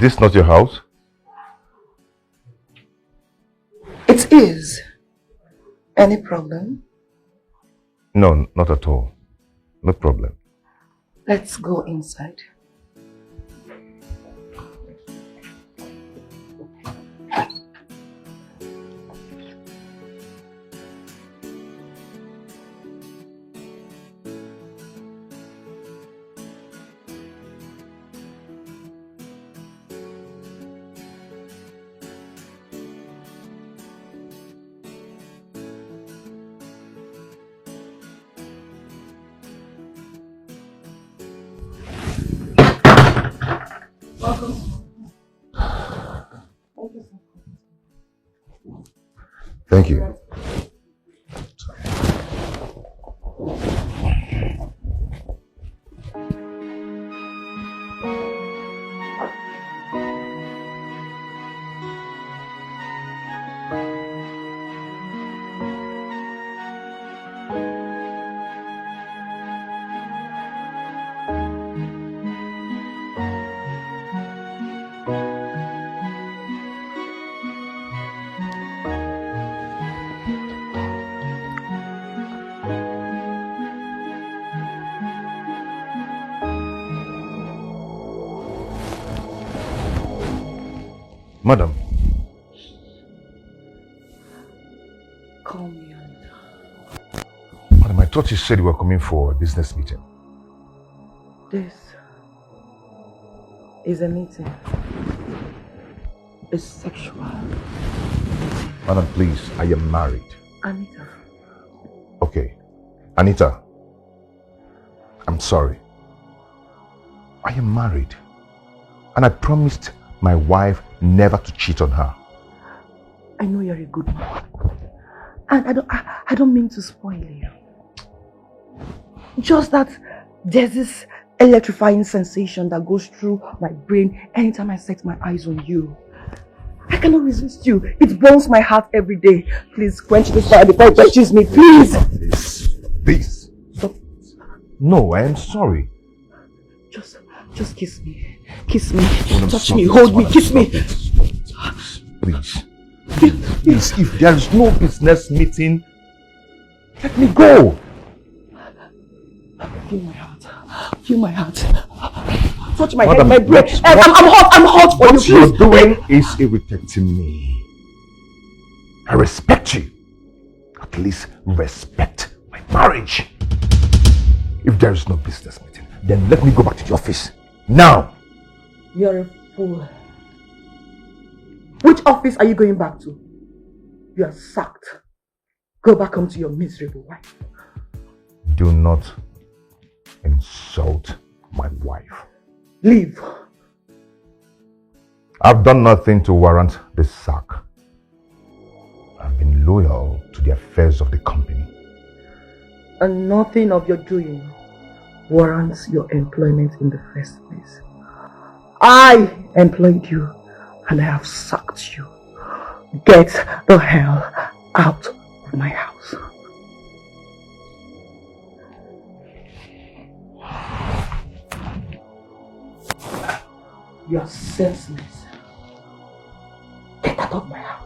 this not your house? It is. Any problem? No, not at all. No problem. Let's go inside. Thank you. Madam. Call me on. Madam, I thought you said you were coming for a business meeting. This is a meeting. A sexual meeting. Madam, please, I am married. Anita. Okay. Anita, I'm sorry. I am married. And I promised my wife never to cheat on her. I know you're a good man. And I don't mean to spoil you. Just that there's this electrifying sensation that goes through my brain anytime I set my eyes on you. I cannot resist you. It burns my heart every day. Please quench this fire before it quenches me, please. Please. Stop. No, I am sorry. Just kiss me. Kiss me. Touch me. Hold me. Kiss me. Please. Please, if there is no business meeting, let me go. Feel my heart. Feel my heart. Touch my Madam, head, my brain. I'm hot for you, please. What you're doing is irritating me. I respect you. At least respect my marriage. If there is no business meeting, then let me go back to the office. Now. You're a fool. Which office are you going back to? You are sacked. Go back home to your miserable wife. Do not insult my wife. Leave. I've done nothing to warrant this sack. I've been loyal to the affairs of the company. And nothing of your doing warrants your employment in the first place. I employed you and I have sacked you. Get the hell out of my house. You are senseless. Get out of my house.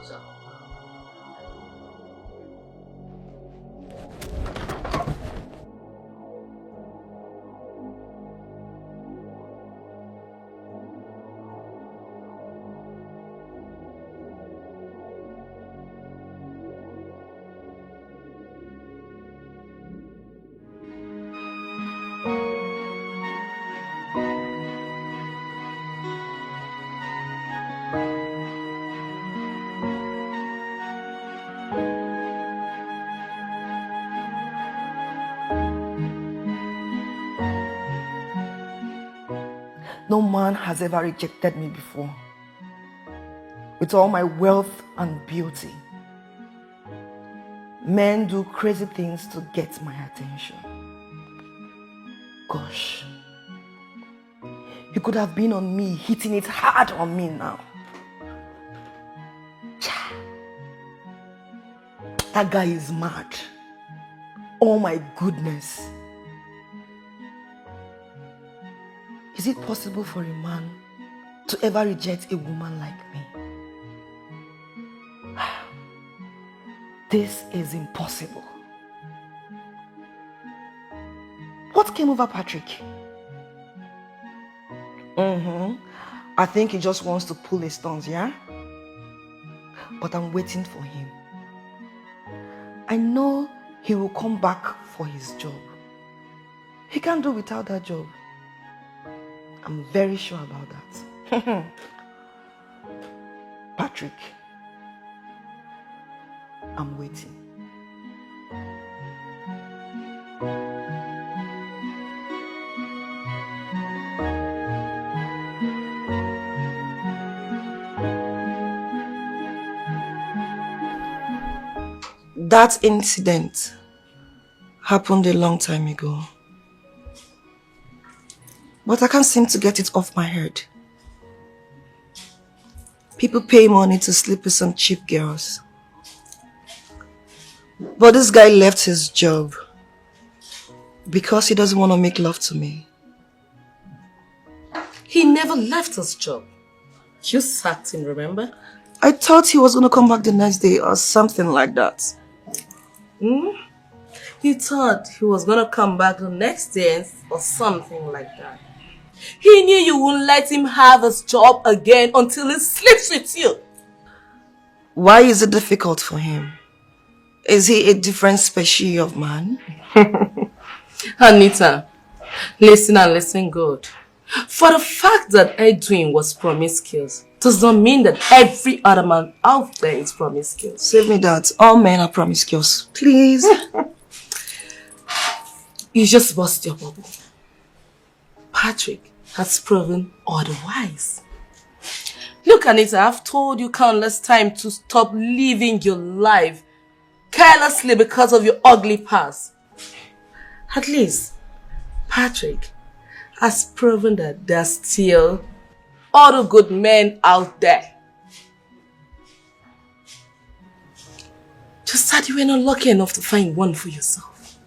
No man has ever rejected me before. With all my wealth and beauty, men do crazy things to get my attention. Gosh, you could have been on me, hitting it hard on me now. That guy is mad. Oh my goodness. Is it possible for a man to ever reject a woman like me. This is impossible. What came over Patrick? I think he just wants to pull his stunts, yeah? But I'm waiting for him. I know he will come back for his job. He can't do without that job. I'm very sure about that. Patrick, I'm waiting. That incident happened a long time ago. But I can't seem to get it off my head. People pay money to sleep with some cheap girls. But this guy left his job because he doesn't want to make love to me. He never left his job. You sacked him, remember? I thought he was going to come back the next day or something like that. He thought he was going to come back the next day or something like that. He knew you wouldn't let him have his job again until he sleeps with you. Why is it difficult for him? Is he a different species of man? Anita, listen and listen good. For the fact that Edwin was promiscuous does not mean that every other man out there is promiscuous. Save me that. All men are promiscuous. Please. You just bust your bubble. Patrick has proven otherwise. Look, Anita, I've told you countless times to stop living your life carelessly because of your ugly past. At least, Patrick has proven that there's still other good men out there. Just that you were not lucky enough to find one for yourself.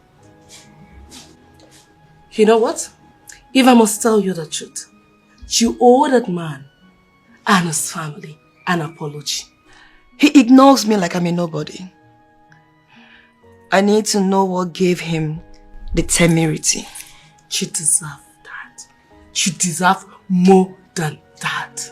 You know what? If I must tell you the truth, you owe that man and his family an apology. He ignores me like I'm a nobody. I need to know what gave him the temerity. You deserve that. You deserve more than that.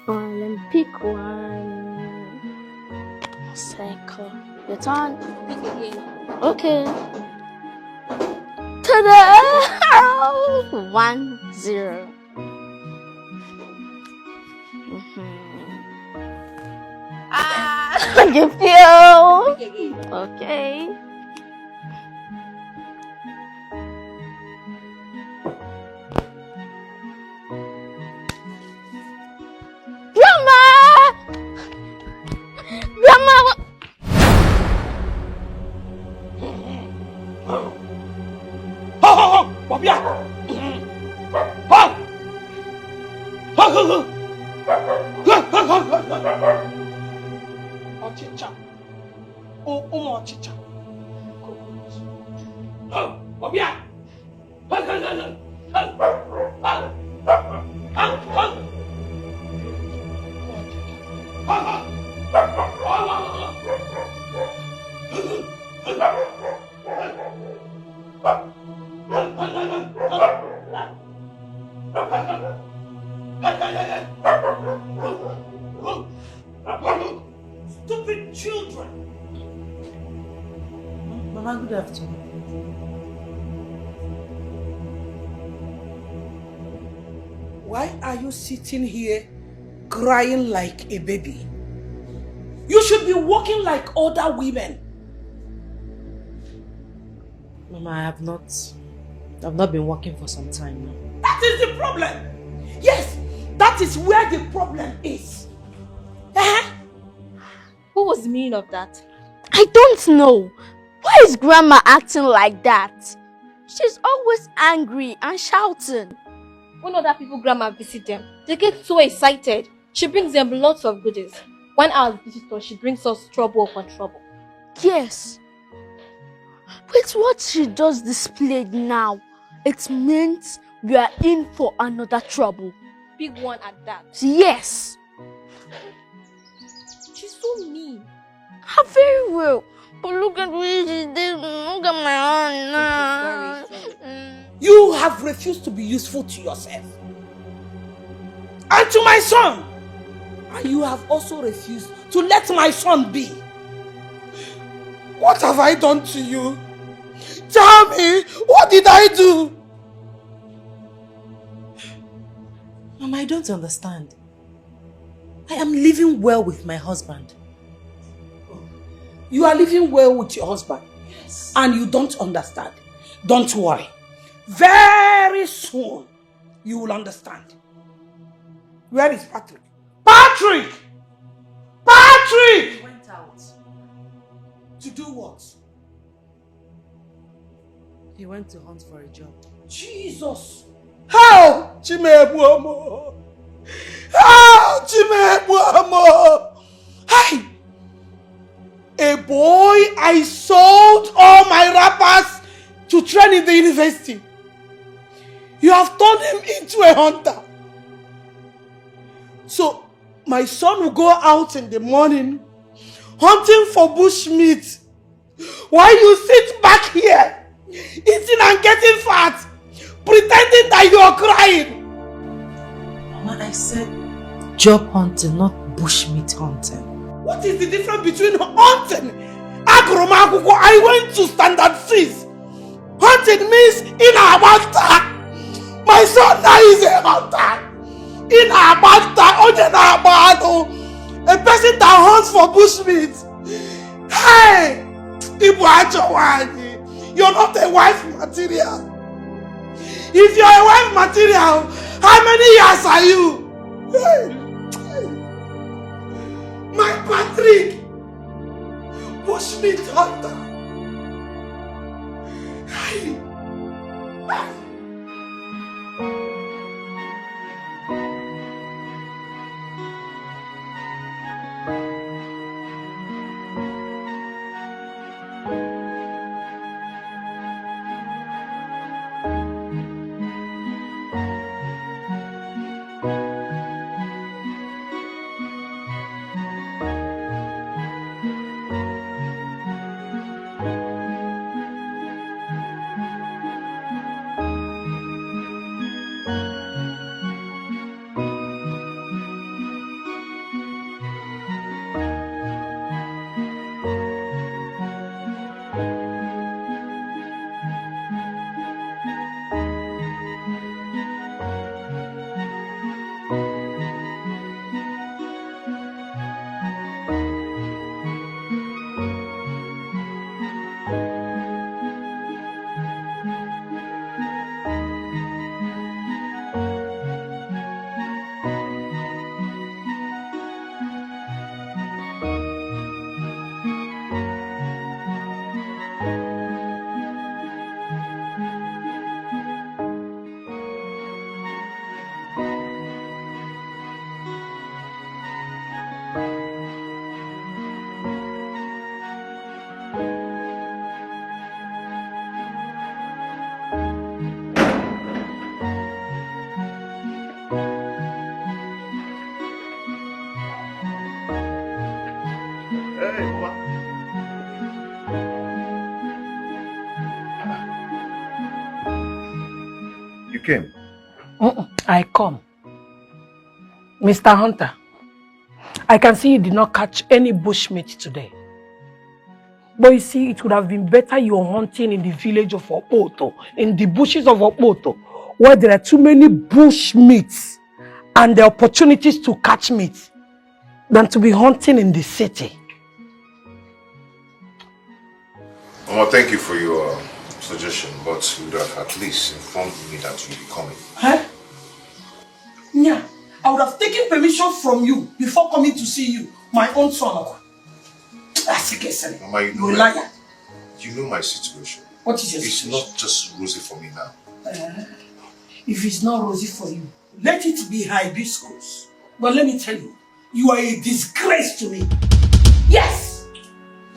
Let me pick one. Circle. Your turn. Pick again. Okay. Ta-da! 1-0. You feel? Pick again. Okay. Grandma! Grandma! ọchịcha. Ọbịa! Stupid children! Mama, good afternoon. Why are you sitting here crying like a baby? You should be walking like other women. Mama, I've not been working for some time now. That is the problem. Yes, that is where the problem is. What was the meaning of that? I don't know. Why is Grandma acting like that? She's always angry and shouting. When other people Grandma visit them, they get so excited. She brings them lots of goodies. When our visitor, she brings us trouble upon trouble. Yes. With what she just displayed now, it means we are in for another trouble. Big one at that. Yes. She's so mean. Very well. But look at what she did. Look at my hand now. You have refused to be useful to yourself and to my son. And you have also refused to let my son be. What have I done to you? Tell me, what did I do? Mama, I don't understand. I am living well with my husband. You are living well with your husband. Yes. And you don't understand. Don't worry. Very soon, you will understand. Where is Patrick? Patrick! Patrick! He went out. To do what? He went to hunt for a job. Jesus! How? Chimebuomo! How? Chimebuomo! Hi! A boy I sold all my wrappers to train in the university. You have turned him into a hunter. So, my son will go out in the morning hunting for bushmeat while you sit back here eating and getting fat, pretending that you are crying. Mama, I said job hunting, not bushmeat hunting. What is the difference between hunting? Agromakuko, I went to standard 6. Hunting means in Abata. My son now is a hunter. In Abata, a person that hunts for bushmeat. Hey! You're not a wife material. If you're a wife material, how many years are you? Hey. My Patrick, bushmeat hunter. Hey. You came. I come. Mr. Hunter, I can see you did not catch any bushmeat today. But you see, it would have been better you were hunting in the village of Opoto, in the bushes of Opoto, where there are too many bush meats and the opportunities to catch meat, than to be hunting in the city. Mama, thank you for your suggestion, but you would have at least informed me that you'll be coming. Huh? Yeah, I would have taken permission from you before coming to see you, my own son. Mama, you know my situation. What is your situation? It's not just rosy for me now. If it's not rosy for you, let it be hibiscus. But let me tell you, you are a disgrace to me. Yes!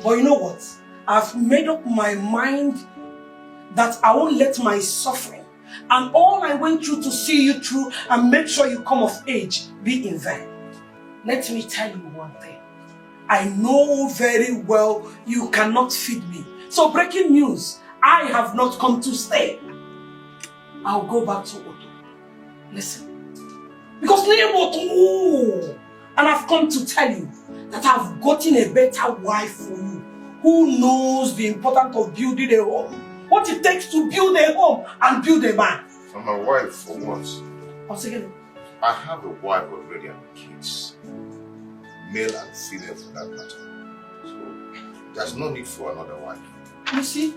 But you know what? I've made up my mind that I won't let my suffering and all I went through to see you through and make sure you come of age be in vain. Let me tell you one thing. I know very well you cannot feed me. So breaking news, I have not come to stay. I'll go back to Oto. Listen. Because Oto, and I've come to tell you that I've gotten a better wife for you who knows the importance of building a home. What it takes to build a home and build a man. I'm a wife for what? Once again. I have a wife already and kids. Male and female for that matter. So there's no need for another wife. You see?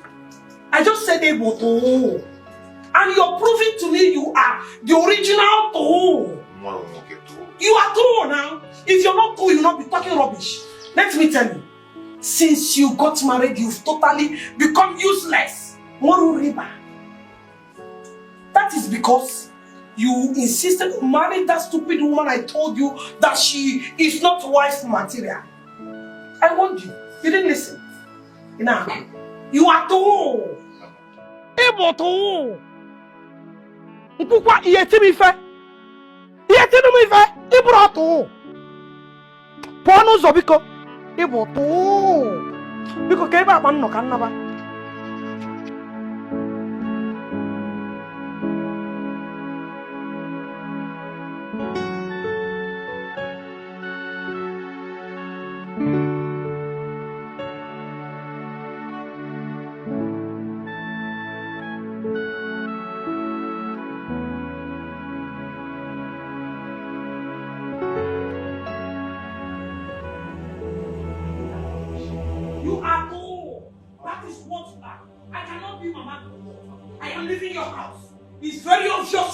I just said Eboto. And you're proving to me you are the original Toho. You are Toho now. If you're not Toho, you'll not be talking rubbish. Let me tell you. Since you got married, you've totally become useless. Moru Riba. That is because you insisted on marrying that stupid woman I told you that she is not wife material. I warned you. You didn't listen. Now, you are Toho. Ebo Toho. Pourquoi il était mi fait? Il était mi fait. Ibra Toho. Pour nous obiko. Ebo Toho. Biko keba man no kanaba.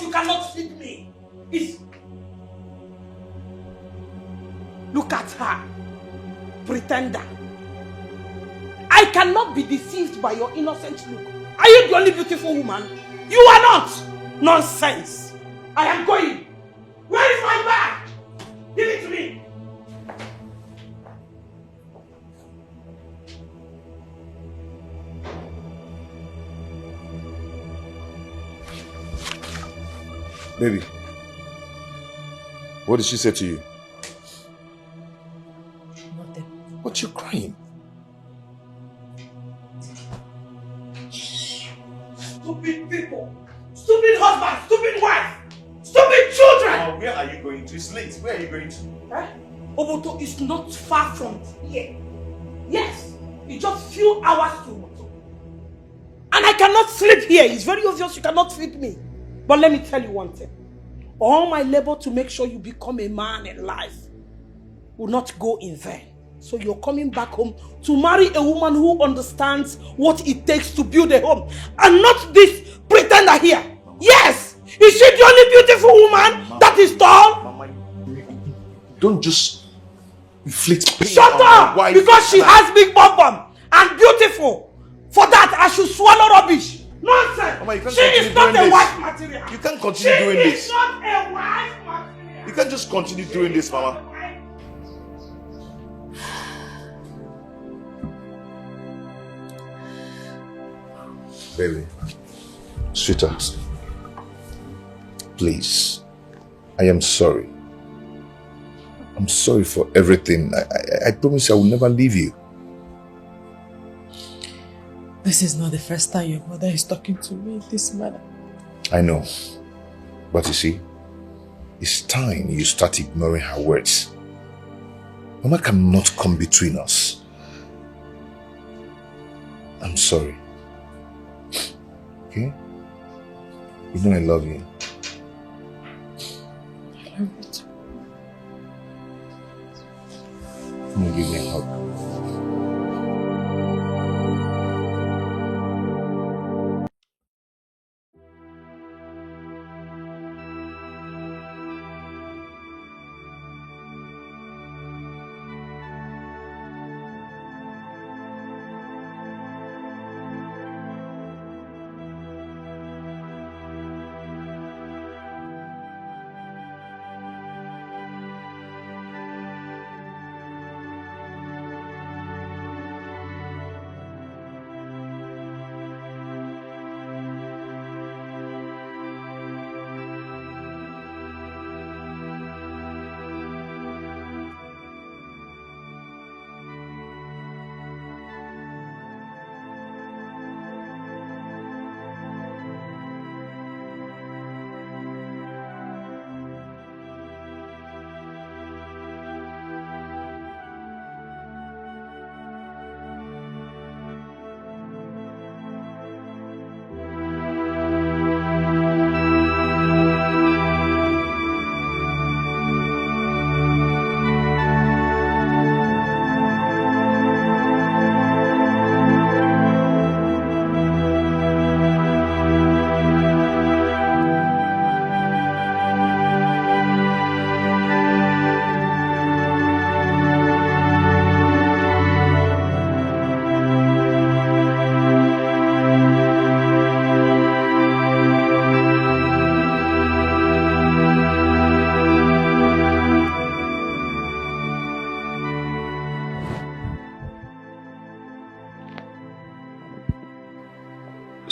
You cannot feed me. Look at her, pretender. I cannot be deceived by your innocent look. Are you the only beautiful woman? You are not. Nonsense. I am going. Where is my bag? Give it to me. Baby, what did she say to you? Nothing. But you're crying. Stupid people, stupid husband, stupid wife, stupid children. Where are you going to? It's late. Where are you going to? Oboto is not far from here. Yes, it's just few hours to Oboto. And I cannot sleep here. It's very obvious you cannot feed me. But let me tell you one thing. All my labor to make sure you become a man in life will not go in vain. So you're coming back home to marry a woman who understands what it takes to build a home. And not this pretender here. Yes! Is she the only beautiful woman that is tall? Mama, don't just inflict pain. Shut up! Because she has big bum and beautiful. For that, I should swallow rubbish. Nonsense! Mama, she is not a wife material. You can't continue doing this. She is not a wife material. You can't just continue doing this, Mama. Baby, sweetheart, please, I am sorry. I'm sorry for everything. I promise I will never leave you. This is not the first time your mother is talking to me in this manner. I know. But you see, it's time you start ignoring her words. Mama cannot come between us. I'm sorry. Okay? You know I love you. I love you too. Come on, give me a hug.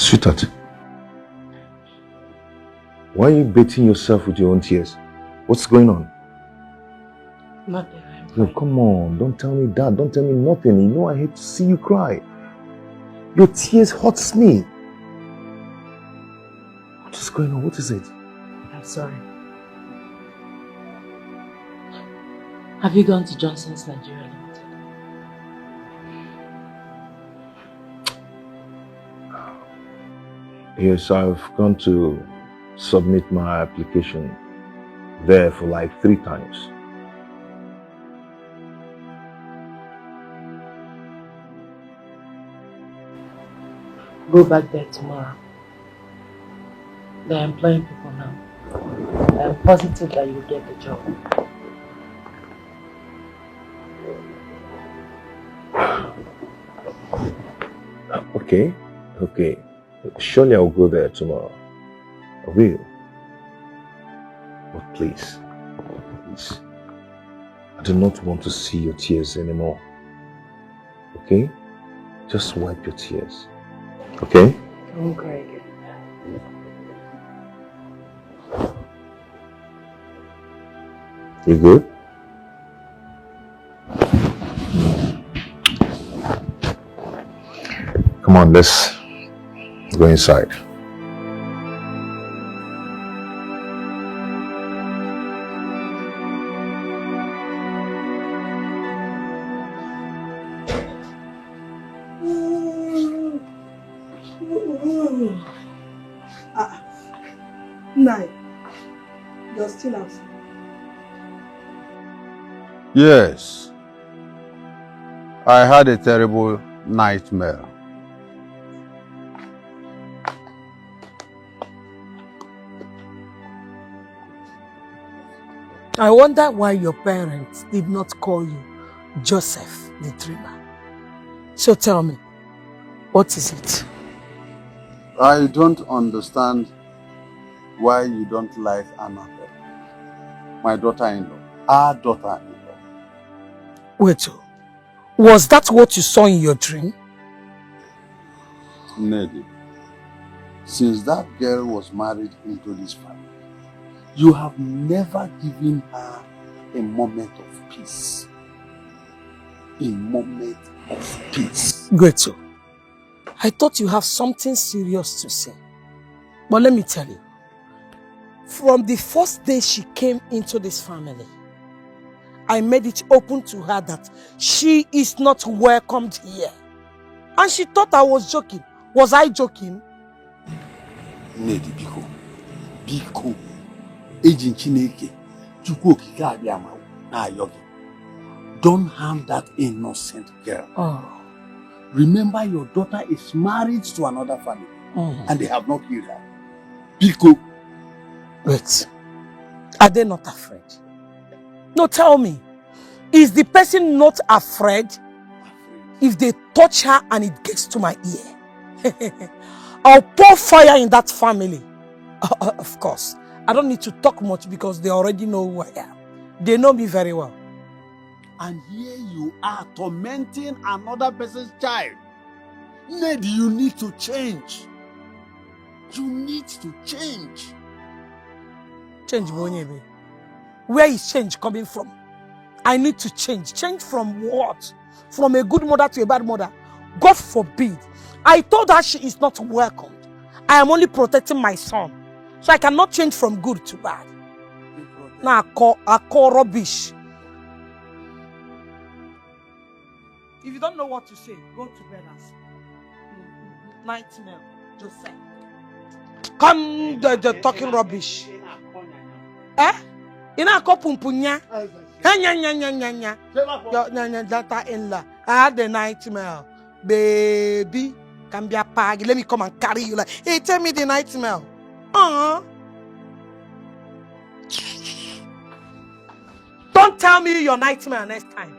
Sweetheart, why are you baiting yourself with your own tears? What's going on? Nothing. No, come on, don't tell me that. Don't tell me nothing. You know I hate to see you cry. Your tears hurts me. What is going on? What is it? I'm sorry. Have you gone to Johnson's Nigeria Limited? Yes, I've gone to submit my application there for like 3 times. Go back there tomorrow. They're employing people now. I'm positive that you'll get the job. Okay. Surely I'll go there tomorrow. I will. But please, I do not want to see your tears anymore. Okay? Just wipe your tears. Okay? I won't cry again. You good? Come on, let's go inside. Nine. You're still outside. Yes. I had a terrible nightmare. I wonder why your parents did not call you Joseph the Dreamer. So tell me, what is it? I don't understand why you don't like Annabelle, my daughter-in-law, our daughter-in-law. Wait, was that what you saw in your dream? Neddy, since that girl was married into this family, you have never given her a moment of peace. A moment of peace. Greto, I thought you have something serious to say. But let me tell you, From the first day she came into this family, I made it open to her that she is not welcomed here. And she thought I was joking. Was I joking? Nedi Biko. Biko. Ejin Chineke. Chukwu okike abịama na-ayọ gị. Don't harm that innocent girl. Oh. Remember, your daughter is married to another family, and they have not killed her. Biko. Wait. Are they not afraid? No, tell me. Is the person not afraid if they touch her and it gets to my ear? I'll pour fire in that family. Of course. I don't need to talk much because they already know who I am. They know me very well. And here you are tormenting another person's child. Ned, you need to change. You need to change. Change, Bonyebe. Where is change coming from? I need to change. Change from what? From a good mother to a bad mother? God forbid. I told her she is not welcomed. I am only protecting my son. So I cannot change from good to bad. Now I call rubbish. If you don't know what to say, go to bed and sleep. Nightmare, Joseph. Come, the talking rubbish. Eh? Ina ko pumpunya. Nya. Your daughter-in-law. I had the nightmare. Baby, can be a pag. Let me come and carry you. Like, hey, tell me the nightmare. Don't tell me your nightmare next time.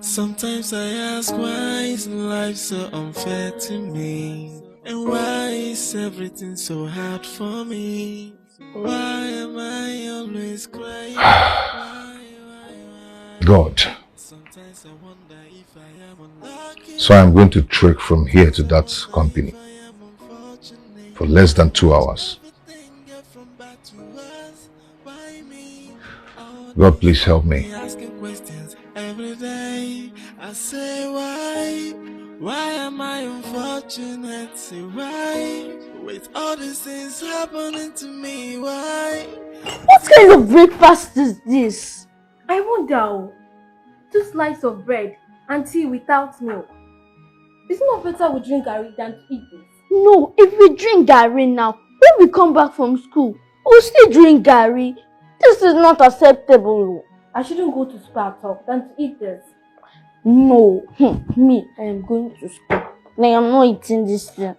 Sometimes I ask, why is life so unfair to me? And why is everything so hard for me? Why am I always crying? God. Sometimes I wonder if I am unlucky. So I'm going to trek from here to that company for less than 2 hours. God, please help me. Asking questions every day. I say why am I unfortunate? Say why, with all these things happening to me, why? What kind of breakfast is this? I wonder, 2 slices of bread and tea without milk. It's not better we drink garri than to eat this. No, if we drink garri now, when we come back from school, we'll still drink garri. This is not acceptable. I shouldn't go to school at all than to eat this. No, me, I am going to school. I am not eating this thing.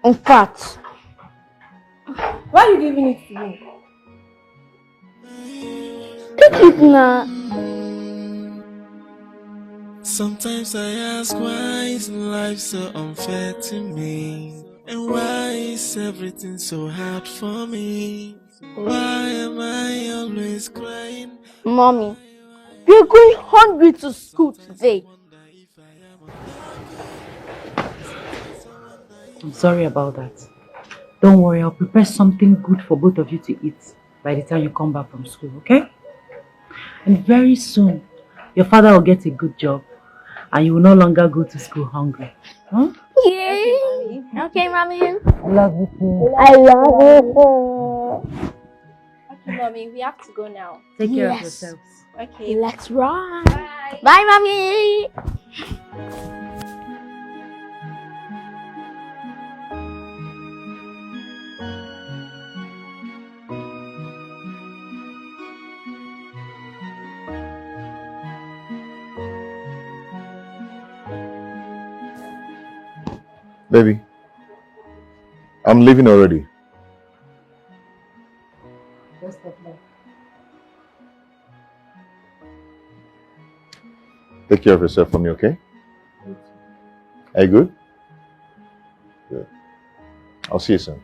In fact, why are you giving it to me? take it now. Sometimes I ask, why is life so unfair to me? And why is everything so hard for me? Why am I always crying? Mommy, we are going hungry to school today. I'm sorry about that. Don't worry, I'll prepare something good for both of you to eat by the time you come back from school, okay? And very soon, your father will get a good job and you will no longer go to school hungry. Huh? Yay! Okay, Mommy. I love you too. I love you. Okay, Mommy, we have to go now. Take care of yourselves. Okay. Let's run. Bye. Bye, Mommy. Baby, I'm leaving already. Take care of yourself for me, okay? Are you good? Good. I'll see you soon.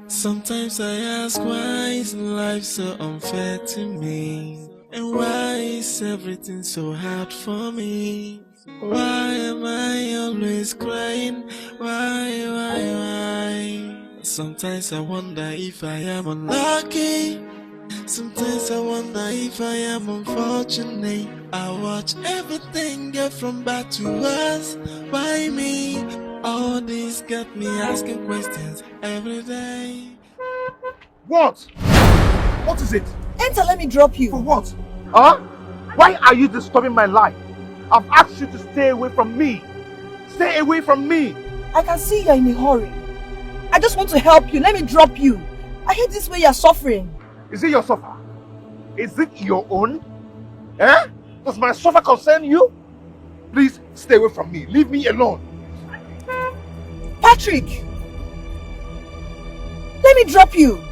Sometimes I ask, why is life so unfair to me? And why is everything so hard for me? Why am I always crying? Why? Sometimes I wonder if I am unlucky. Sometimes I wonder if I am unfortunate. I watch everything get from bad to worse. Why me? All this got me asking questions every day. What? What is it? Enter, let me drop you. For what? Huh? Why are you disturbing my life? I've asked you to stay away from me. Stay away from me. I can see you're in a hurry. I just want to help you. Let me drop you. I hate this way you're suffering. Is it your suffer? Is it your own? Eh? Does my suffer concern you? Please stay away from me. Leave me alone. Patrick! Let me drop you.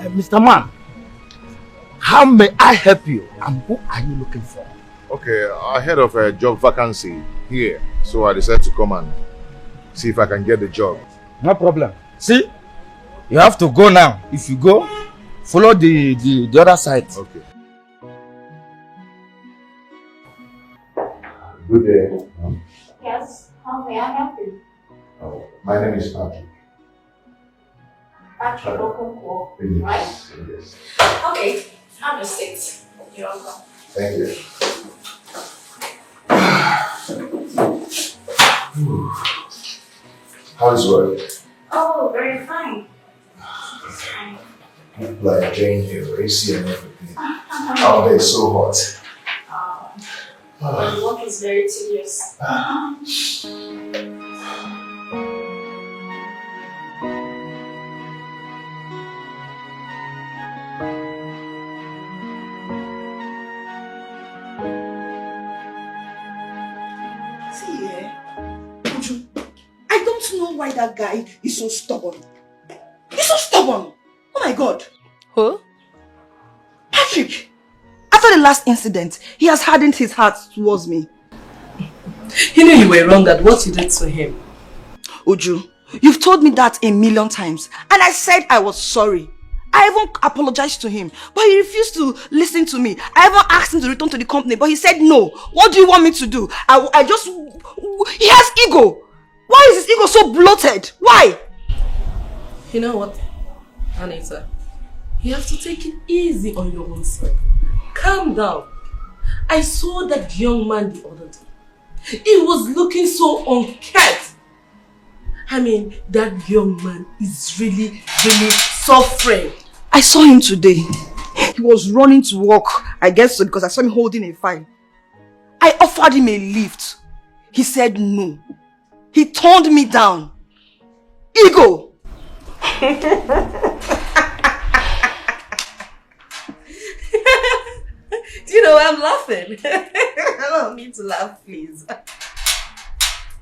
Mr. Man, how may I help you and who are you looking for? Okay, I heard of a job vacancy here, so I decided to come and see if I can get the job. No problem. See, you have to go now. If you go, follow the other side. Okay. Good day. Yes, how may I help you? My name is Patrick. Patrick Okonkwo, Yes, right? yes. Okay, have a seat. You're welcome. Thank you. How's work? Oh, very fine. Like enjoying your AC and everything. Out there is so hot. The work is very tedious. See here, Uju, I don't know why that guy is so stubborn. He's so stubborn. Oh my God. Who? Patrick. After the last incident, he has hardened his heart towards me. You know you were wrong at what you did to him. Uju, you've told me that a million times, and I said I was sorry. I even apologized to him, but he refused to listen to me. I even asked him to return to the company, but he said no. What do you want me to do? I just... He has ego. Why is his ego so bloated? Why? You know what, Anita? You have to take it easy on your own self. Calm down. I saw that young man the other day. He was looking so unkempt. I mean, that young man is really suffering. I saw him today. He was running to work. I guess so because I saw him holding a file. I offered him a lift. He said no. He turned me down. Ego! Do you know why I'm laughing? I don't mean to laugh, please.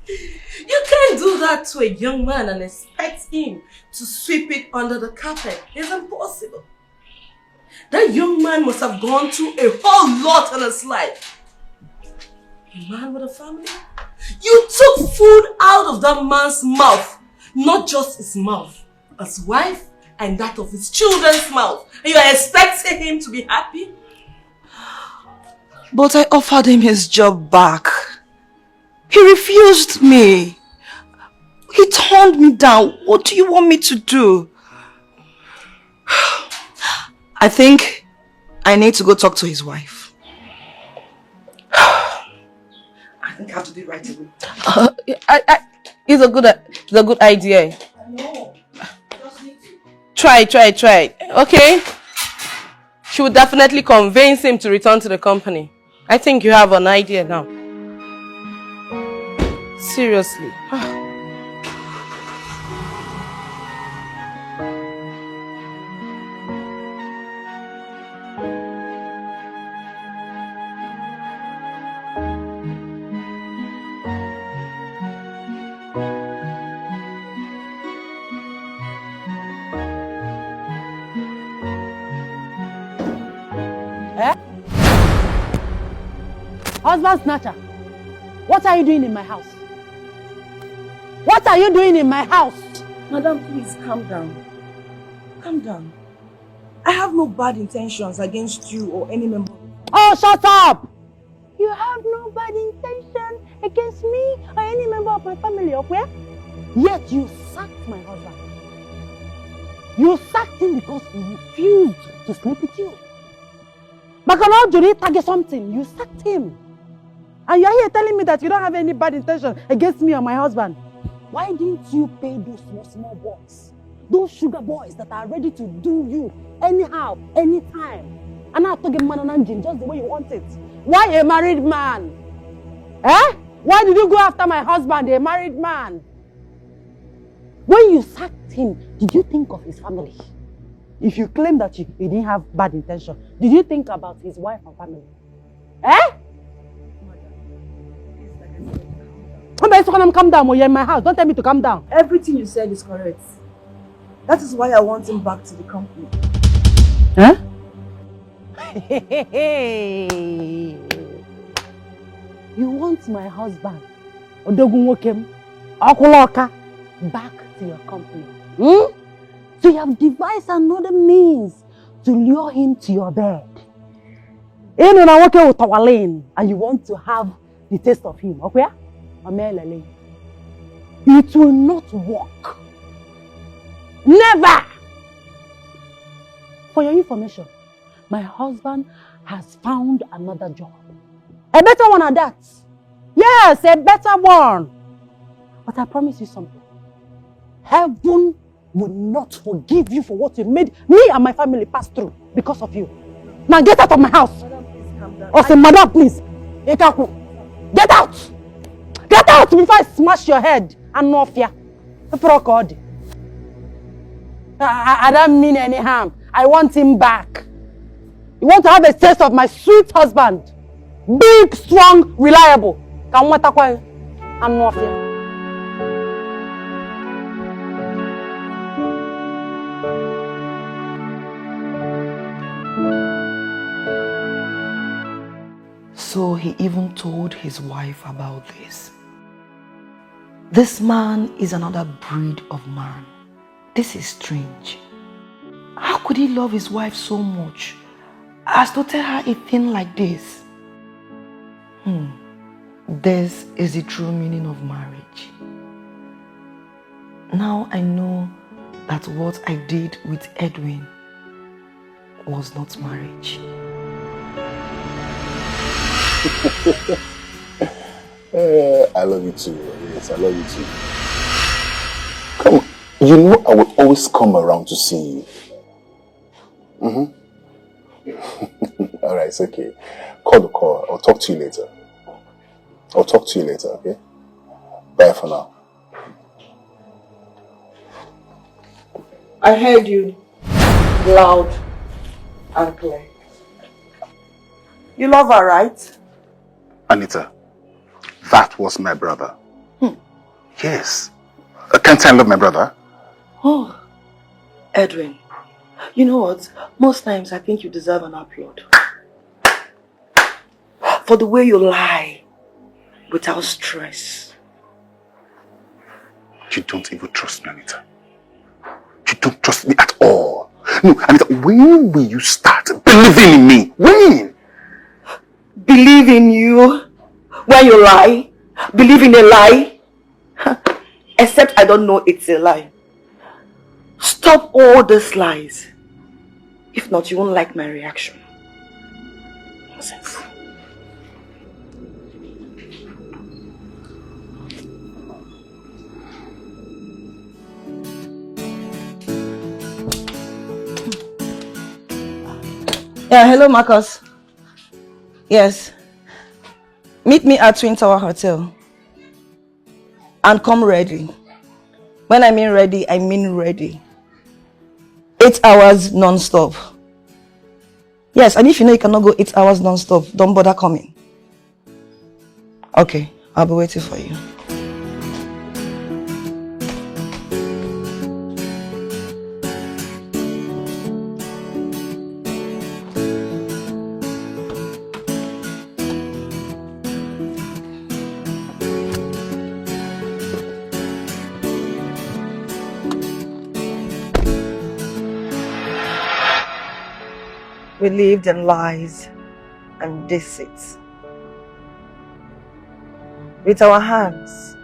You can't do that to a young man and expect him to sweep it under the carpet. It's impossible. That young man must have gone through a whole lot in his life. A man with a family? You took food out of that man's mouth. Not just his mouth, his wife and that of his children's mouth. And you are expecting him to be happy? But I offered him his job back. He refused me. He turned me down. What do you want me to do? I think I need to go talk to his wife. I think I have to do it right away. It's a good idea. I know. Just need to. Try. Okay? She would definitely convince him to return to the company. I think you have an idea now. Seriously. Husband snatcher, what are you doing in my house? What are you doing in my house? Madam, please calm down. Calm down. I have no bad intentions against you or any member. Oh, shut up! You have no bad intention against me or any member of my family, okay? Yet you sacked my husband. You sacked him because he refused to sleep with you. Bacchanal Jury target something, you sacked him. And you're here telling me that you don't have any bad intention against me or my husband. Why didn't you pay those small boys? Those sugar boys that are ready to do you anyhow, anytime. And now to get man and engine just the way you want it. Why a married man? Eh? Why did you go after my husband, a married man? When you sacked him, did you think of his family? If you claim that you didn't have bad intention, did you think about his wife and family? Eh? Calm down, you're in my house. Don't tell me to calm down. Everything you said is correct. That is why I want him back to the company. Huh? You want my husband, Odogunwokem, Okuloka, back to your company. Hmm? So you have devised another means to lure him to your bed. And you want to have the taste of him, okay? It will not work. Never! For your information, my husband has found another job. A better one at that. Yes, a better one. But I promise you something. Heaven will not forgive you for what you made me and my family pass through because of you. Now get out of my house. Madam, please calm down. Oh, say, madam, please. Get out! Get out before I smash your head and no fear. I don't mean any harm. I want him back. You want to have a taste of my sweet husband. Big, strong, reliable. And no fear. So he even told his wife about this. This man is another breed of man. This is strange. How could he love his wife so much as to tell her a thing like this? This is the true meaning of marriage. Now I know that what I did with Edwin was not marriage. I love you too. Yes, I love you too. Come on. You know I will always come around to see you. Alright, it's okay. Call the call. I'll talk to you later. Okay? Bye for now. I heard you loud and clear. You love her, right? Anita, that was my brother. Yes. Can't I love my brother? Oh, Edwin, you know what? Most times I think you deserve an applaud. For the way you lie without stress. You don't even trust me, Anita. You don't trust me at all. No, Anita, when will you start believing in me? When? Believe in you when you lie? Believe in a lie? Except I don't know it's a lie. Stop all these lies. If not, you won't like my reaction. Nonsense. Yeah, hello Marcus. Yes. Meet me at Twin Tower Hotel. And come ready. When I mean ready, I mean ready. 8 hours non-stop. Yes, and if you know you cannot go 8 hours non-stop, don't bother coming. Okay, I'll be waiting for you. We lived in lies and deceit. With our hands,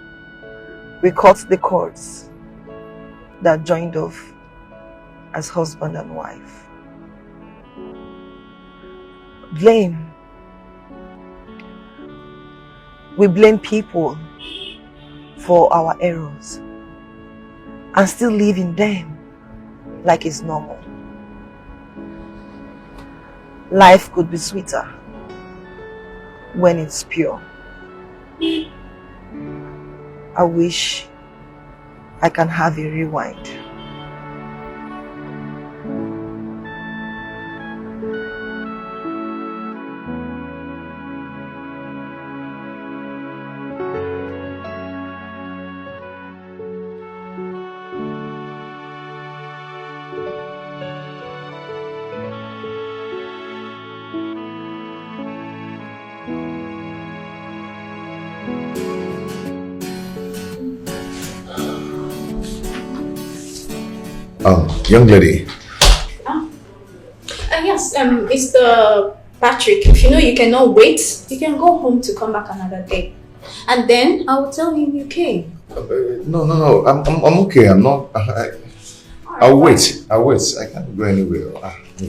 we cut the cords that joined off as husband and wife. Blame. We blame people for our errors and still live in them like it's normal. Life could be sweeter when it's pure. I wish I can have a rewind. Young lady. Yes, Mr. Patrick, if you know you cannot wait, you can go home to come back another day. And then I will tell him you came. No. I'm okay. I'm not. I'll wait. I can't go anywhere.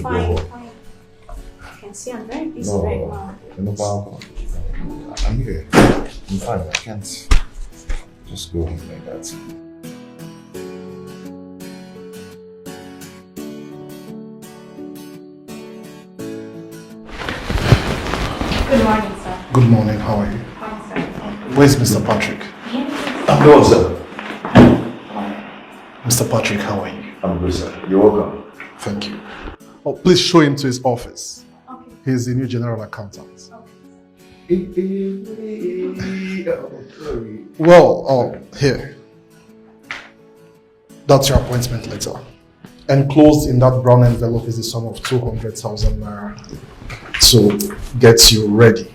Fine. I can see I'm very busy right now. No, I'm here. I'm fine. I can't just go home like that. Good morning, sir. Good morning, how are you? Fine, sir. Where's Mr. Patrick? I'm good, sir. Mr. Patrick, how are you? I'm good, sir. You're welcome. Thank you. Oh, please show him to his office. Okay. He's the new general accountant. Well, here. That's your appointment letter. Enclosed in that brown envelope is the sum of 200,000 naira to get you ready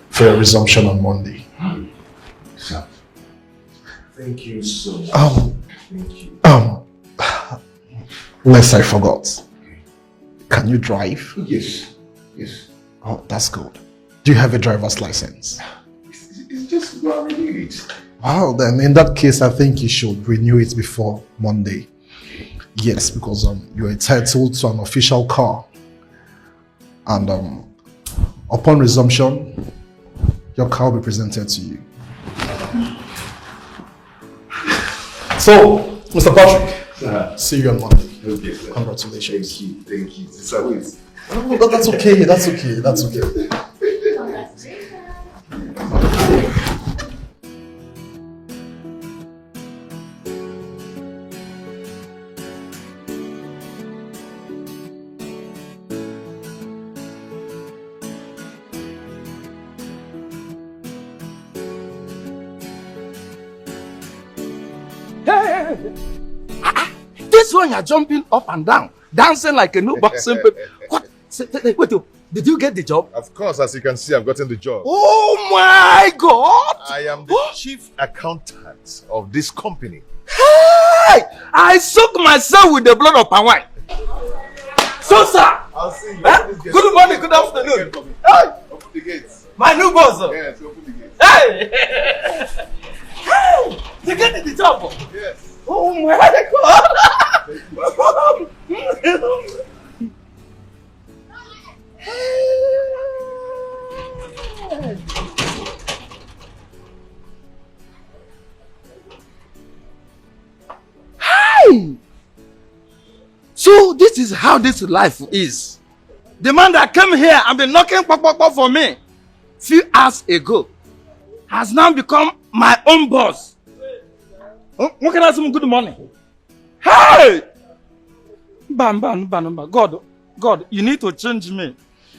for your resumption on Monday. Sir, thank you so much. Thank you. Lest I forgot. Can you drive? Yes. Oh, that's good. Do you have a driver's license? It's just go and renew it. Wow, then in that case, I think you should renew it before Monday. Yes, because you're entitled to an official car. And upon resumption, your car will be presented to you. So, Mr. Patrick, Sir. see you on Monday. Okay, sir. Congratulations. Thank you. Sir, wait. Oh, that's okay. That's okay. This one you're jumping up and down, dancing like a new boxing people. What? Wait, did you get the job? Of course, as you can see, I've gotten the job. Oh my God! I am the chief accountant of this company. Hey! I soak myself with the blood of my wine. So, sir. I'll see you. Good morning, good afternoon. Hey! Open the gates. My new boss. Yes, open the gates. Hey! Hey! You get the job? Yes. Oh my God! Hi! So this is how this life is. The man that came here and been knocking pop for me few hours ago has now become my own boss. What can I say? Good morning. Hey! God, you need to change me.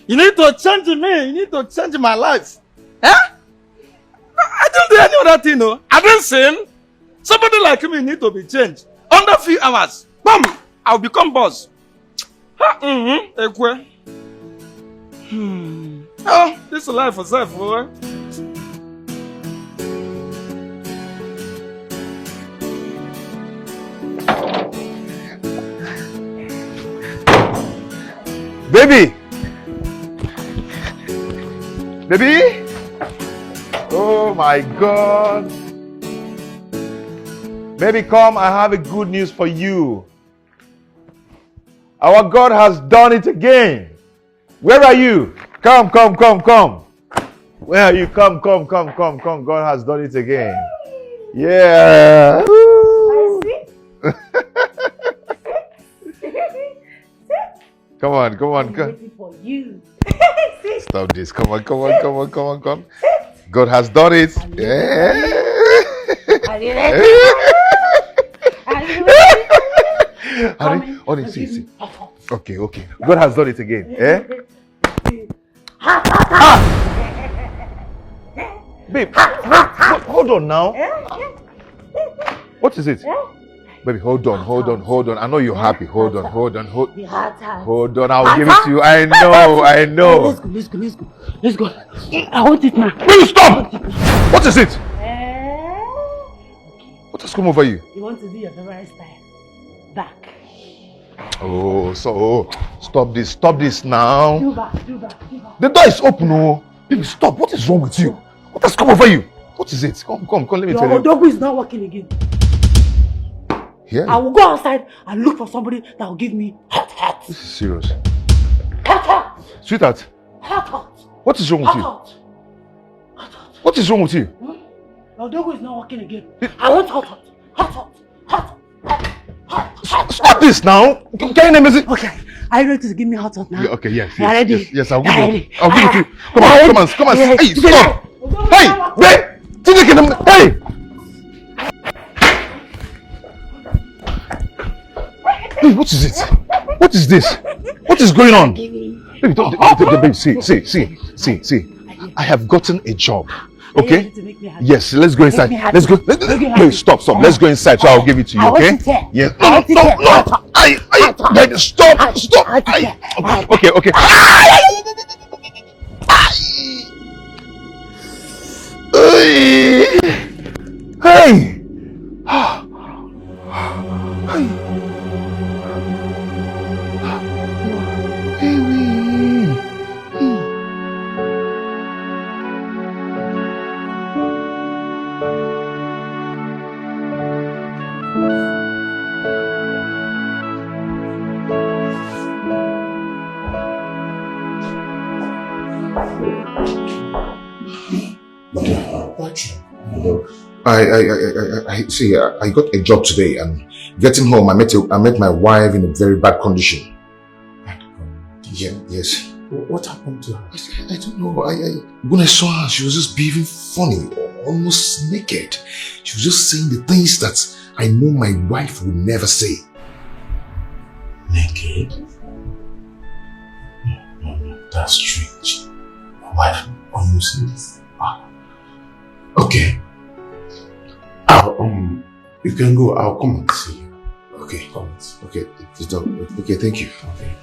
You need to change me. You need to change my life. Eh? I don't do any other thing, no. I don't sin. Somebody like me need to be changed. Under few hours, bam, I'll become boss. Oh, this is life for self, boy. Baby! Baby! Oh my God! Baby, come, I have a good news for you. Our God has done it again. Where are you? Come. Where are you? Come. God has done it again. Yeah. Come on. I'm waiting for you. Stop this. Come on. God has done it. Yeah. Honey, see. Okay. God has done it again. Eh? Babe, hold on now. What is it? Baby, hold on. I know you're happy. Hold on. I'll give it to you. I know. Let's go. I want it now. Will you stop? What is it? What has come over you? You want to do your favorite style? Back. Oh, so stop this now. Do back. The door is open, oh. Baby, stop. What is wrong with you? What has come over you? What is it? Come, let me tell you. Your dog is not working again. Yeah. I will go outside and look for somebody that will give me hot. This is serious. Hot. Sweetheart. Hot. What is wrong with you? Hot. What is wrong with you? Your dog is not working again. I want hot. Stop this now. Can you name it? Okay. Are you ready to give me hot now? Yeah, okay, yes. You ready? Yes, I'll give it. I'll give it to you. Come on. Hey, stop. Hey, babe. Hey. Hey, what is it? What is this? What is going on? Baby, babe, see. I have gotten a job. Okay? Yes, let's go inside. Let's go. Hey, stop. Let's go inside so I'll give it to you, okay? Yes. No. Stop. Okay. Hey. Patrick, look, I see. I got a job today, and getting home, I met my wife in a very bad condition. Bad condition? Yeah, yes. What happened to her? I don't know. When I saw her, she was just behaving funny, almost naked. She was just saying the things that I know my wife would never say. Naked? No, that's strange. My wife almost says, okay. You can go. I'll come and see you. Okay. Come. Okay. Okay. Thank you. Okay.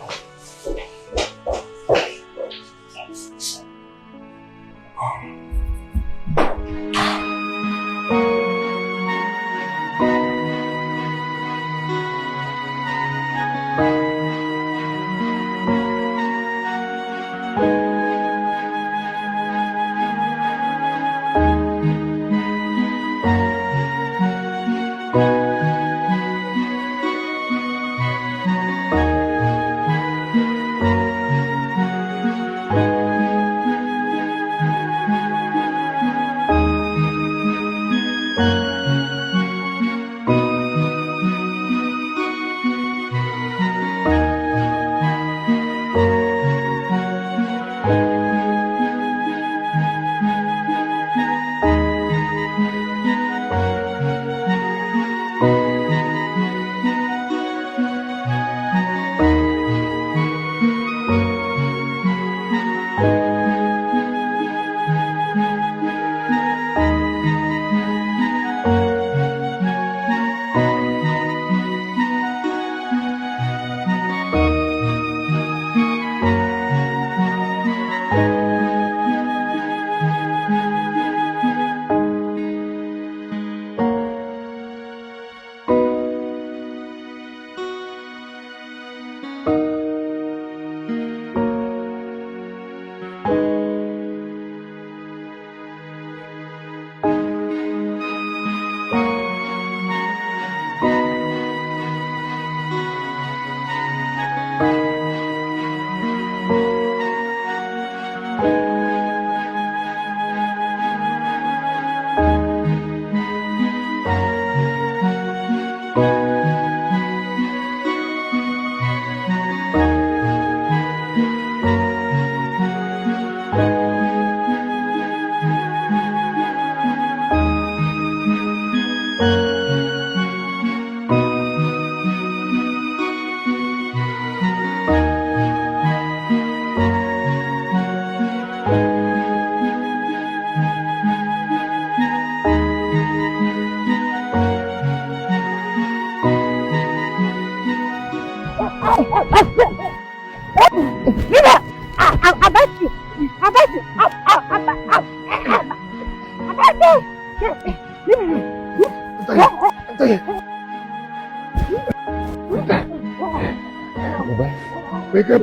Wake up.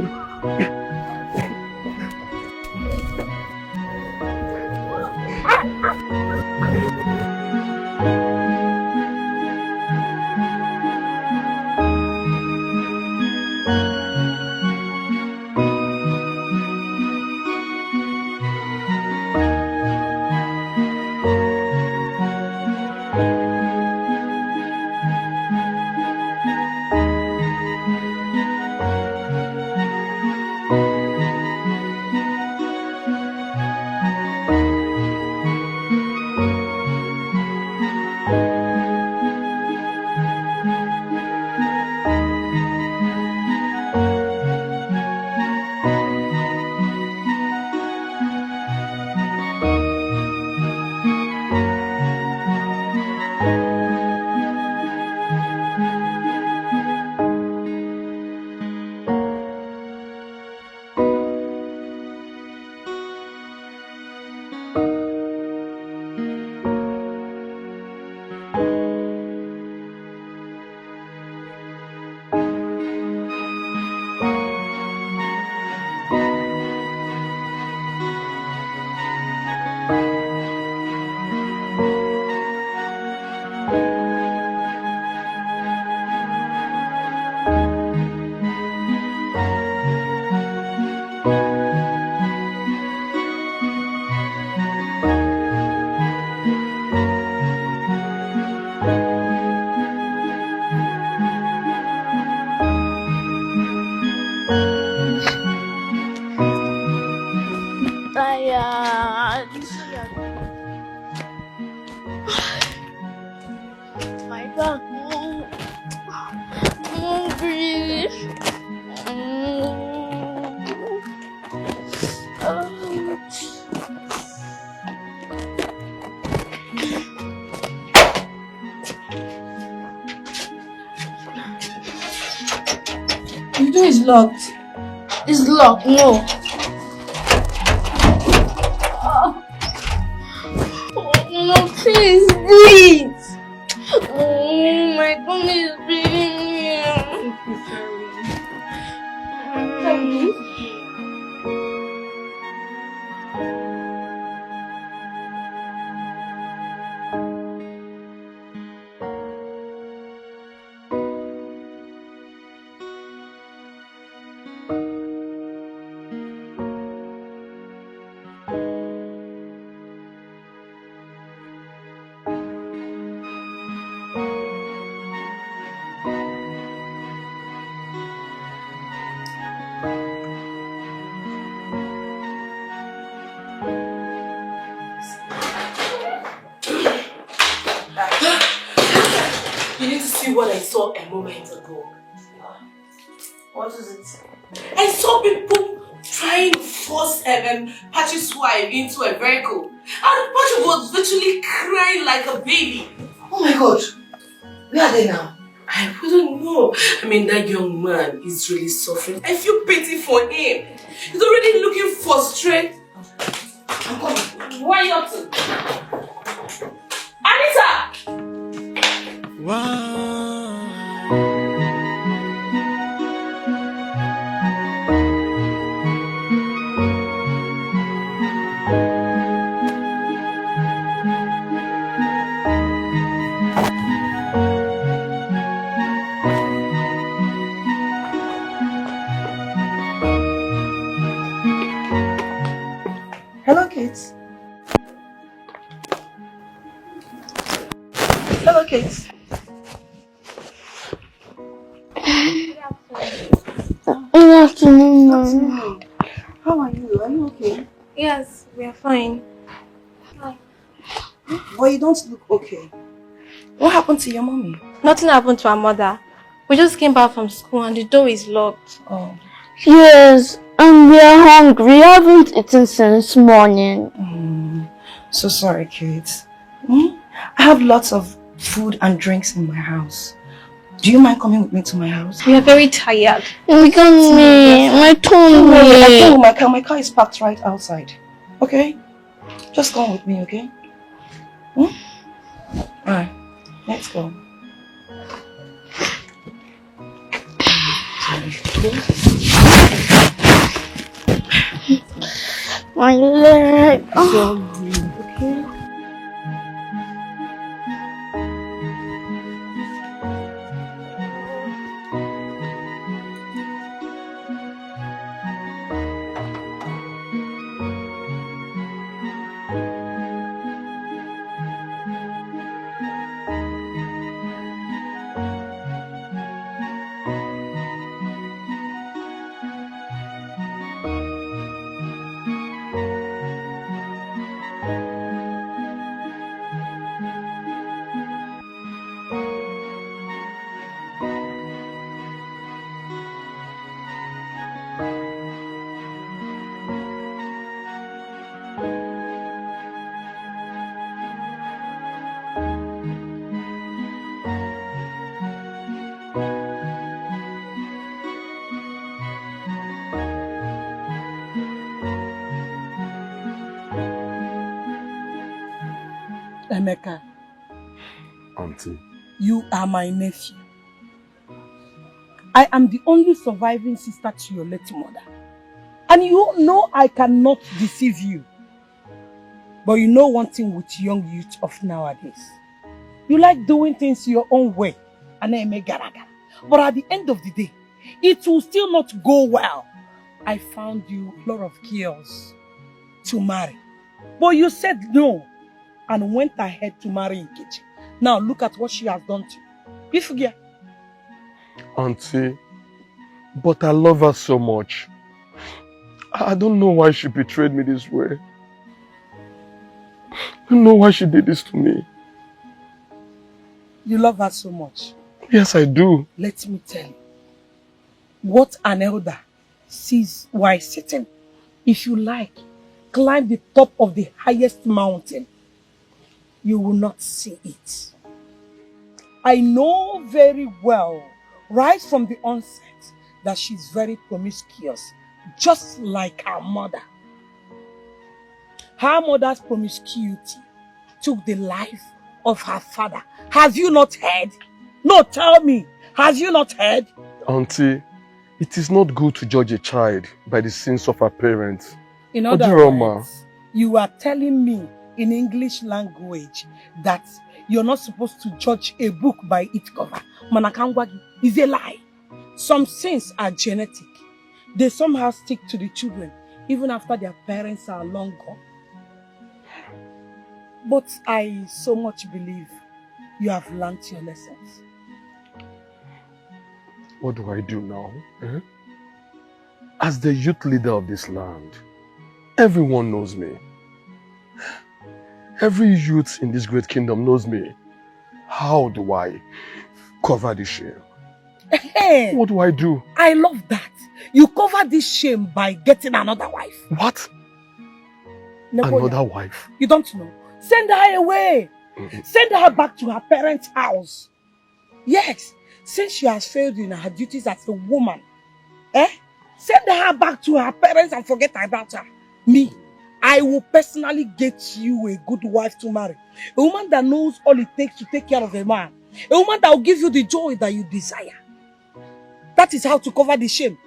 back. I'm hungry. The door is locked. It's locked. No. No, please, please. Oh, my tummy is bleeding. You need to see what I saw a moment ago. What is it? I saw people trying to force Patrick's wife into a vehicle. And Patrick was literally crying like a baby. Oh my God. Where are they now? I wouldn't know. I mean, that young man is really suffering. I feel pity for him. He's already looking frustrated. I'm coming. What are you up to? Anita! Wow. Hello, kids. Hello, kids. Good afternoon, Mom. How are you? Are you okay? Yes, we are fine. Hi. Well, you don't look okay. What happened to your mommy? Nothing happened to our mother. We just came back from school and the door is locked. Oh. Yes, and we are hungry. We haven't eaten since morning. So sorry, kids. I have lots of food and drinks in my house. Do you mind coming with me to my house? We are very tired. We can't me. My tummy. I came with my car. My car is parked right outside. Okay? Just come with me, okay? Alright, let's go. My leg. Okay? Emeka. Auntie. You are my nephew. I am the only surviving sister to your late mother. And you know I cannot deceive you. But you know one thing with young youth of nowadays. You like doing things your own way. And then make gara gara. But at the end of the day, it will still not go well. I found you a lot of girls to marry. But you said no and went ahead to marry Nkechi. Now look at what she has done to you. You forget. Auntie, but I love her so much. I don't know why she betrayed me this way. I don't know why she did this to me. You love her so much. Yes, I do. Let me tell you. What an elder sees while sitting. If you like, climb the top of the highest mountain. You will not see it. I know very well, right from the onset, that she's very promiscuous, just like her mother. Her mother's promiscuity took the life of her father. Have you not heard? No, tell me. Have you not heard? Auntie, it is not good to judge a child by the sins of her parents. In other words, you are telling me in English language that you're not supposed to judge a book by its cover. Manakangwagi is a lie. Some sins are genetic. They somehow stick to the children even after their parents are long gone. But I so much believe you have learned your lessons. What do I do now? Eh? As the youth leader of this land, everyone knows me. Every youth in this great kingdom knows me. How do I cover this shame? Hey, what do I do? I love that. You cover this shame by getting another wife. What? Napoleon, another wife? You don't know. Send her away. Send her back to her parents' house. Yes, since she has failed in her duties as a woman, send her back to her parents and forget about her. Me, I will personally get you a good wife to marry. A woman that knows all it takes to take care of a man. A woman that will give you the joy that you desire. That is how to cover the shame.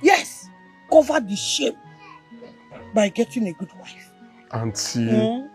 Yes, cover the shame by getting a good wife. Auntie.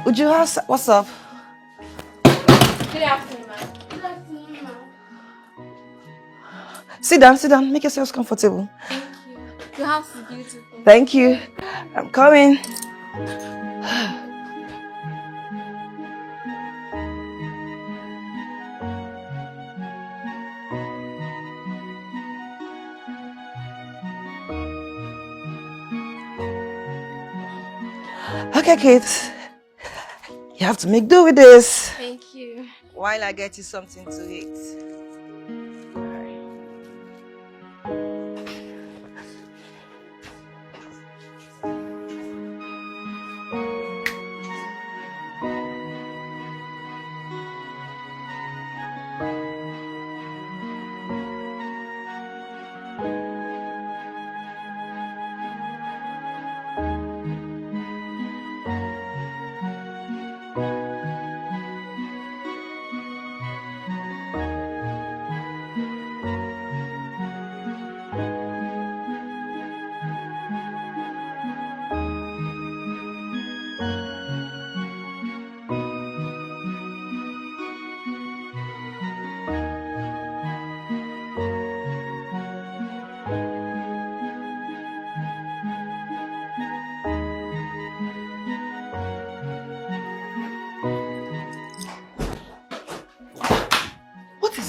Uju, what's up? Good afternoon, ma'am. Good afternoon, ma'am. Sit down. Make yourselves comfortable. Thank you. Your house is beautiful. Thank you. I'm coming. Okay, kids. You have to make do with this. Thank you. While I get you something to eat.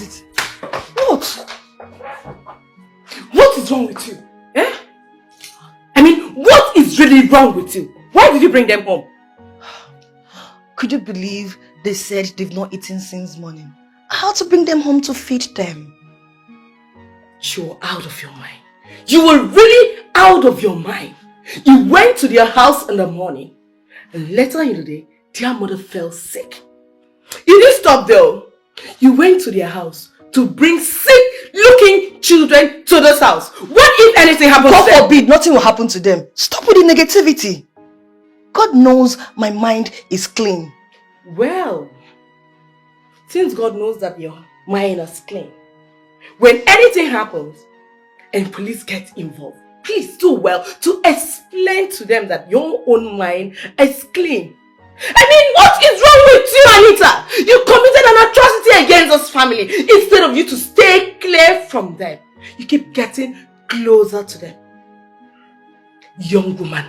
is it? What? What is wrong with you? Eh? I mean, what is really wrong with you? Why did you bring them home? Could you believe they said they've not eaten since morning? I had to bring them home to feed them. You're out of your mind. You were really out of your mind. You went to their house in the morning and later in the day, their mother fell sick. You didn't stop though. You went to their house to bring sick-looking children to this house. What if anything happens to them? God forbid, nothing will happen to them. Stop with the negativity. God knows my mind is clean. Well, since God knows that your mind is clean, when anything happens and police get involved, please do well to explain to them that your own mind is clean. I mean, what is wrong with you, Anita? You committed an atrocity against this family. Instead of you to stay clear from them, you keep getting closer to them. Young woman,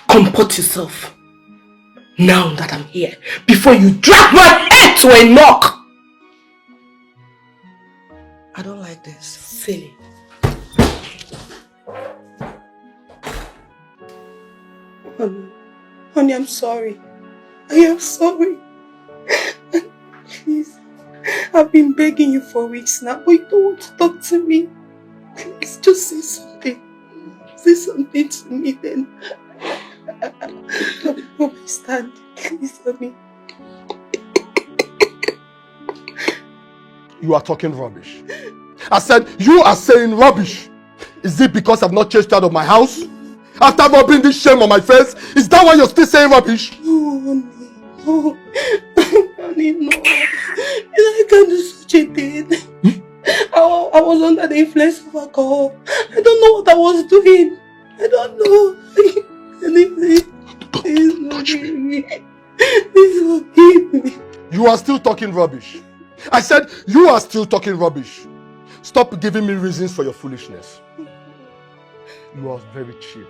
comport yourself. Now that I'm here, before you drag my head to a knock. I don't like this. Silly. Honey, I'm sorry. I am sorry. Please, I've been begging you for weeks now, but you don't want to talk to me. Please, just say something. Say something to me then. I understand. Please, honey. You are talking rubbish. I said, you are saying rubbish. Is it because I've not chased you out of my house? After rubbing this shame on my face? Is that why you're still saying rubbish? No, honey. No. Honey, no. I can't do such a thing. I was under the influence of alcohol. I don't know what I was doing. I don't know. Please forgive me. Please forgive me. You are still talking rubbish. I said, you are still talking rubbish. Stop giving me reasons for your foolishness. You are very cheap.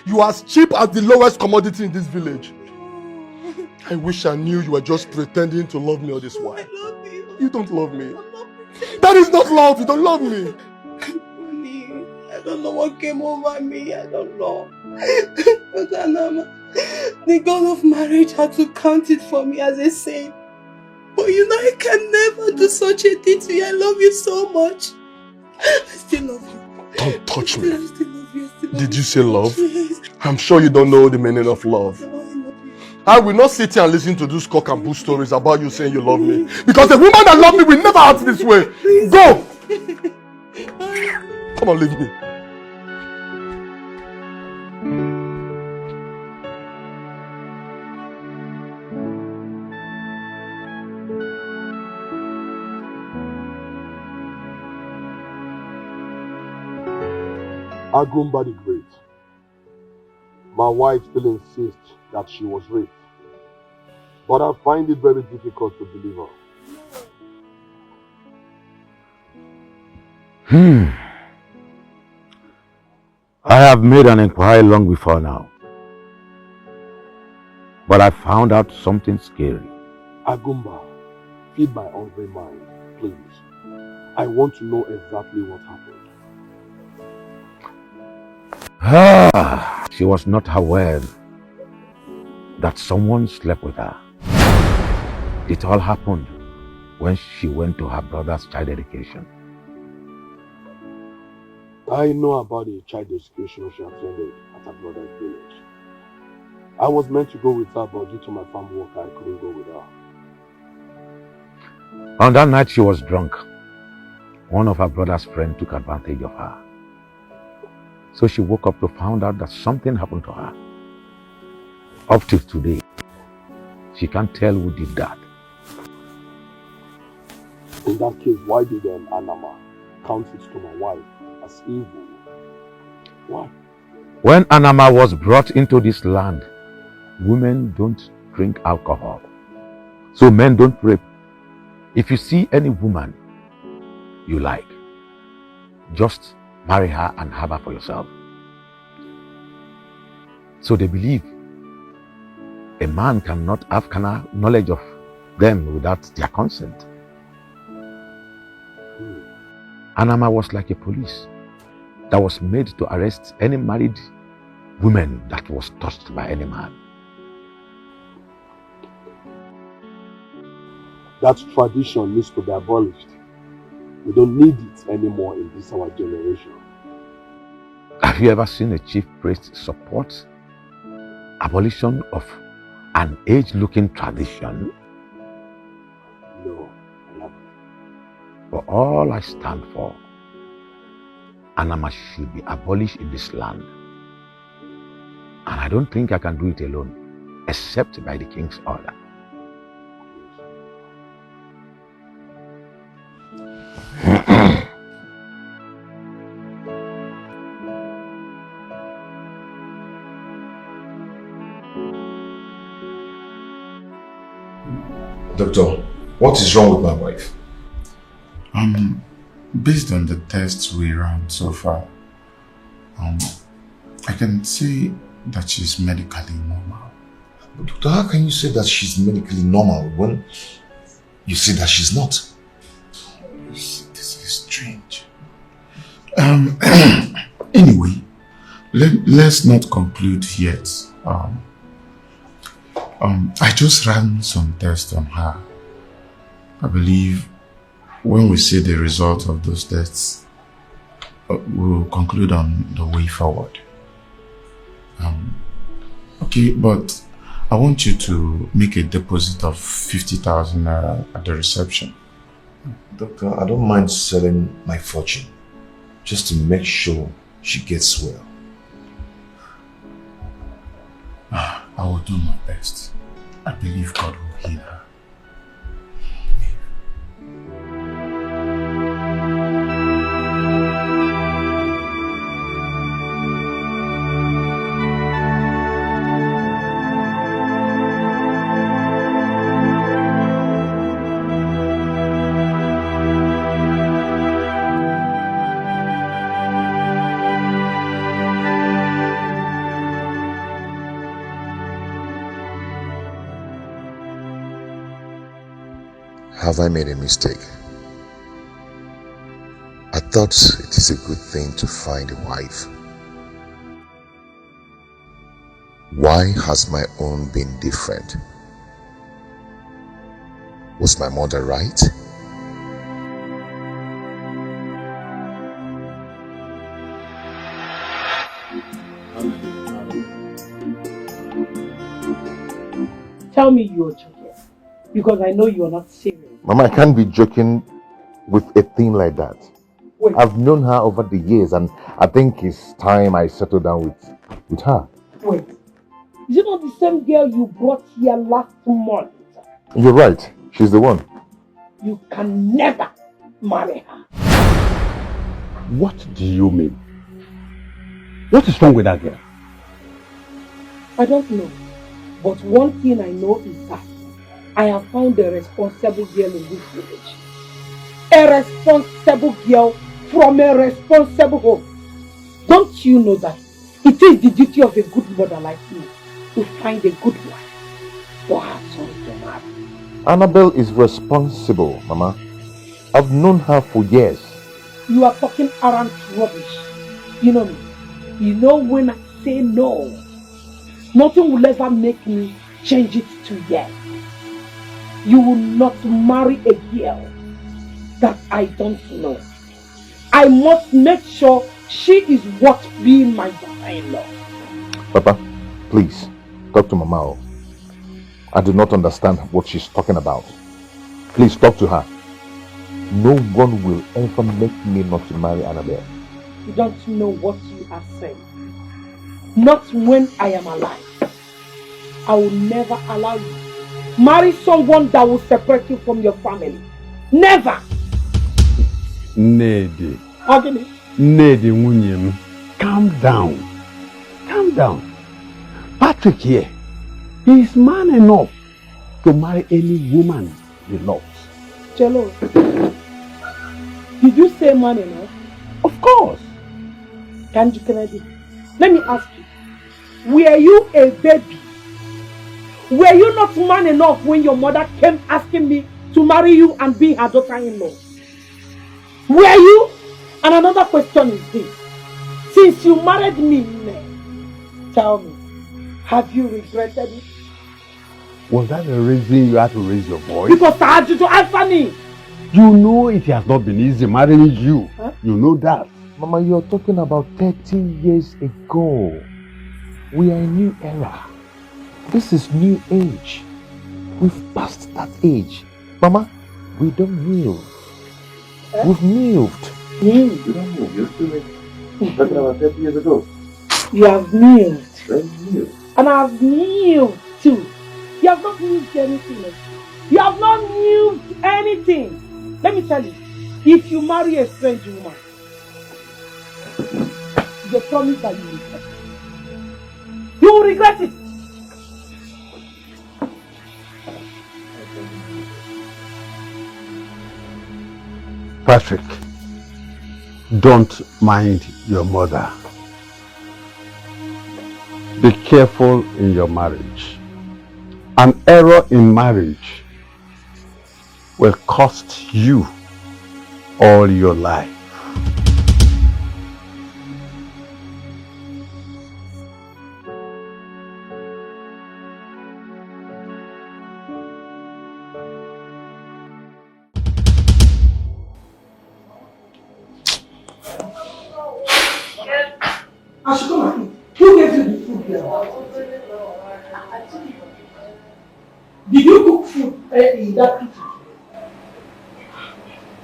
You are as cheap as the lowest commodity in this village. I wish I knew you were just pretending to love me all this while. I love you. You don't love me. That is not love. You don't love me. Honey, I don't know what came over me. I don't know. But Anama, the God of marriage had to count it for me as a saint. But you know, I can never do such a thing to you. I love you so much. I still love you. Don't touch me. I still love you. Did you say love? I'm sure you don't know the meaning of love. I will not sit here and listen to those cock and bull stories about you saying you love me. Because the woman that loves me will never act this way. Go! Come on, leave me. Agumba the Great. My wife still insists that she was raped. But I find it very difficult to believe her. I have made an inquiry long before now. But I found out something scary. Agumba, feed my hungry mind, please. I want to know exactly what happened. She was not aware that someone slept with her. It all happened when she went to her brother's child education. I know about the child education she attended at her brother's village. I was meant to go with her, but due to my farm work, I couldn't go with her. On that night she was drunk. One of her brother's friends took advantage of her. So she woke up to find out that something happened to her. Up till today, she can't tell who did that. In that case, why did Anama count it to my wife as evil? Why? When Anama was brought into this land, women don't drink alcohol. So men don't rape. If you see any woman you like, just marry her and have her for yourself. So they believe a man cannot have knowledge of them without their consent. Anama was like a police that was made to arrest any married woman that was touched by any man. That tradition needs to be abolished. We don't need it anymore in this our generation. Have you ever seen a chief priest support abolition of an age-looking tradition? No, I haven't. For all I stand for, Anama should be abolished in this land. And I don't think I can do it alone, except by the king's order. Doctor, what is wrong with my wife? Based on the tests we ran so far, I can say that she's medically normal. But doctor, how can you say that she's medically normal when you say that she's not? This is strange. Anyway, let's not conclude yet. I just ran some tests on her. I believe when we see the result of those tests, we'll conclude on the way forward. Okay, but I want you to make a deposit of 50,000 naira at the reception. Doctor, I don't mind selling my fortune just to make sure she gets well. I will do my best. I believe God will heal her. Have I made a mistake? I thought it is a good thing to find a wife. Why has my own been different? Was my mother right? Tell me you're joking, because I know you're not serious. Mama, I can't be joking with a thing like that. Wait. I've known her over the years and I think it's time I settle down with her. Wait, is it not the same girl you brought here last month? You're right. She's the one. You can never marry her. What do you mean? What is wrong with that girl? I don't know. But one thing I know is that I have found a responsible girl in this village. A responsible girl from a responsible home. Don't you know that it is the duty of a good mother like me to find a good wife for her son to marry? Annabelle is responsible, Mama. I've known her for years. You are talking arrant rubbish. You know me. You know when I say no, nothing will ever make me change it to yes. You will not marry a girl that I don't know. I must make sure she is worth being my daughter-in-law. Papa, please, talk to Mama. I do not understand what she's talking about. Please talk to her. No one will ever make me not to marry Annabelle. You don't know what you are saying. Not when I am alive. I will never allow you marry someone that will separate you from your family. Never! Nedi. Agony. Nedi Munyem. Calm down. Calm down. Patrick here. He is man enough to marry any woman he loves. Jello, did you say man enough? Of course. Kanji Kennedy, let me ask you. Were you a baby? Were you not man enough when your mother came asking me to marry you and be her daughter-in-law? Were you? And another question is this. Since you married me, tell me, have you regretted it? Was that the reason you had to raise your voice? Because I had you to answer me. You know it has not been easy marrying you. Huh? You know that. Mama, you're talking about 30 years ago. We are in a new era. This is new age. We've passed that age. Mama, we don't move. We've moved. You don't move. You're still talking about 30 years ago. You have moved. Very new. And I have moved too. You have not moved anything. You have not moved anything. Let me tell you, if you marry a strange woman, you promise that you will regret it. You will regret it. Patrick, don't mind your mother. Be careful in your marriage. An error in marriage will cost you all your life. I should come and eat. Who gave you the food here? Did you cook food in that kitchen?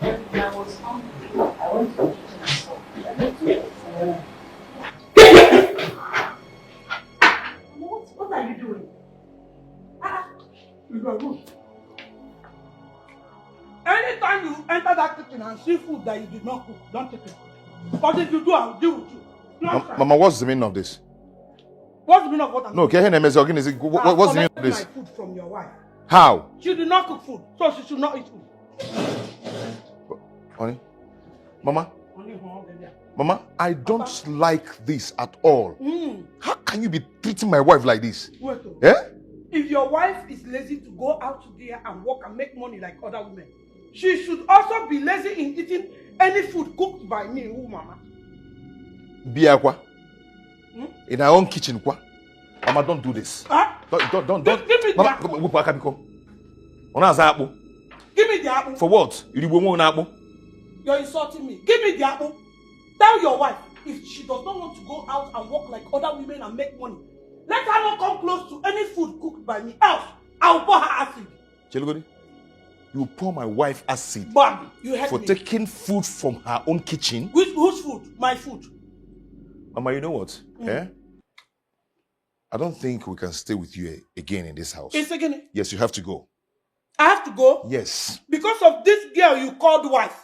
I was hungry. I went to the kitchen and saw. What are you doing? You are good. Anytime you enter that kitchen and see food that you did not cook, don't take it. Because if you do, I'll deal with you. Mama, what's the meaning of this? What's the meaning of what I'm No, doing? what's the meaning of this? My food from your wife. How? She did not cook food, so she should not eat food. Honey? Mama? Mama, I don't like this at all. How can you be treating my wife like this? Wait, eh? If your wife is lazy to go out there and work and make money like other women, she should also be lazy in eating any food cooked by me, Mama. Biakwa. In our own kitchen, kwa. Mama, don't do this. Huh? Don't. Give me the apple. Give me the apple. For what? You're insulting me. Give me the apple. Tell your wife, if she does not want to go out and work like other women and make money, let her not come close to any food cooked by me. Else, I'll pour her acid. Chelugodi, you pour my wife acid Bobby, you hurt for me. taking food from her own kitchen? Whose food? My food. Mama, you know what? I don't think we can stay with you again in this house. It's again. Yes, you have to go. I have to go? Yes. Because of this girl you called wife,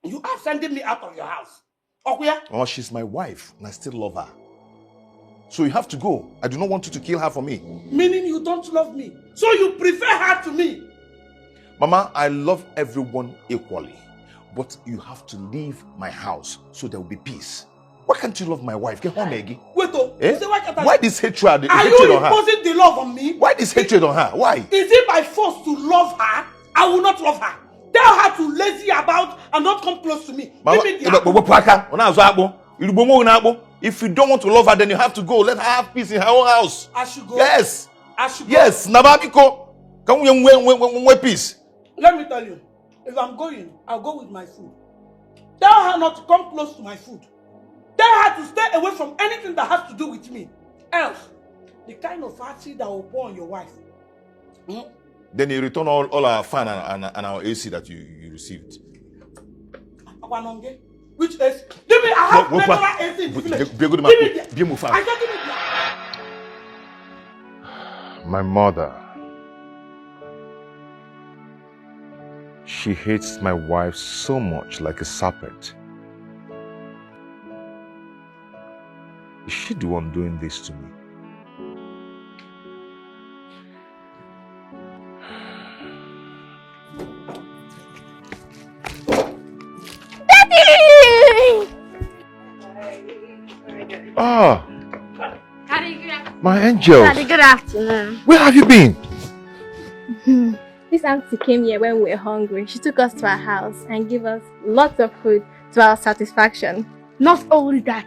you are sending me out of your house. Okuya? Oh, she's my wife and I still love her. So you have to go. I do not want you to kill her for me. Meaning you don't love me. So you prefer her to me. Mama, I love everyone equally. But you have to leave my house so there will be peace. Why can't you love my wife? Get home, Maggie. Wait, why this hatred? Are you imposing the love on me? Why this hatred on her? Why? Is it by force to love her? I will not love her. Tell her to lazy about and not come close to me. Mama, give me the apple. If you don't want to love her, then you have to go. Let her have peace in her own house. I should go. Yes. I should go. Yes. Nababiko. Can we peace? Let me tell you. If I'm going, I'll go with my food. Tell her not to come close to my food. Tell her to stay away from anything that has to do with me. Else, the kind of acid that will pour on your wife. Then you return all our fan and our AC that you received. Which AC? Give me a half regular AC in the village. Give me the... I can't give me the... My mother. She hates my wife so much, like a serpent. Is she the one doing this to me? Ah, my angel. Daddy, good afternoon. Where have you been? This auntie came here when we were hungry. She took us to her house and gave us lots of food to our satisfaction. Not only that,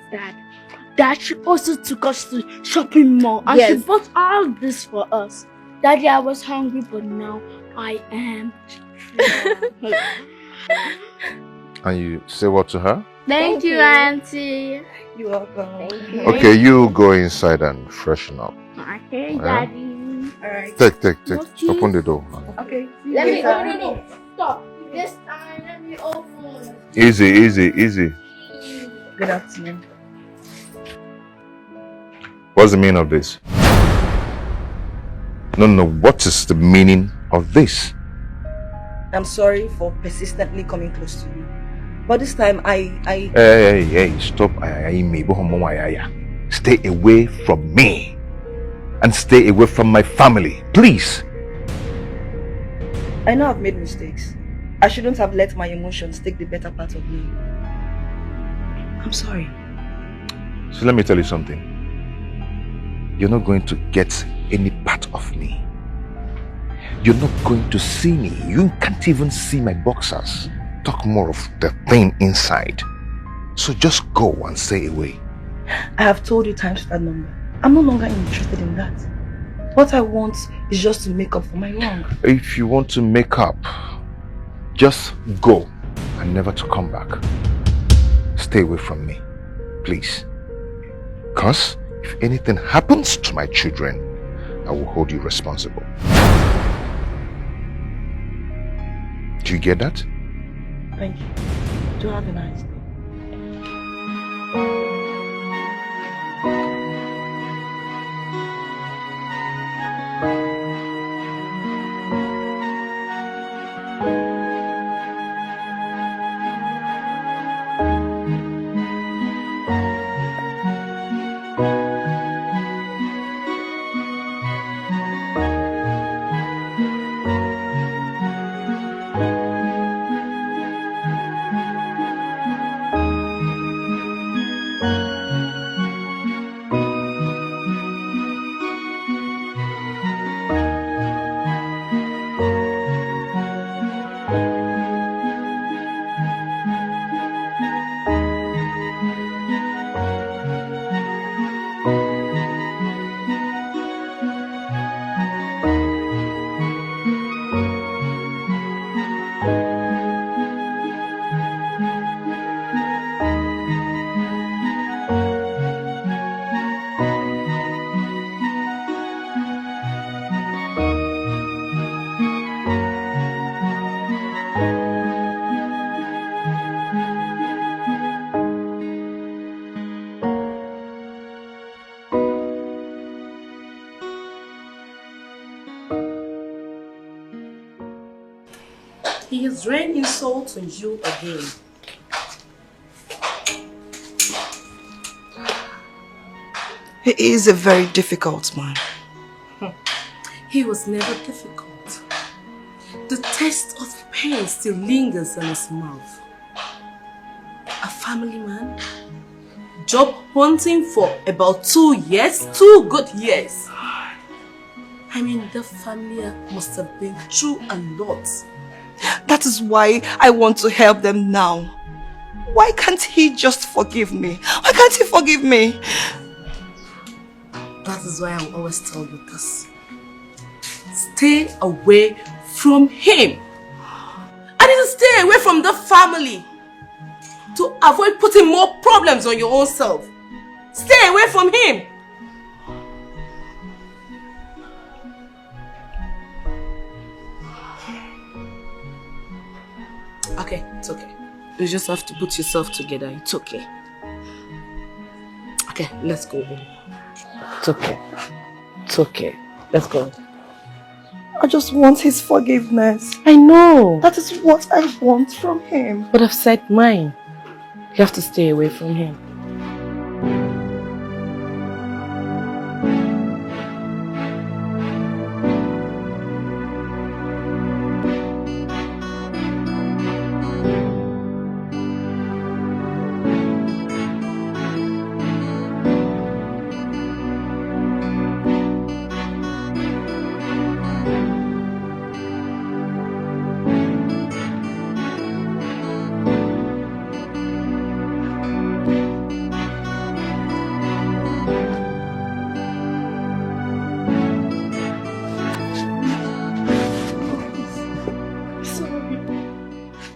Dad, she also took us to shopping mall and she bought all this for us. Daddy, I was hungry, but now I am. And you say what to her? Thank you, Auntie. You're welcome. Thank you. Okay, you go inside and freshen up. Okay, Yeah? Daddy. Alright. Take. Open the door. Okay. Let me open. No. Stop. This time, let me open. Easy. Good afternoon. What's the meaning of this? No, what is the meaning of this? I'm sorry for persistently coming close to you. But this time I Hey, stop. Stay away from me. And stay away from my family, please. I know I've made mistakes. I shouldn't have let my emotions take the better part of me. I'm sorry. So let me tell you something. You're not going to get any part of me. You're not going to see me. You can't even see my boxers. Talk more of the thing inside. So just go and stay away. I have told you times that number. I'm no longer interested in that. What I want is just to make up for my wrong. If you want to make up, just go and never to come back. Stay away from me, please. Because if anything happens to my children, I will hold you responsible. Do you get that? Thank you. Do have a nice day. He has rained insult on you again. He is a very difficult man. He was never difficult. The taste of pain still lingers in his mouth. A family man? Job hunting for about 2 years? 2 good years. I mean, the family must have been through a lot. That is why I want to help them now. Why can't he just forgive me? Why can't he forgive me? That is why I always tell you this. Stay away from him. I need to stay away from the family to avoid putting more problems on your own self. Stay away from him. Okay, it's okay. You just have to put yourself together. It's okay. Okay, let's go home. It's okay. It's okay. Let's go. I just want his forgiveness. I know. That is what I want from him. But I've said mine. You have to stay away from him.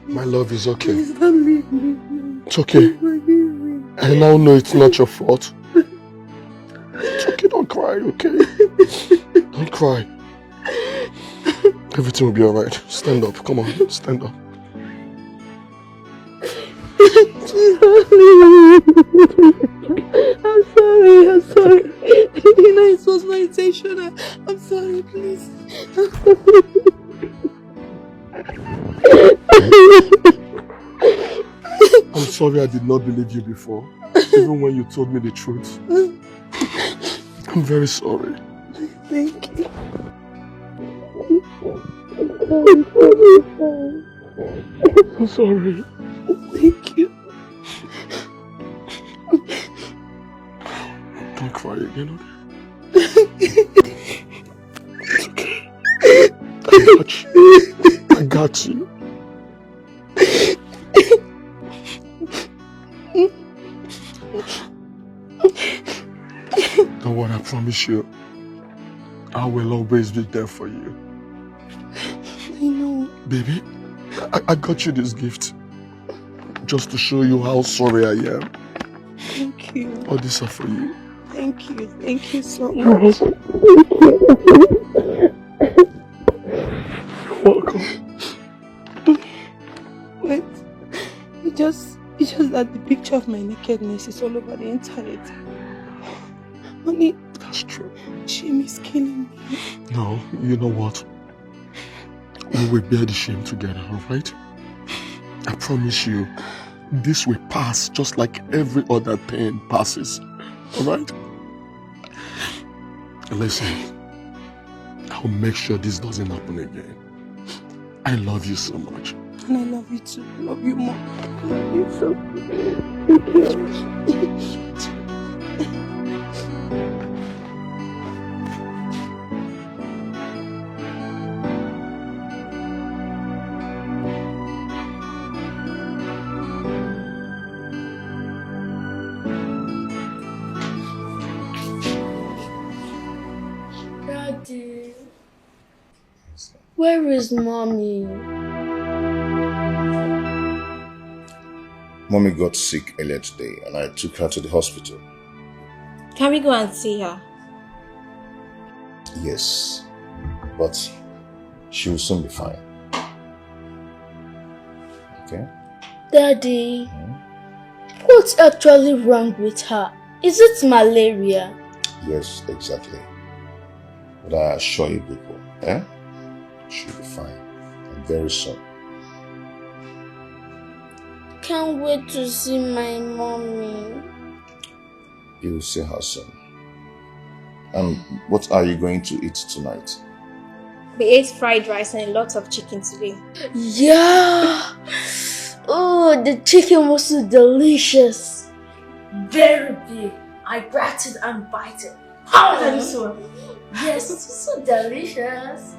My love is okay. Please don't leave me. It's okay. I now know it's not your fault. It's okay, don't cry, okay? Don't cry. Everything will be alright. Stand up, come on, stand up. I'm sorry. You know it was my intention. I'm sorry, please. I'm sorry I did not believe you before, even when you told me the truth. I'm very sorry. Thank you. I'm sorry. Thank you. Don't cry again, okay? It's okay. I got you. Don't worry, I promise you, I will always be there for you. I know. Baby, I got you this gift just to show you how sorry I am. Thank you. All these are for you. Thank you so You're much. welcome. You're welcome. Wait, it's just that the picture of my nakedness is all over the internet. Honey, that's true. Shame is killing me. No, you know what? We will bear the shame together, alright? I promise you, this will pass just like every other pain passes, alright? Listen, I'll make sure this doesn't happen again. I love you so much. And I love you too. I love you more. I love you so much. Thank you. Daddy, where is Mommy? Mommy got sick earlier today and I took her to the hospital. Can we go and see her? Yes, but she will soon be fine. Okay? Daddy, what's actually wrong with her? Is it malaria? Yes, exactly. But I assure you people, she'll be fine. And very soon. Can't wait to see my mommy. You will see her soon. And what are you going to eat tonight? We ate fried rice and lots of chicken today. Yeah! Oh, the chicken was so delicious. Very big. I grabbed it and bite it. How did this one? Yes, it's so delicious.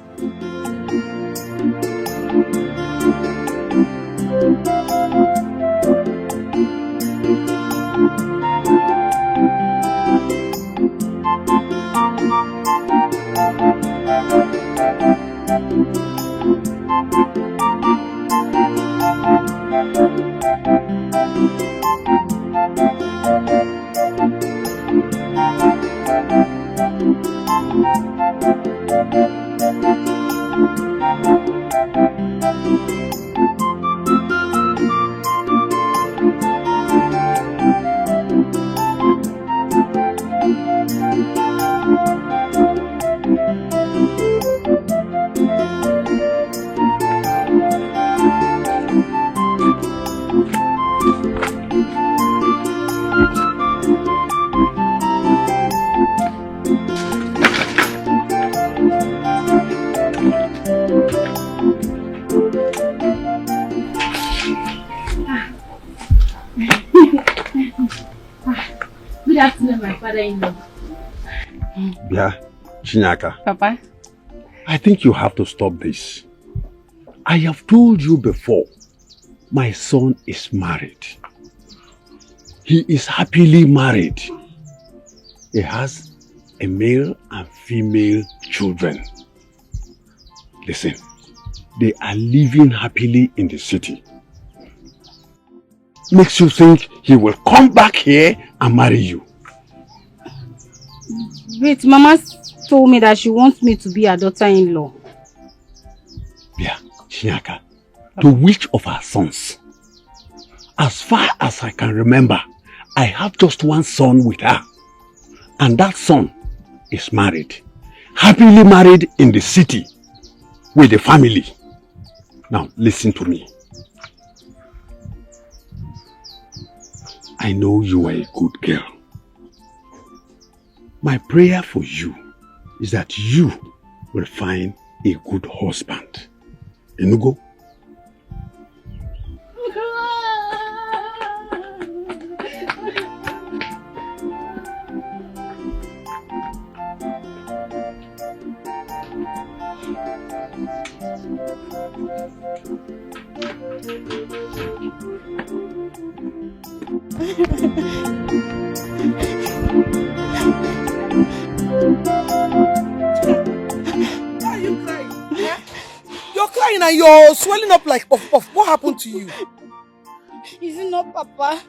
Good afternoon, my father-in-law. Yeah, Chinyaka. Papa? I think you have to stop this. I have told you before, my son is married. He is happily married. He has a male and female children. Listen, they are living happily in the city. makes you think he will come back here and marry you? Wait, Mama told me that she wants me to be her daughter-in-law. Yeah, Shinyaka, to which of our sons? As far as I can remember, I have just one son with her. And that son is married. Happily married in the city with a family. Now, listen to me. I know you are a good girl. My prayer for you is that you will find a good husband. Enugo? Why are you crying? Eh? You're crying and you're swelling up like puff puff. What happened to you? Is it not Papa?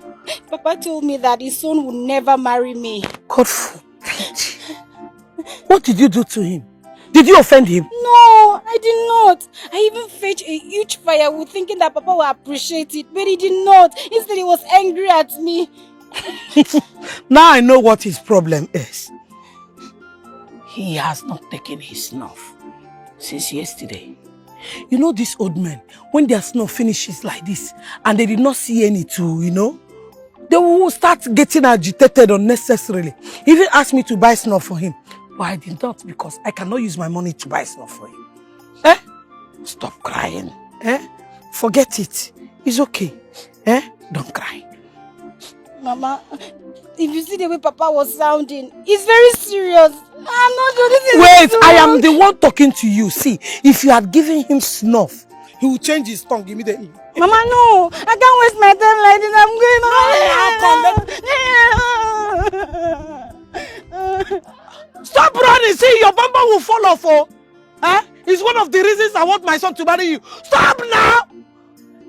Papa told me that his son would never marry me. God forbid. What did you do to him? Did you offend him? No, I did not. I even fetched a huge firewood thinking that Papa would appreciate it, but he did not. Instead, he was angry at me. Now I know what his problem is. He has not taken his snuff since yesterday. You know these old men, when their snuff finishes like this and they did not see any too, they will start getting agitated unnecessarily. He even asked me to buy snuff for him. But I did not, because I cannot use my money to buy snuff for him. Eh? Stop crying. Eh? Forget it. It's okay. Eh? Don't cry. Mama, if you see the way Papa was sounding, he's very serious. I'm not doing this. Wait, I am the one talking to you. See, if you had given him snuff, he will change his tongue immediately. Mama, no. I can't waste my time like this. I'm going. Stop running. See, your bumper will fall off. Oh. Eh? It's one of the reasons I want my son to marry you. Stop now.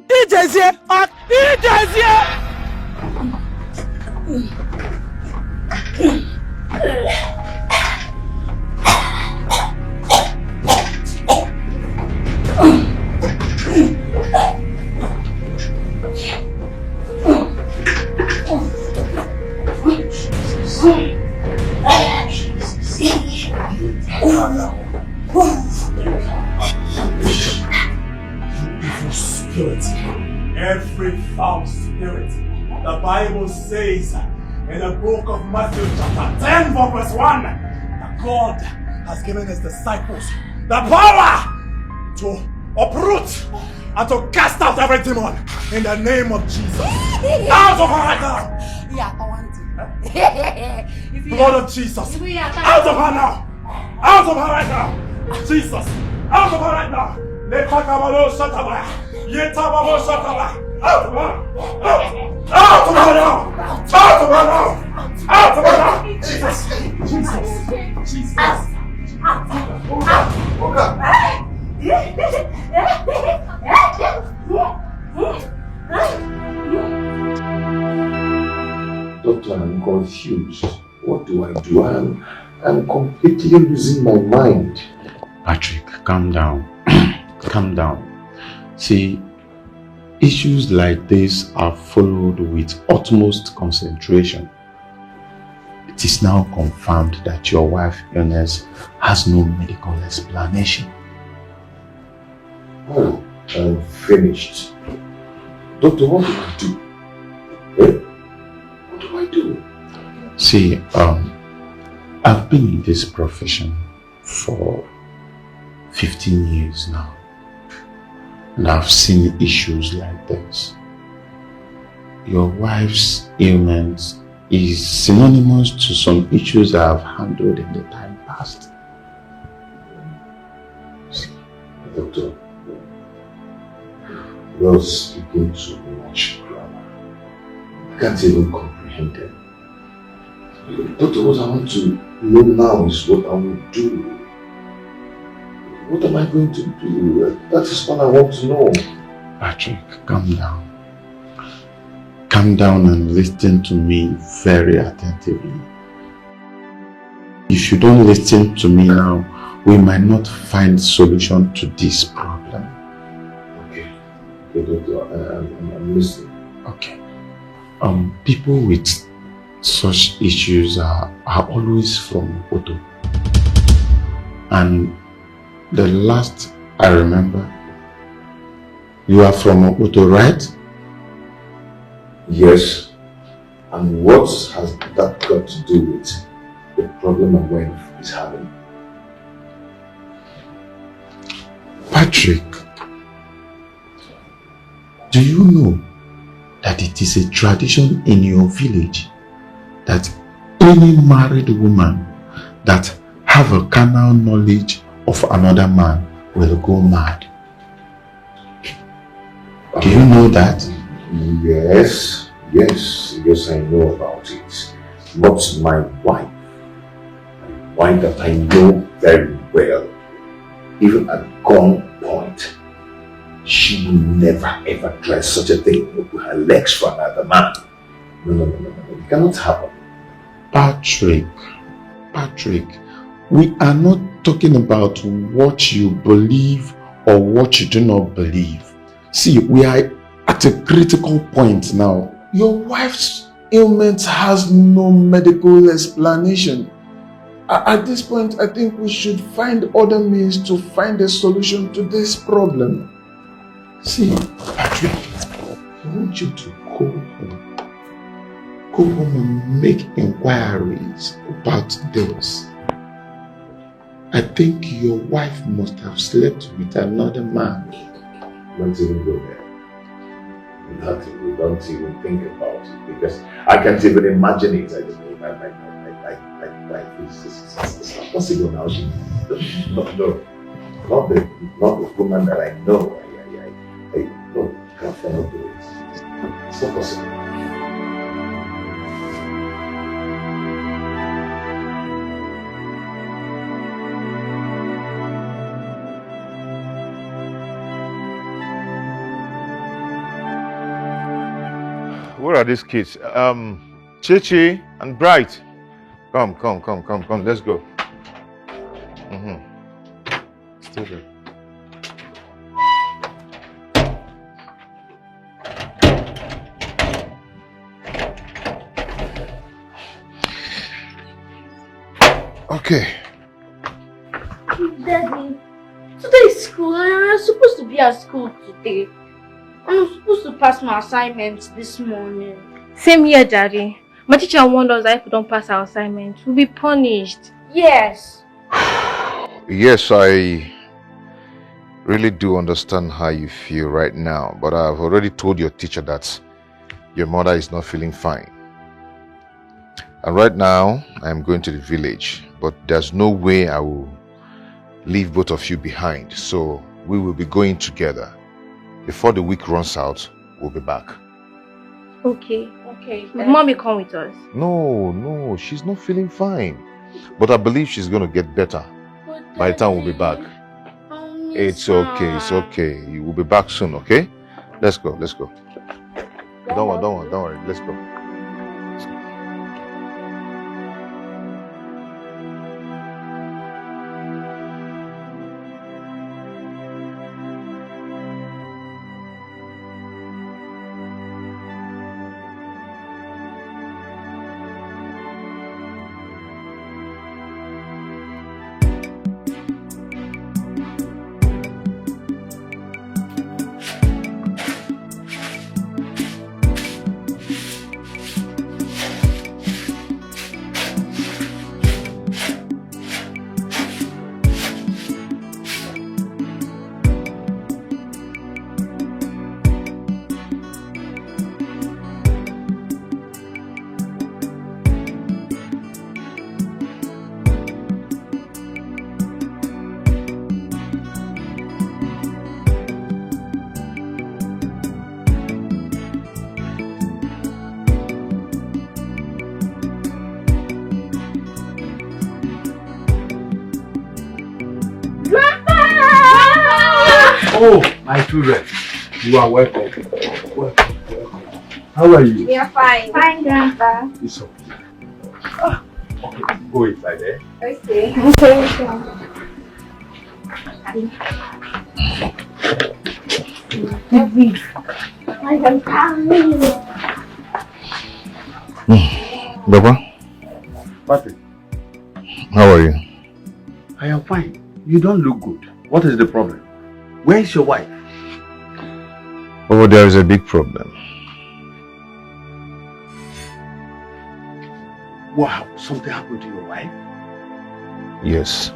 EJ's here. EJ's here. Spirit, every foul spirit, the Bible says in the book of Matthew chapter 10 verse 1 that God has given his disciples the power to uproot and to cast out every demon in the name of Jesus. Out of her right now! Blood of Jesus! Out of her now! Out of her right now! Jesus! Out of her right now! Out of her! Out of her! Out of her now! Out of her now! Out of her now! Jesus! Jesus! Jesus! Doctor, I'm confused. What do I do? I'm completely losing my mind. Patrick, calm down. Calm down. See, issues like this are followed with utmost concentration. It is now confirmed that your wife's illness has no medical explanation. Oh, I'm finished. Doctor, what do I do? Eh? What do I do? See, I've been in this profession for 15 years now. And I've seen issues like this. Your wife's ailment is synonymous to some issues I've handled in the time past. Doctor, you're speaking too much grammar. I can't even comprehend them. Doctor, what I want to know now is what I will do. What am I going to do? That is what I want to know. Patrick, calm down. calm down and listen to me very attentively. If you don't listen to me now, we might not find solution to this problem. Okay, I'm listening. Okay. People with such issues are always from Oto. And the last I remember, you are from Oto, right? Yes. And what has that got to do with the problem my wife is having? Patrick, do you know that it is a tradition in your village that any married woman that have a carnal knowledge of another man will go mad? Do you know that? Yes, I know about it. But my wife that I know very well, even at gunpoint, she will never ever try such a thing with her legs for another man. No. It cannot happen. Patrick, we are not talking about what you believe or what you do not believe. See, we are at a critical point now. Your wife's ailment has no medical explanation. At this point, I think we should find other means to find a solution to this problem. See, Patrick, I want you to go home. Go home and make inquiries about this. I think your wife must have slept with another man. Don't even go there. We don't even think about it because I can't even imagine it. I just know that my wife is not possible now. She not the woman that I know. I cannot do it. It's not possible. Where are these kids? Chichi and Bright. Come. Let's go. Stay there. Okay. Daddy, today is school and I'm supposed to be at school today. I'm supposed to pass my assignments this morning. Same here, Daddy. My teacher warned us that if we don't pass our assignment, we'll be punished. Yes. Yes, I really do understand how you feel right now, but I've already told your teacher that your mother is not feeling fine. And right now, I'm going to the village, but there's no way I will leave both of you behind. So we will be going together. Before the week runs out, we'll be back. Okay. Will Mommy come with us? No, she's not feeling fine. But I believe she's going to get better by the time we'll be back. It's okay. You will be back soon, okay? Let's go. Don't worry. Let's go. Oh, my children, you are welcome. Welcome. How are you? We are fine. Fine, Grandpa. It's okay. Okay, go inside there. Okay. I am coming. Baba, Patrick, how are you? I am fine. You don't look good. What is the problem? Where is your wife? Oh, there is a big problem. Wow, something happened to your wife? Yes.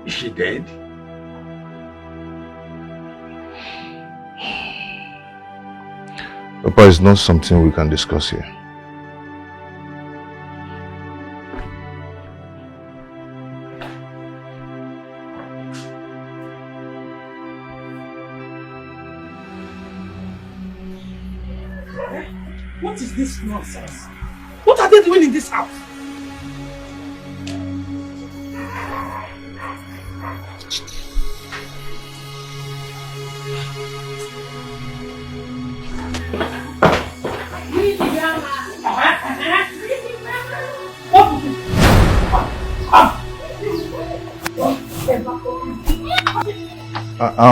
Is she dead? Papa, it's not something we can discuss here. What is this nonsense? What are they doing in this house?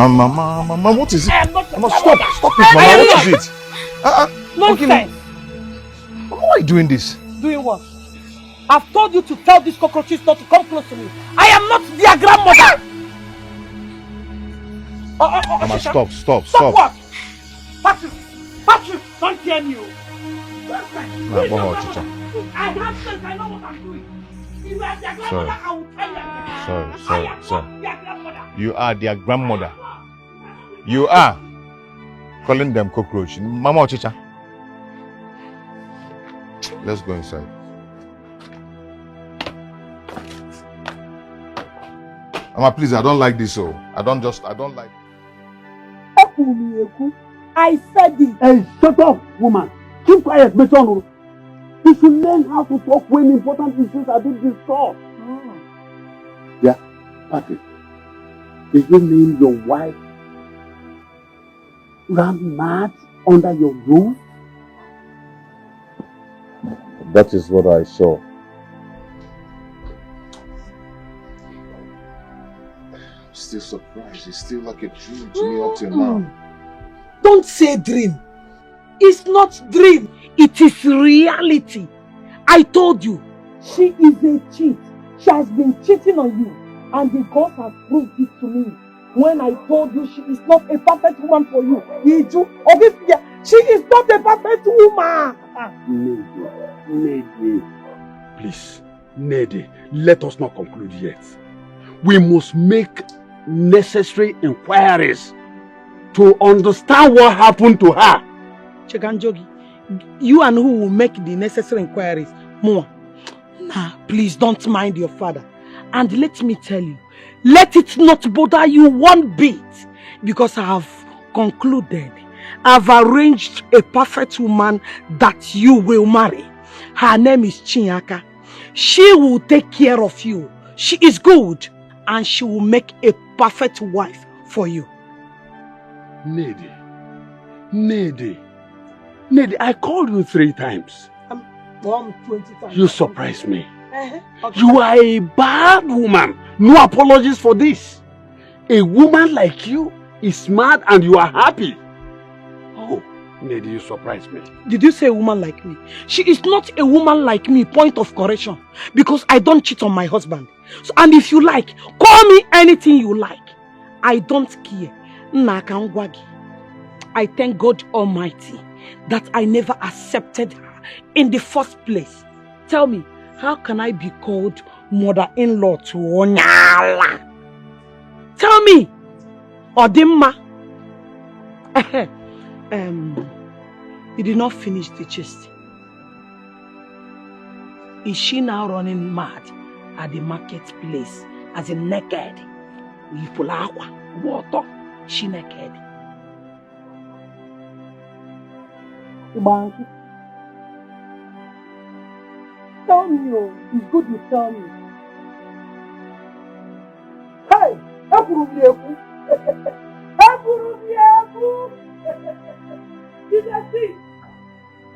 Mama, what is it? Mama, stop it, Mama, what is it? Nonsense! Why are you doing this? Doing what? I've told you to tell these cockroaches not to come close to me. I am not their grandmother! Mama, stop. Stop what? Patrick, don't hear me. I have sense, I know what I'm doing. If you are their grandmother, I will tell you. Sorry. You are their grandmother. You are calling them cockroach. Mama Ochicha. Let's go inside. Mama, please, I don't like this. I don't like. I said it. Hey, shut up, woman. Keep quiet, Meton. You should learn how to talk when important issues are being discussed. Yeah, Patrick. Did you mean your wife ran mad under your roof? That is what I saw. I'm still surprised. It's still like a dream to me up till now. Don't say dream. It's not dream. It is reality. I told you. She is a cheat. She has been cheating on you. And the God has proved it to me. When I told you she is not a perfect woman for you. She is not a perfect woman. Nede. Please, Nede, let us not conclude yet. We must make necessary inquiries to understand what happened to her. Cheganjogi, you and who will make the necessary inquiries? More. Nah, please don't mind your father. And let me tell you, let it not bother you one bit, because I have concluded, I've arranged a perfect woman that you will marry. Her name is Chinyaka. She will take care of you. She is good, and she will make a perfect wife for you. Nede, I called you 3 times. 20 times. You surprised me. Okay. You are a bad woman. No apologies for this. A woman like you is mad and you are happy. Oh, Nede, you surprised me. Did you say a woman like me? She is not a woman like me, point of correction. Because I don't cheat on my husband. So, and if you like, call me anything you like. I don't care. I thank God Almighty that I never accepted her in the first place. Tell me, how can I be called mother-in-law to Onyala? Tell me, Odimma. You did not finish the gist. Is she now running mad at the marketplace as in naked? Water, she naked. Tell me, it's good you tell me. Hey, Did you see?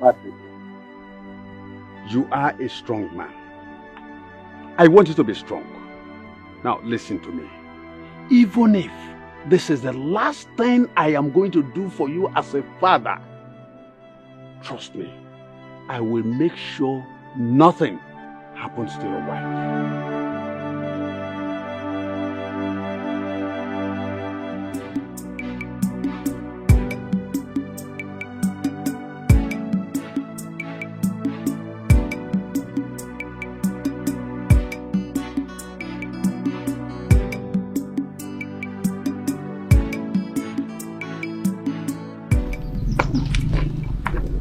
Patrick, you are a strong man. I want you to be strong. Now listen to me. Even if this is the last thing I am going to do for you as a father, trust me, I will make sure nothing happens to your wife.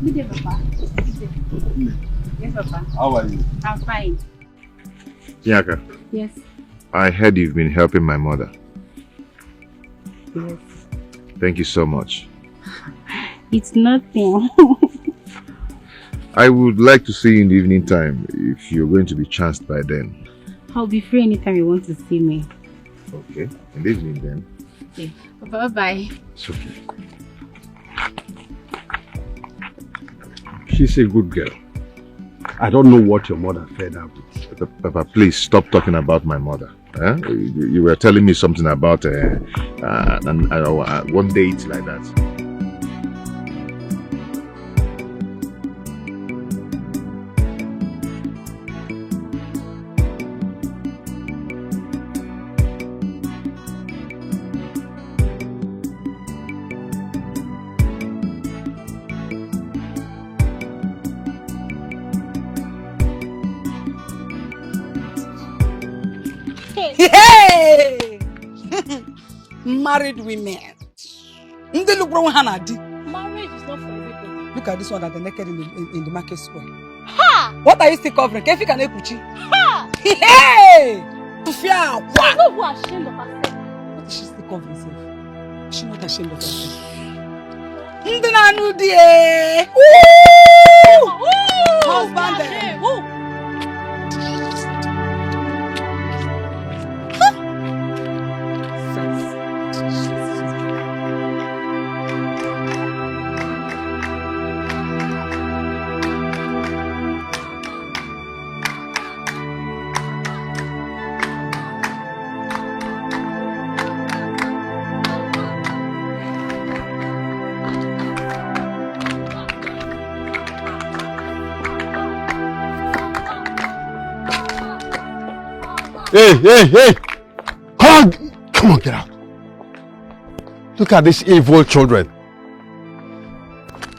Good day, Papa. Yes, Papa. How are you? I'm fine. Nyaka. Yes. I heard you've been helping my mother. Yes. Thank you so much. It's nothing. I would like to see you in the evening time if you're going to be chanced by then. I'll be free anytime you want to see me. Okay, in the evening then. Okay. Bye-bye. It's okay. She's a good girl. I don't know what your mother fed her with. Papa, please stop talking about my mother. You were telling me something about one date like that. Hey! Married women. They look wrong, Hannah. Marriage is not for everybody. Look at this one that they're naked in the market square. Ha! What are you still covering? Kefi can puchi. Ha! Hey! Tufia! She's not who ashamed of herself. What is she still covering herself? Is she not ashamed of herself? Ndinanu die! Woo! Husband there! Woo! Hey! Come on, get out. Look at these evil children.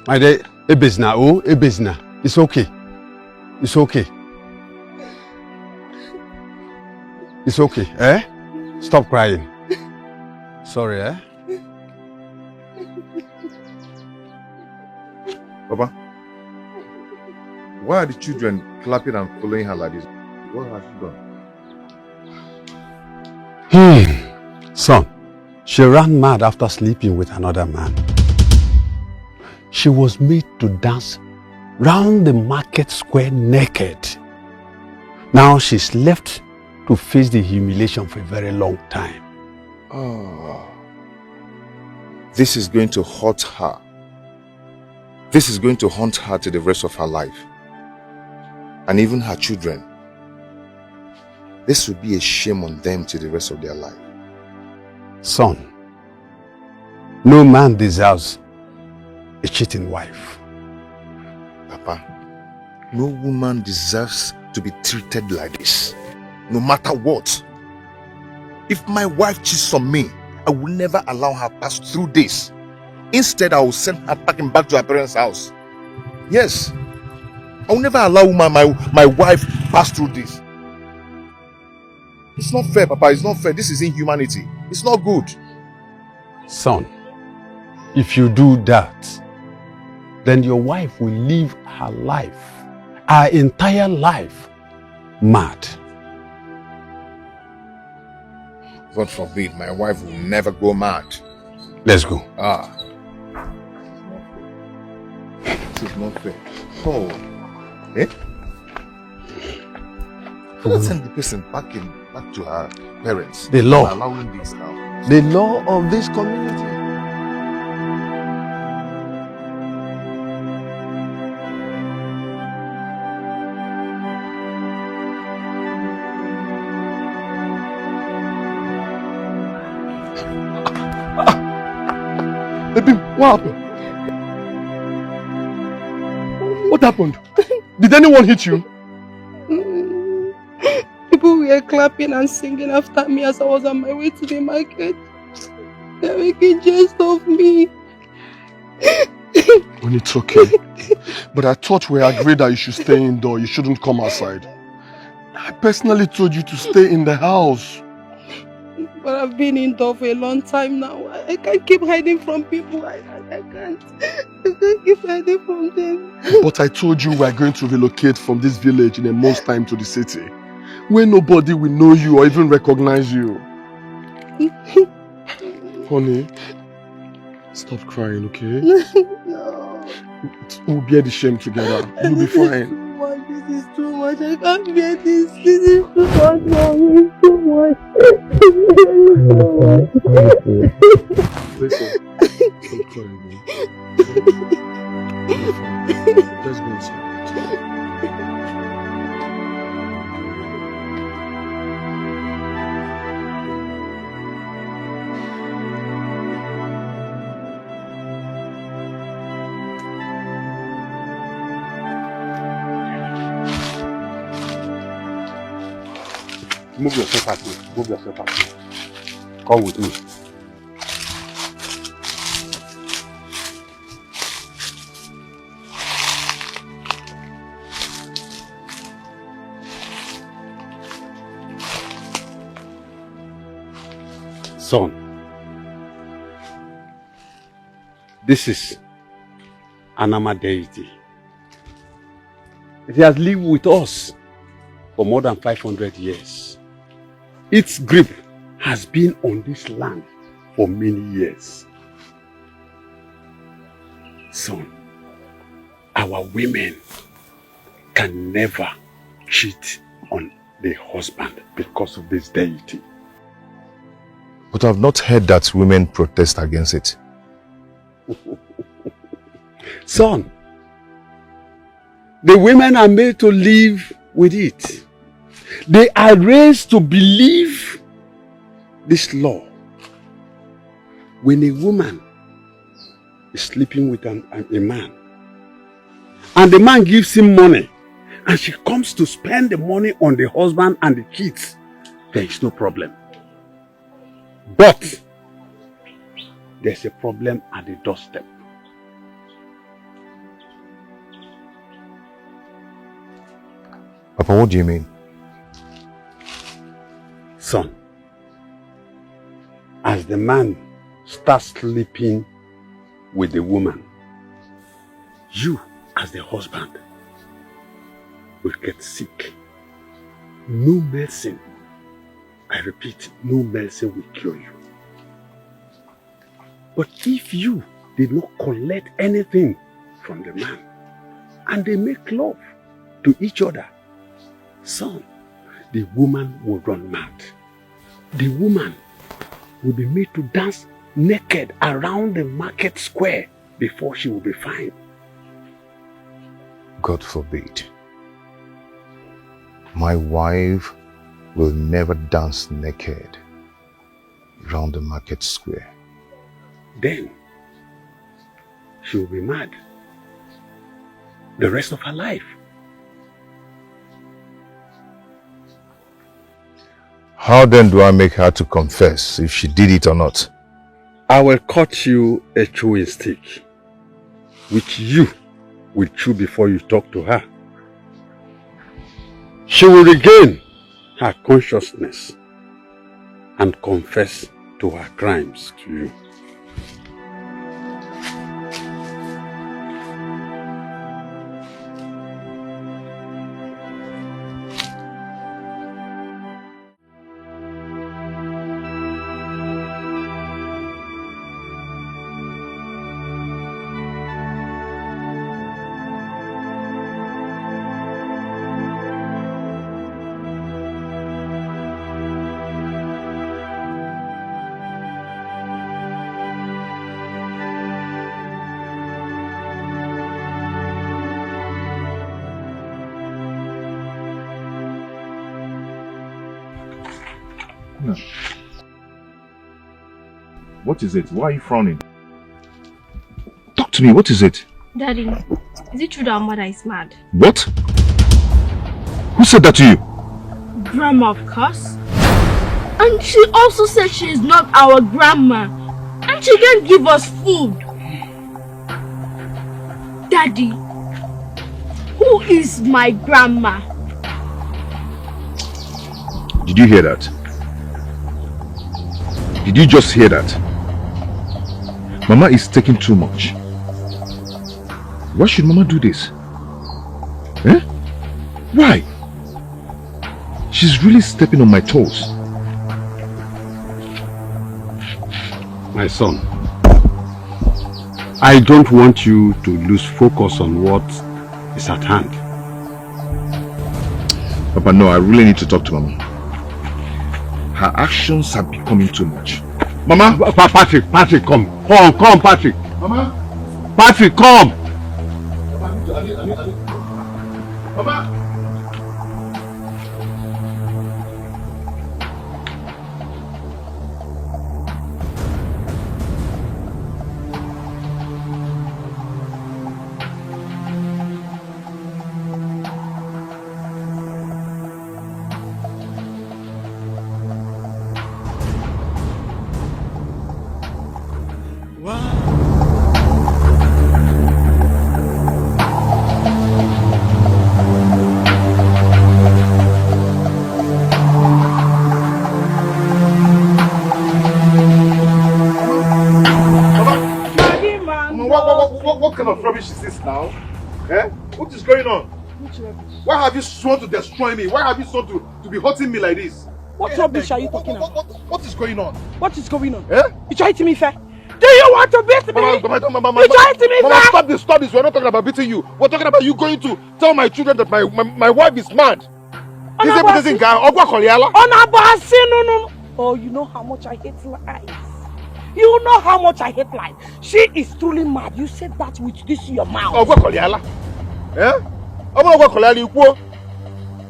My dear, Ebezna. It's okay. It's okay. It's okay, eh? Stop crying. Sorry, eh? Papa, why are the children clapping and following her like this? What has she done? Son, she ran mad after sleeping with another man. She was made to dance round the market square naked. Now she's left to face the humiliation for a very long time. Oh, this is going to hurt her. This is going to haunt her to the rest of her life. And even her children. This will be a shame on them to the rest of their life. Son, no man deserves a cheating wife. Papa, no woman deserves to be treated like this, no matter what. If my wife cheats on me, I will never allow her pass through this. Instead, I will send her packing back to her parents' house. Yes, I will never allow my wife pass through this. It's not fair, Papa. It's not fair. This is inhumanity. It's not good. Son, if you do that, then your wife will live her life, her entire life, mad. God forbid, my wife will never go mad. Let's go. This is not fair. Oh. Eh? Let's send the person back to her parents. The law. Allowing this now. The law of this community. Baby, what happened? What happened? Did anyone hit you? People were clapping and singing after me as I was on my way to the market. They're making jest of me. When it's okay. But I thought we agreed that you should stay indoors. You shouldn't come outside. I personally told you to stay in the house. But I've been indoor for a long time now. I can't keep hiding from people. I can't keep hiding from them. But I told you we are going to relocate from this village in a month's time to the city, where nobody will know you or even recognize you. Honey, stop crying, okay? No. We'll bear the shame together. You'll be fine. This is too much. I can't bear this. This is too much, Mom. It's too much. Listen, stop crying, man. Let's go inside. Move yourself out, man. Move yourself out. Come with me. Son, this is Anama deity. It has lived with us for more than 500 years. Its grip has been on this land for many years. Son, our women can never cheat on the husband because of this deity. But I've not heard that women protest against it. Son, the women are made to live with it. They are raised to believe this law. When a woman is sleeping with a man, and the man gives him money, and she comes to spend the money on the husband and the kids, there is no problem. But there's a problem at the doorstep. Papa, what do you mean? Son, as the man starts sleeping with the woman, you as the husband will get sick. No medicine, I repeat, no medicine will cure you. But if you did not collect anything from the man and they make love to each other, son, the woman will run mad. The woman will be made to dance naked around the market square before she will be fine. God forbid. My wife will never dance naked around the market square. Then she will be mad the rest of her life. How then do I make her to confess if she did it or not? I will cut you a chewing stick, which you will chew before you talk to her. She will regain her consciousness and confess to her crimes to you. What is it? Why are you frowning? Talk to me. What is it? Daddy, is it true that our mother is mad? What? Who said that to you? Grandma, of course. And she also said she is not our grandma. And she can't give us food. Daddy, who is my grandma? Did you hear that? Did you just hear that? Mama is taking too much. Why should Mama do this? Eh? Why? She's really stepping on my toes. My son, I don't want you to lose focus on what is at hand. Papa, no, I really need to talk to Mama. Her actions are becoming too much. Mama! Patrick, come. Come, Patrick. Mama! Patrick, come! Mama! What kind of rubbish is this now? Eh? What is going on? Why have you sworn to destroy me? Why have you sworn to be hurting me like this? What rubbish are you talking about? What is going on? What is going on? Eh? You trying to me fair? Do you want to beat me? Mama, You trying to me fair? stop this. We're not talking about beating you. We're talking about you going to tell my children that my wife is mad. Oh, you know how much I hate lies. You know how much I hate lies. She is truly mad. You said that with this in your mouth. Eh?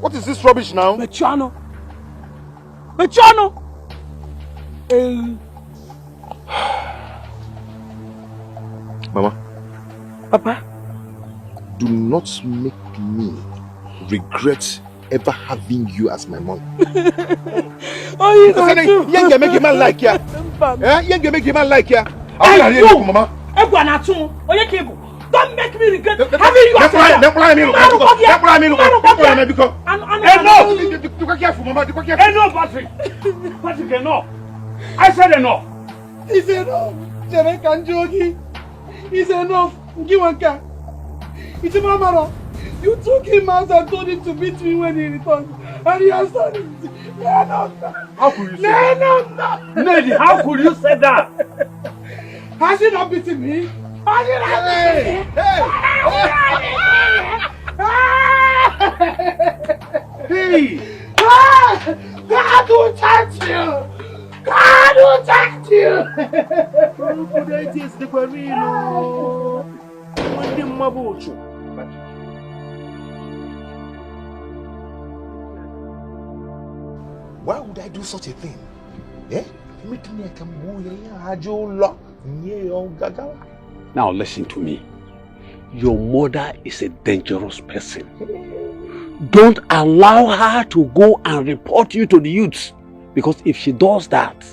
What is this rubbish now? Mechiano. Mama. Papa. Do not make me regret ever having you as my mom. Oh, you know too. You make a man like ya. You make a man like ya. Mama. Don't make me regret having you as my Enough, Patrick. Patrick, enough. I said enough. It's enough. It's enough. It's Mama. You took him out and told him to beat me when he returned. And he has done it. How could you say that? Lady, how could you say that? Has he not beaten me? Has he not beaten me? Hey! God will touch you! God will touch you! Why would I do such a thing? Eh? Now listen to me. Your mother is a dangerous person. Don't allow her to go and report you to the youths. Because if she does that,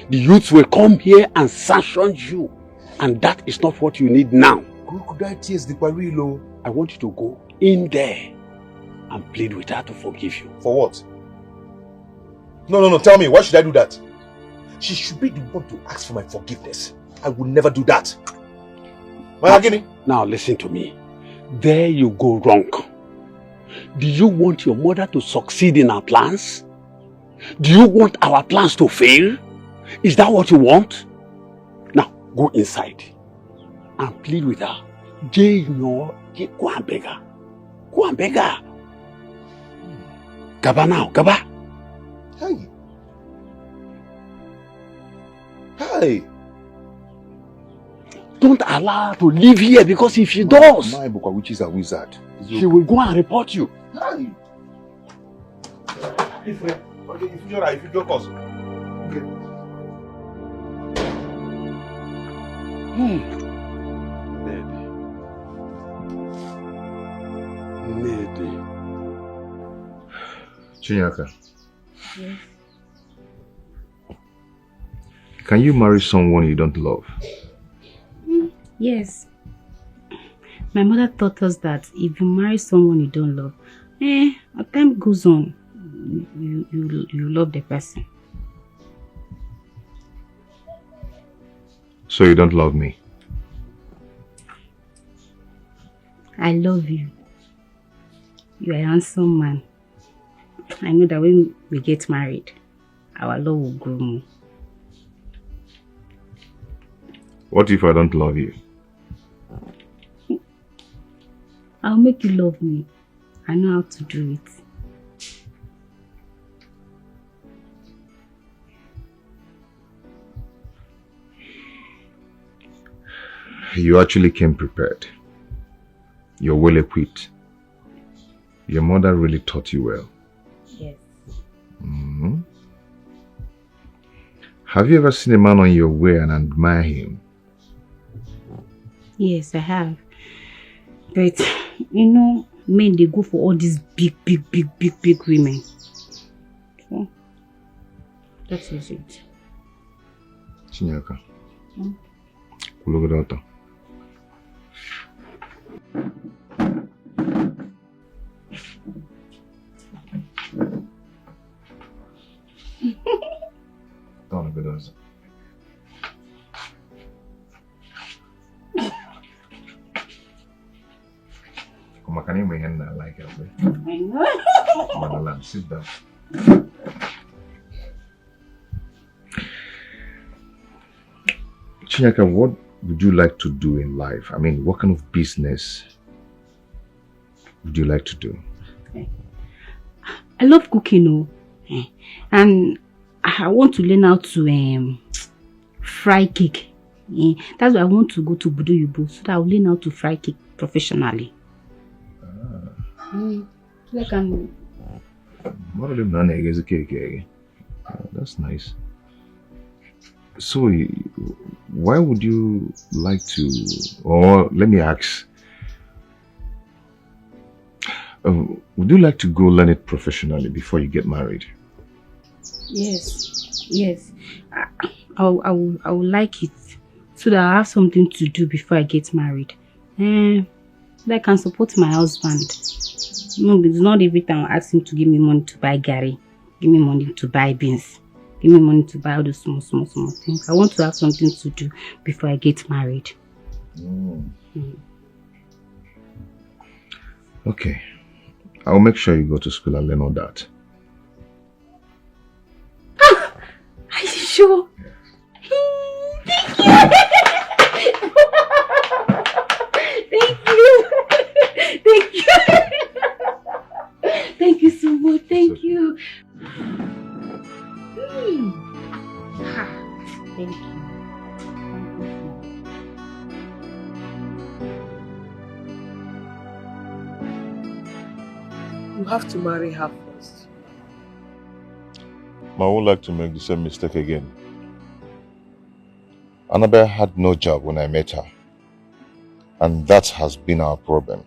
the youths will come here and sanction you. And that is not what you need now. I want you to go in there and plead with her to forgive you. For what? No, tell me, why should I do that? She should be the one to ask for my forgiveness. I will never do that. Now listen to me. There you go wrong. Do you want your mother to succeed in our plans? Do you want our plans to fail? Is that what you want? Now, go inside and plead with her. Go and beg her. Go and beg her. Gaba now, Gaba. Hey. Don't allow her to live here, because if she does, My witch is a wizard. She will go and report you. Hey. If you joke us. Okay. Chinyaka, Yes. can you marry someone you don't love? Yes. My mother taught us that if you marry someone you don't love, as time goes on, you love the person. So you don't love me? I love you. You are a handsome man. I know that when we get married, our love will grow more. What if I don't love you? I'll make you love me. I know how to do it. You actually came prepared. You're well equipped. Your mother really taught you well. Yes. Mm-hmm. Have you ever seen a man on your way and admire him? Yes, I have. But, you know, men, they go for all these big women. So, that is it. Chinyaka. Look at that. Don't look at us. Come on, can you make it like it? I know. Madam, sit down. Chinyaka, what would you like to do in life? I mean, what kind of business would you like to do? I love cooking, and I want to learn how to fry cake. That's why I want to go to Budu Yubo so that I'll learn how to fry cake professionally. So I can. What are them is a cake? That's nice. So, why would you like to, or let me ask, would you like to go learn it professionally before you get married? Yes. I would like it so that I have something to do before I get married. So that I can support my husband. No, it's not every time I ask him to give me money to buy Gary, give me money to buy beans, give me money to buy all those small things. I want to have something to do before I get married. Okay. I'll make sure you go to school and learn all that. Are you sure? Thank you! Thank you! Thank you so much. Thank you. Thank you. You have to marry her first. I won't like to make the same mistake again. Annabelle had no job when I met her. And that has been our problem.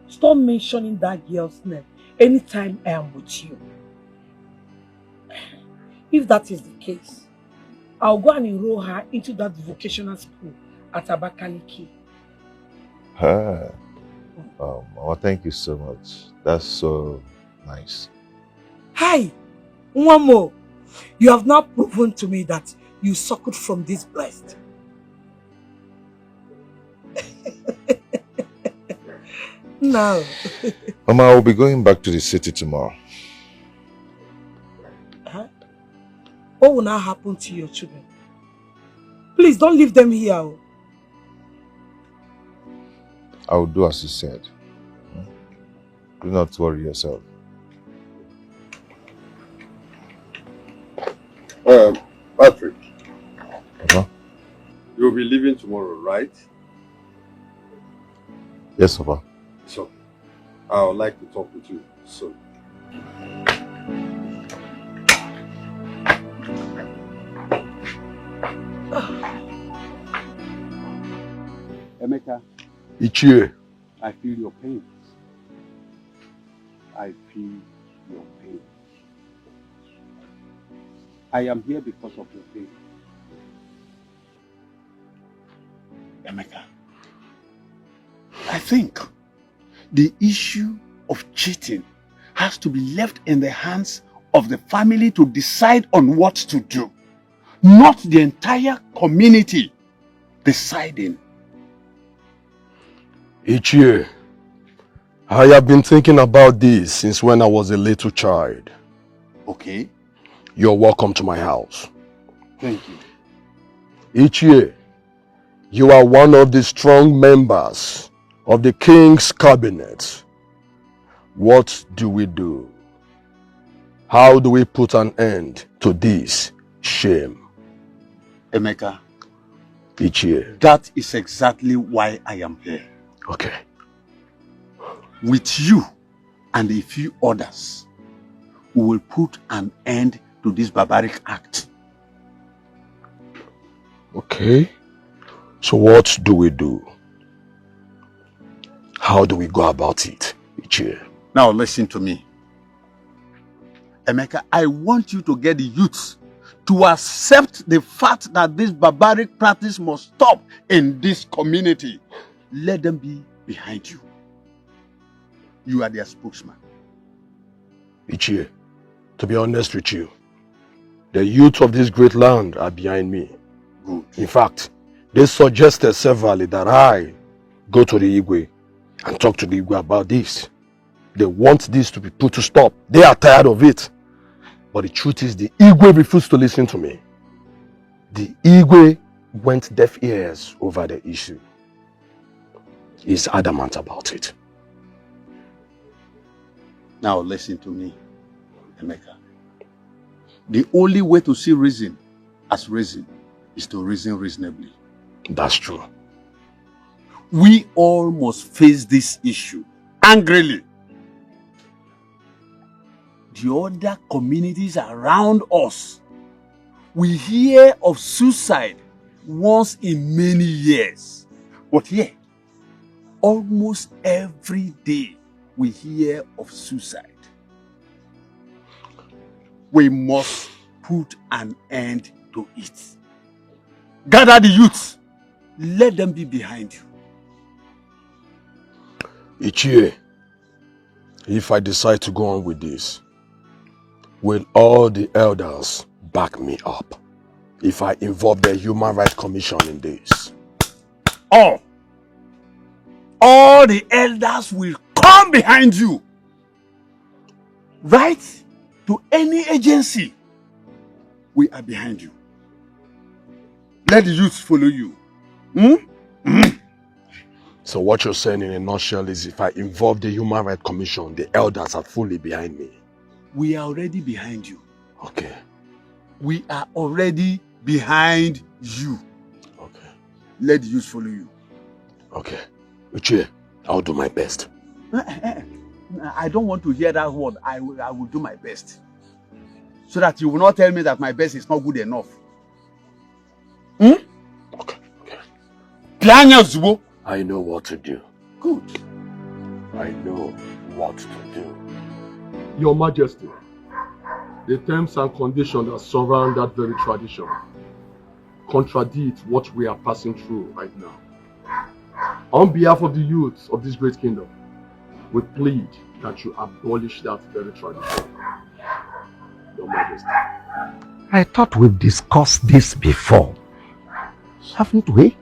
Stop mentioning that girl's name anytime I am with you. If that is the case, I'll go and enroll her into that vocational school at Abakaliki. Mama, thank you so much. That's so nice. Hi, one more. You have now proven to me that you suckled from this breast. No. Mama, I will be going back to the city tomorrow. Huh? What will now happen to your children? Please don't leave them here. I will do as you said. Do not worry yourself. Patrick. Papa? You'll be leaving tomorrow, right? Yes, Papa. So, I would like to talk with you soon. Emeka. Ichie. I feel your pain. I feel your pain. I am here because of your faith. Emeka, I think the issue of cheating has to be left in the hands of the family to decide on what to do, not the entire community deciding. Ichie, I have been thinking about this since when I was a little child. Okay. You're welcome to my house. Thank you. Ichie, you are one of the strong members of the king's cabinet. What do we do? How do we put an end to this shame? Emeka, Ichie, that is exactly why I am here. Okay. With you and a few others, we will put an end to this barbaric act. Okay. So what do we do? How do we go about it, Ichie? Now listen to me. Emeka, I want you to get the youths to accept the fact that this barbaric practice must stop in this community. Let them be behind you. You are their spokesman. Ichie, to be honest with you, the youth of this great land are behind me. Good. In fact, they suggested severally that I go to the Igwe and talk to the Igwe about this. They want this to be put to stop. They are tired of it. But the truth is the Igwe refused to listen to me. The Igwe went deaf ears over the issue. He's adamant about it. Now listen to me, Emeka. The only way to see reason as reason is to reason reasonably. That's true. We all must face this issue angrily. The other communities around us, we hear of suicide once in many years. But here, almost every day, we hear of suicide. We must put an end to it. Gather the youths. Let them be behind you. Ichie, if I decide to go on with this, will all the elders back me up if I involve the Human Rights Commission in this? All the elders will come behind you. Right to any agency, we are behind you. Let the youth follow you. So what you're saying in a nutshell is if I involve the Human Rights Commission, the elders are fully behind me. We are already behind you. Okay. We are already behind you. Okay. Let the youth follow you. Okay. Uche, I'll do my best. I don't want to hear that word. I will do my best. So that you will not tell me that my best is not good enough. Okay. I know what to do. Good. I know what to do. Your Majesty, the terms and conditions that surround that very tradition contradict what we are passing through right now. On behalf of the youth of this great kingdom, we plead that you abolish that very tradition. Your Majesty. I thought we've discussed this before. Haven't we?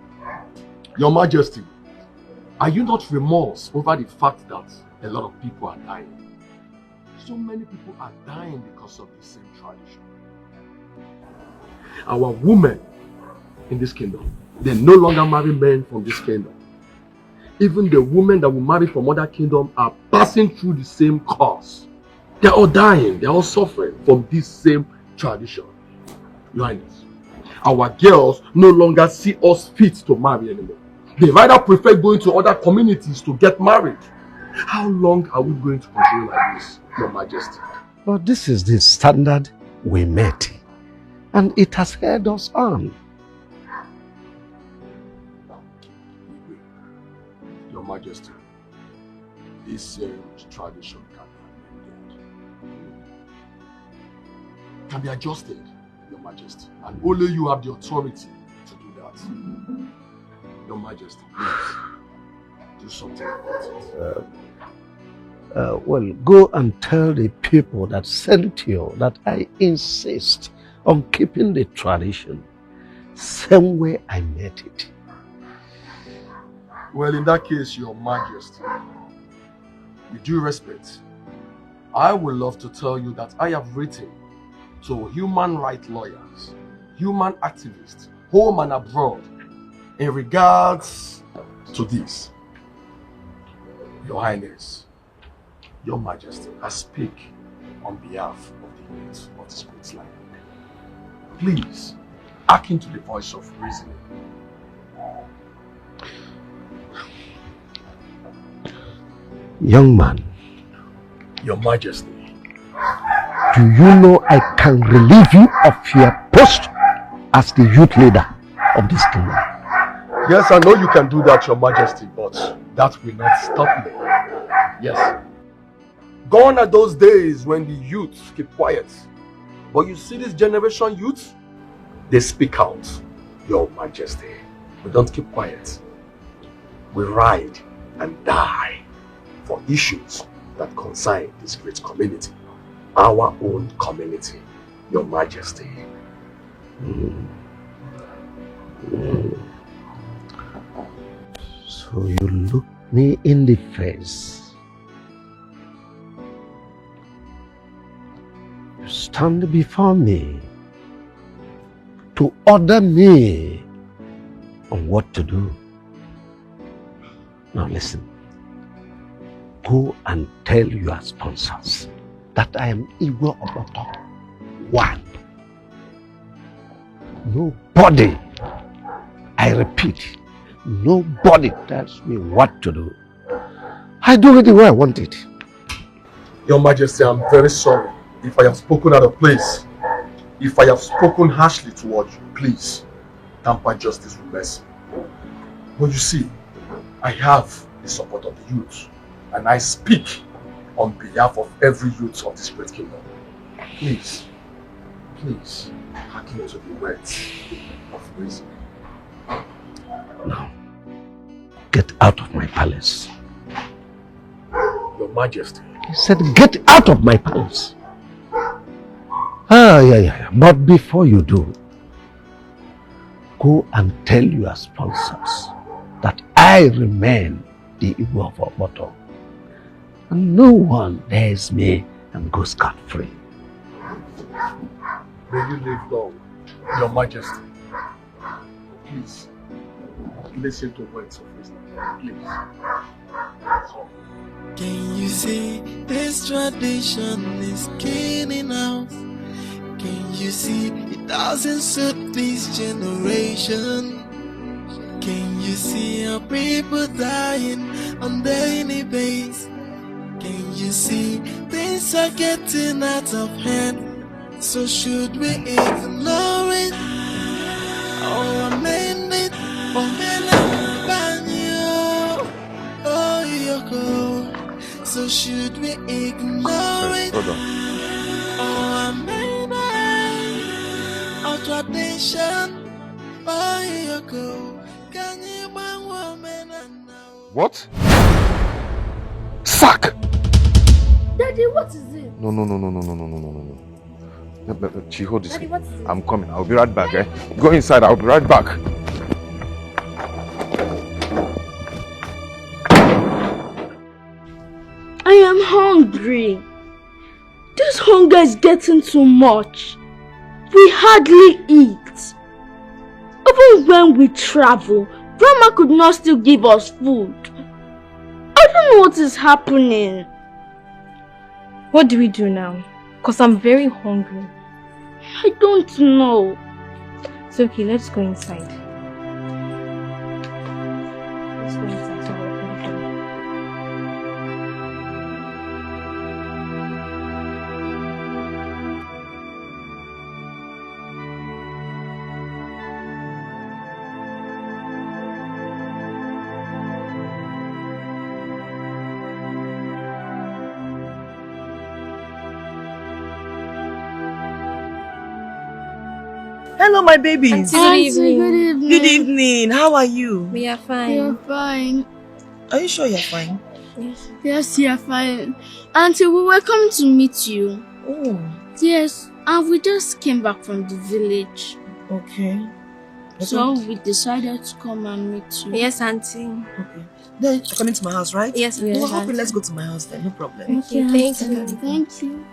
Your Majesty, are you not remorse over the fact that a lot of people are dying? So many people are dying because of the same tradition. Our women in this kingdom, they no longer marry men from this kingdom. Even the women that will marry from other kingdoms are passing through the same course. They're all dying, they're all suffering from this same tradition. Your Highness, our girls no longer see us fit to marry anymore. They rather prefer going to other communities to get married. How long are we going to continue like this, Your Majesty? But this is the standard we met, and it has held us on. Your Majesty, this tradition can be adjusted. Majesty. And only you have the authority to do that. Your Majesty, please, do something about it. Well, go and tell the people that sent you that I insist on keeping the tradition same way I met it. Well, in that case, Your Majesty, with due respect, I would love to tell you that I have written to human rights lawyers, human activists, home and abroad, in regards to this. Your Highness, Your Majesty, I speak on behalf of the youth of this great land. Please, hearken to the voice of reasoning. Young man, Your Majesty, do you know I can relieve you of your post as the youth leader of this kingdom? yes, I know you can do that, Your Majesty, but that will not stop me. Yes. Gone are those days when the youth keep quiet. But you see this generation youth, they speak out, Your Majesty. We don't keep quiet. We ride and die for issues that concern this great community. Our own community, Your Majesty. So you look me in the face. You stand before me to order me on what to do. Now listen. Go and tell your sponsors that I am Igwe Oboto. One. Nobody, I repeat, nobody tells me what to do. I do it the way I want it. Your Majesty, I'm very sorry if I have spoken out of place. If I have spoken harshly towards you, please tamper justice with mercy. But you see, I have the support of the youth, and I speak on behalf of every youth of this great kingdom. Please, please, hearken to the words of reason. Now, get out of my palace. Your Majesty. I said, get out of my palace. Yeah. But before you do, go and tell your sponsors that I remain the Igwe of Oboto. And no one dares me and goes scot-free. May you live long, Your Majesty. Please, listen to words of wisdom. Please. Can you see this tradition is killing us? Can you see it doesn't suit this generation? Can you see our people dying on daily basis? Can you see things are getting out of hand? So should we ignore it or amend it or ban you? Oh, Yoko. So should we ignore it or amend it or tradition? Oh, Yoko. Can you ban woman and now? What? Sack! Daddy, what is it? No. Chi, hold this. Daddy, what is it? I'm coming. I'll be right back, eh? Go inside. I'll be right back. I am hungry. This hunger is getting too much. We hardly eat. Even when we travel, Grandma could not still give us food. I don't know what is happening. What do we do now? Because I'm very hungry. I don't know. It's okay, let's go inside. Let's go inside so we'll open the door. Hello, my babies. Auntie, good evening. Good evening. Good evening. How are you? We are fine. You're fine. Are you sure you're fine? Yes, you're fine. Auntie, we were coming to meet you. Oh. Yes, and we just came back from the village. Okay. So we decided to come and meet you. Yes, Auntie. Okay. Then you're coming to my house, right? Yes, Well, yes, hoping Auntie. let's go to my house then. No problem. Thank you. Thank you. Thank you.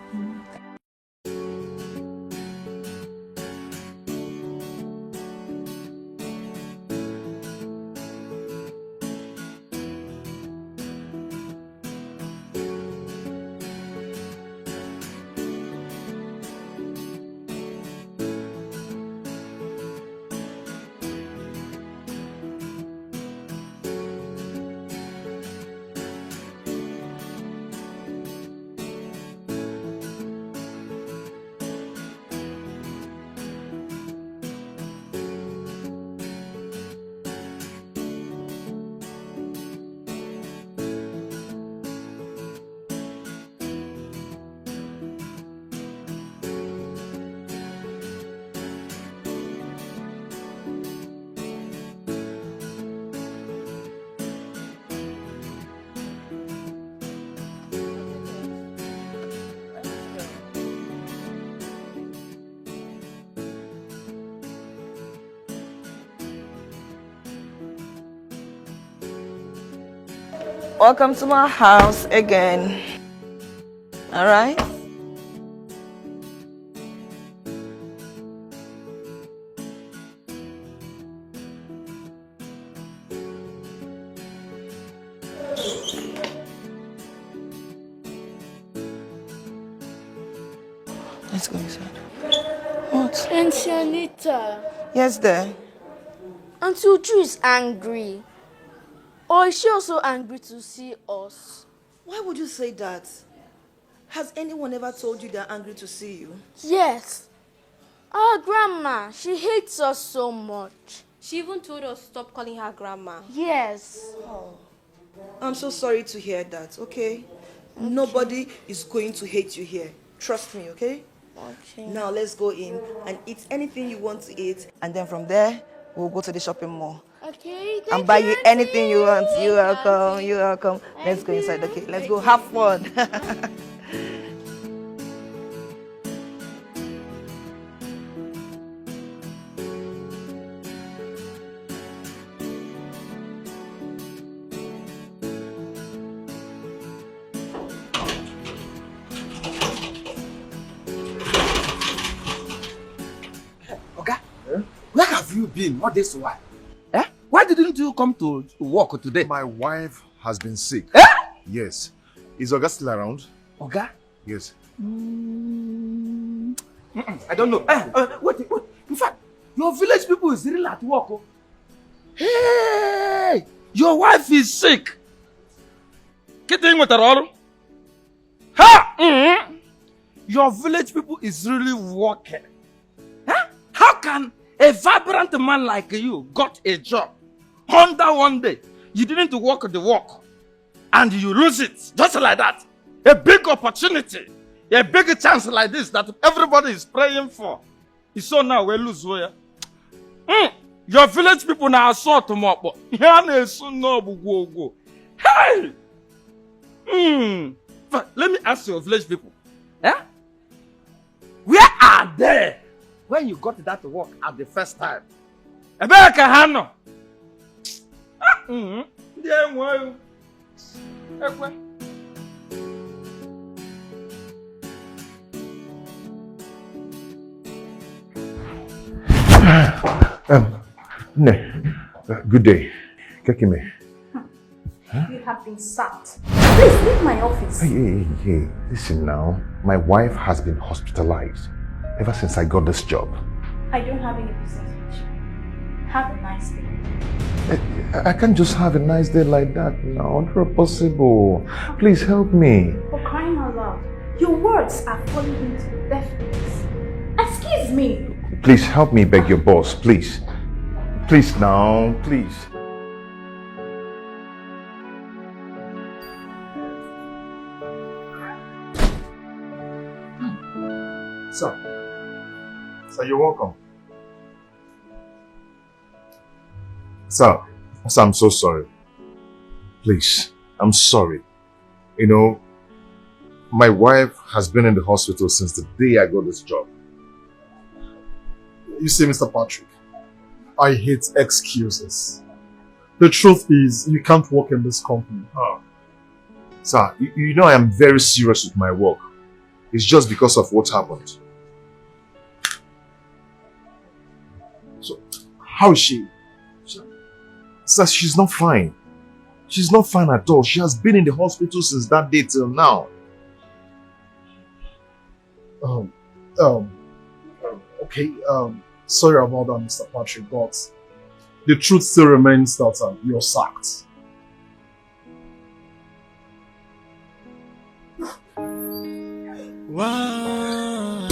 Welcome to my house again. All right? Let's go inside. What? Auntie Anita. Yes, there. Auntie Uju is angry. Or is she also angry to see us? Why would you say that? Has anyone ever told you they're angry to see you? Yes. Our grandma, she hates us so much. She even told us to stop calling her grandma. Yes. Oh. I'm so sorry to hear that, okay? Nobody is going to hate you here. Trust me, okay? Okay. Now let's go in and eat anything you want to eat, and then from there, we'll go to the shopping mall. Okay. And buy you anything you want. You're welcome. You're welcome. Let's go inside, okay? Let's go have fun. Where have you been all this while? Eh? Why didn't you come to work today? My wife has been sick. Eh? Yes. Is Oga still around? Oga? Yes. I don't know. Wait. In fact, your village people is really at work. Oh. Hey! Your wife is sick. Getting with her. Ha! Your village people is really working. Huh? How can a vibrant man like you got a job under one day? You didn't work the work and you lose it just like that. A big opportunity, a big chance like this that everybody is praying for. You saw now we lose where. Your village people now saw tomorrow. Hey! Let me ask your village people. Eh? Where are they when you got that work at the first time? Ebeka Hano. Good day. Kekime. You have been sacked. Please leave my office. Hey. Listen now. My wife has been hospitalized ever since I got this job. I don't have any business with you. Have a nice day. I can't just have a nice day like that now. Not possible. Please help me. For crying out loud. Your words are falling into deaf ears. Excuse me. Please help me beg your boss, please. Please now, please. So you're welcome. Sir, I'm so sorry. Please, I'm sorry. You know, my wife has been in the hospital since the day I got this job. You see, Mr. Patrick, I hate excuses. The truth is, you can't work in this company. Oh. Sir, you know I am very serious with my work. It's just because of what happened. So, how is she? Sir, she's not fine. She's not fine at all. She has been in the hospital since that day till now. Okay, sorry about that, Mr. Patrick, but the truth still remains that you're sacked. Wow.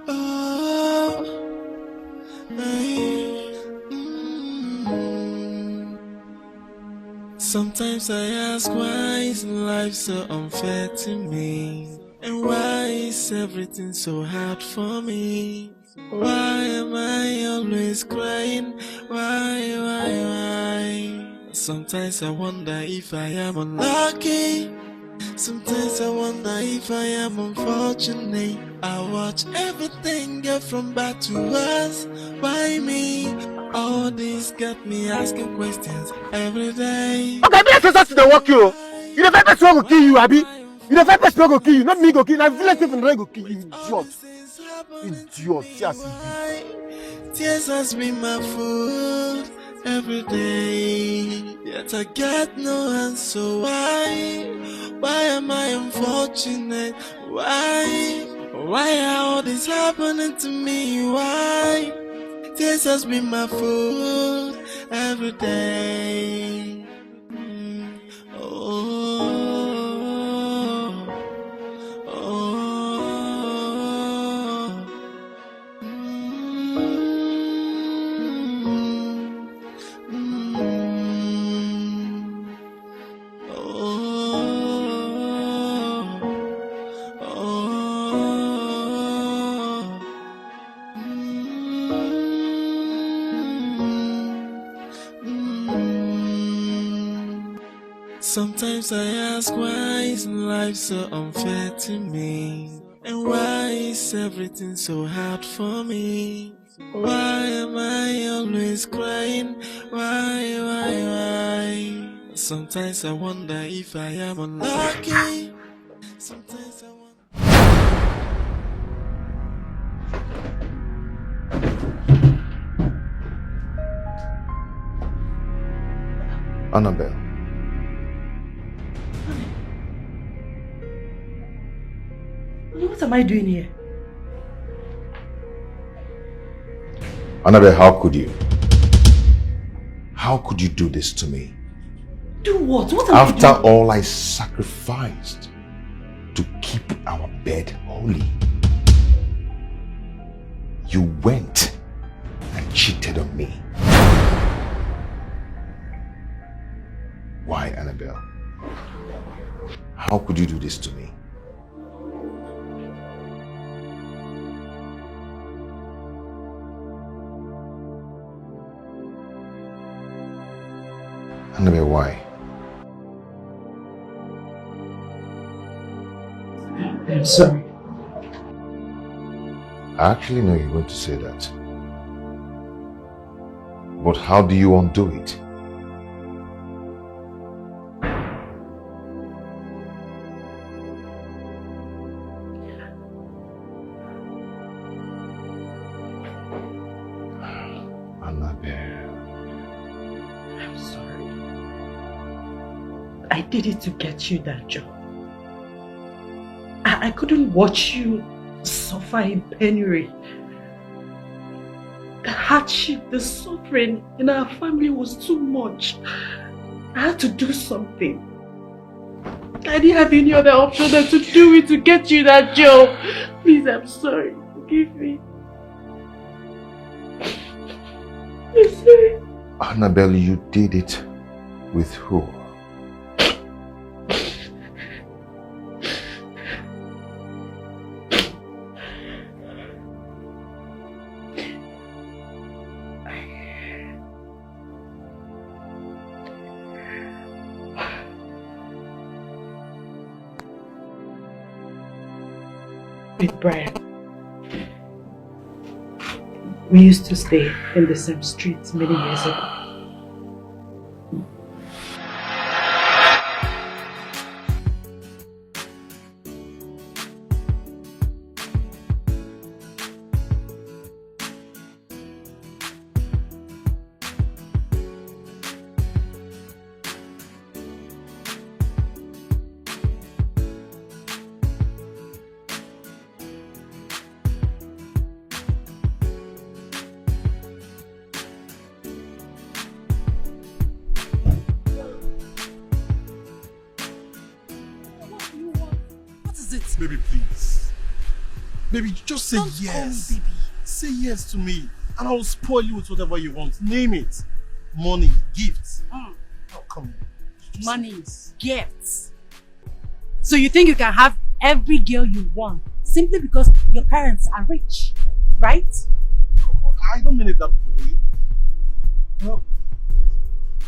Oh. Hey. Sometimes I ask, why is life so unfair to me? And why is everything so hard for me? Why am I always crying? Why? Sometimes I wonder if I am unlucky. Sometimes I wonder if I am unfortunate. I watch everything get from bad to worse. Why me? All this got me asking questions every day. Okay, be access to the work you. You the first person go kill you, Abi. You the first person go kill you, not me go kill you. Now village people go kill you, idiot. Idiot, yes. Tears has been my food every day. Yet I get no answer. Why am I unfortunate? Why are all this happening to me? Why? Tears has been my food every day. Sometimes I ask, why is life so unfair to me? And why is everything so hard for me? Why am I always crying? Why? Sometimes I wonder if I am unlucky. Sometimes I wonder. Annabelle. What am I doing here? Annabelle, how could you? How could you do this to me? Do what? What am I doing? After all I sacrificed to keep our bed holy, you went and cheated on me. Why, Annabelle? How could you do this to me? Annabelle, why? I'm sorry. I actually know you're going to say that. But how do you undo it? I did it to get you that job. I couldn't watch you suffer in penury. The hardship, the suffering in our family was too much. I had to do something. I didn't have any other option than to do it to get you that job. Please, I'm sorry. Forgive me. I'm sorry. Annabelle, you did it with who? with Brian. We used to stay in the same street many years ago. Baby, please. Baby, just say Don't yes. call me baby. Say yes to me, and I'll spoil you with whatever you want. Name it. Money, gifts. Oh, come on. Just Money, gifts. So you think you can have every girl you want simply because your parents are rich, right? Come on, I don't mean it that way. No.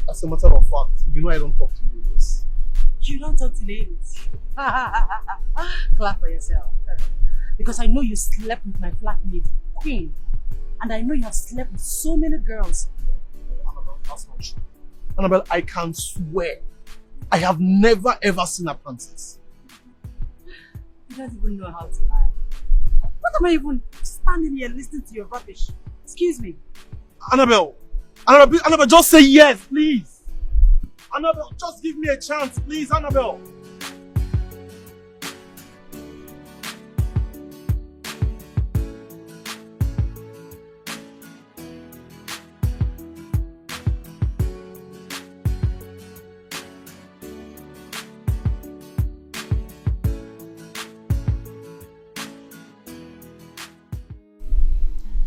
As a matter of fact, you know I don't talk to ladies. You don't talk to ladies. Clap for yourself. Because I know you slept with my flatmate, Queen. And I know you have slept with so many girls. Annabelle, that's not true. Annabelle, I can swear, I have never ever seen a princess. You don't even know how to lie. What am I even standing here listening to your rubbish? Excuse me. Annabelle, just say yes, please. Annabelle, just give me a chance, please, Annabelle.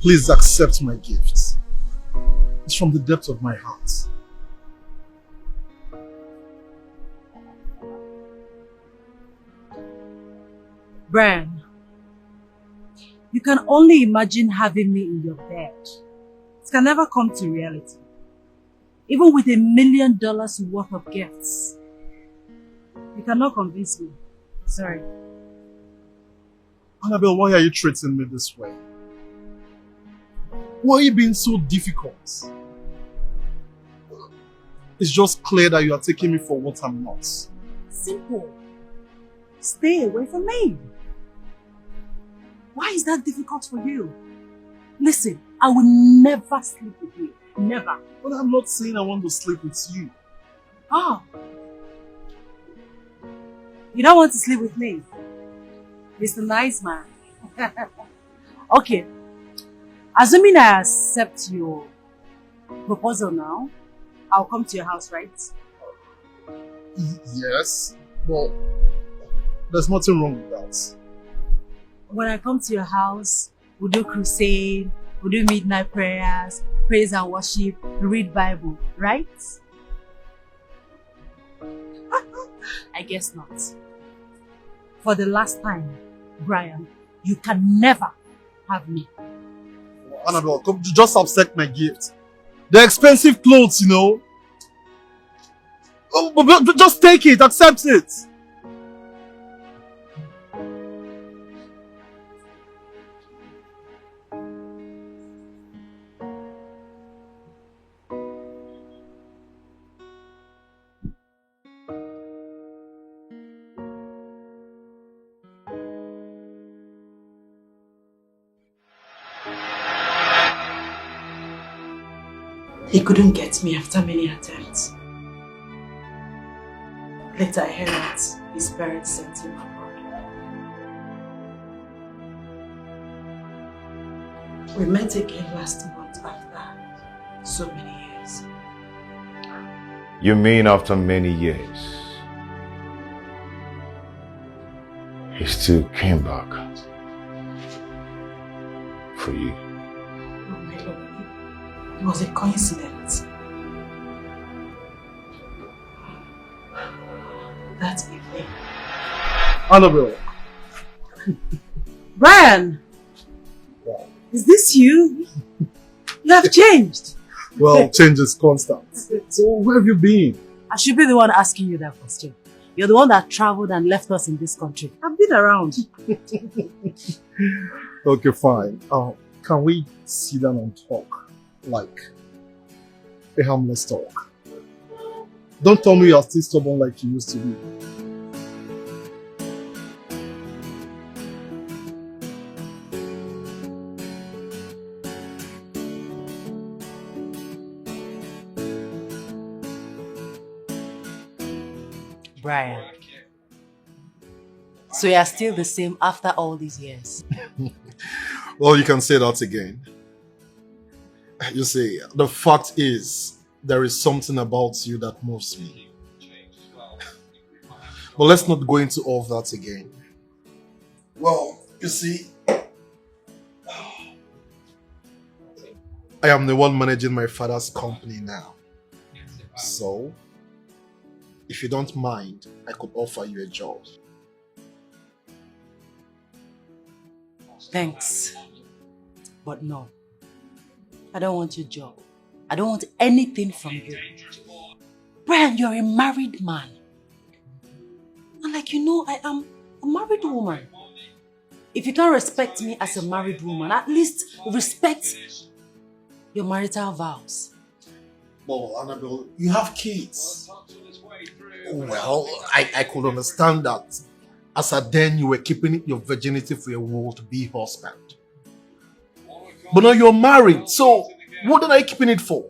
Please accept my gifts. It's from the depths of my heart. Brian, you can only imagine having me in your bed. It can never come to reality. Even with $1 million worth of gifts. You cannot convince me. Sorry. Annabelle, why are you treating me this way? Why are you being so difficult? It's just clear that you are taking me for what I'm not. Simple. Stay away from me. Why is that difficult for you? Listen, I will never sleep with you. Never. But I'm not saying I want to sleep with you. Oh. You don't want to sleep with me? Mr. Nice Man. Okay. Assuming I accept your proposal now, I'll come to your house, right? Yes. Well, there's nothing wrong with that. When I come to your house, we'll do crusade, we'll do midnight prayers, praise and worship, read Bible, right? I guess not. For the last time, Brian, you can never have me. Annabelle, come, just accept my gift. They're expensive clothes, you know. Oh, but just take it, accept it. He couldn't get me after many attempts. Later I heard that his parents sent him abroad. We met again last month after so many years. You mean after many years? He still came back for you. Oh my Lord. It was a coincidence. That evening. Annabelle. Brian! Is this you? You have changed. Well, change is constant. So where have you been? I should be the one asking you that question. You're the one that traveled and left us in this country. I've been around. Okay, fine. Can we sit down and talk? Like a harmless talk. Don't tell me you're still stubborn like you used to be. Brian. So you're still the same after all these years? Well, you can say that again. You see, the fact is, there is something about you that moves me. But let's not go into all of that again. Well, you see, I am the one managing my father's company now. So, if you don't mind, I could offer you a job. Thanks. But no. I don't want your job. I don't want anything from you. Brian, you're a married man. And like you know, I am a married woman. If you can't respect me as a married woman, at least respect your marital vows. Well, Annabelle, you have kids. Well, I could understand that. As a then, you were keeping your virginity for your would-be husband. But now you're married, so what are you keeping it for?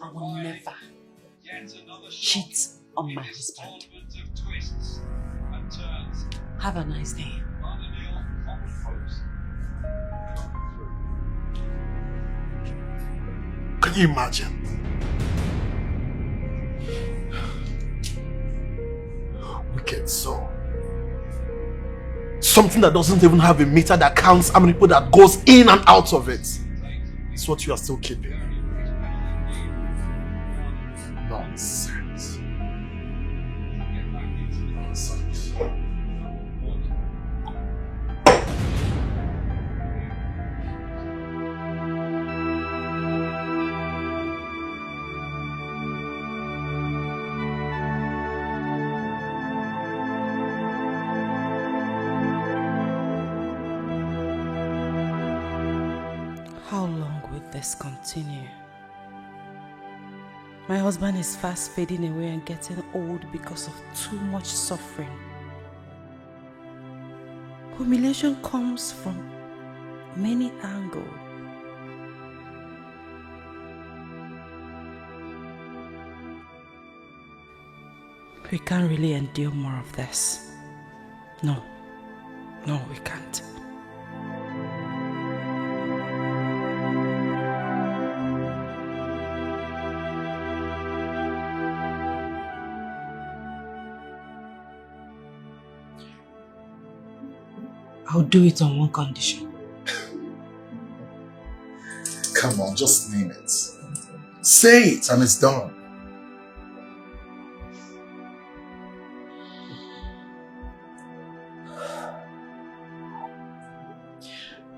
I will never cheat on my husband. Have a nice day. Can you imagine? Wicked soul. Something that doesn't even have a meter that counts how many people that goes in and out of it. It's what you are still keeping. Nonsense. Nonsense. How long will this continue? My husband is fast fading away and getting old because of too much suffering. Humiliation comes from many angles. We can't really endure more of this. No, we can't. I'll do it on one condition. Come on, just name it. Say it and it's done.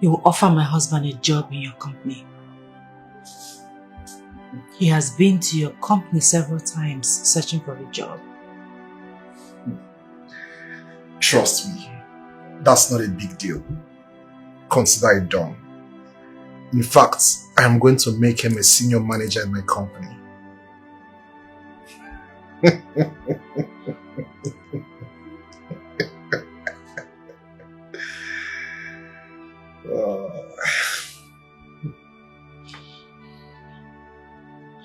You will offer my husband a job in your company. He has been to your company several times searching for a job. Trust me, that's not a big deal. Consider it done. In fact, I am going to make him a senior manager in my company.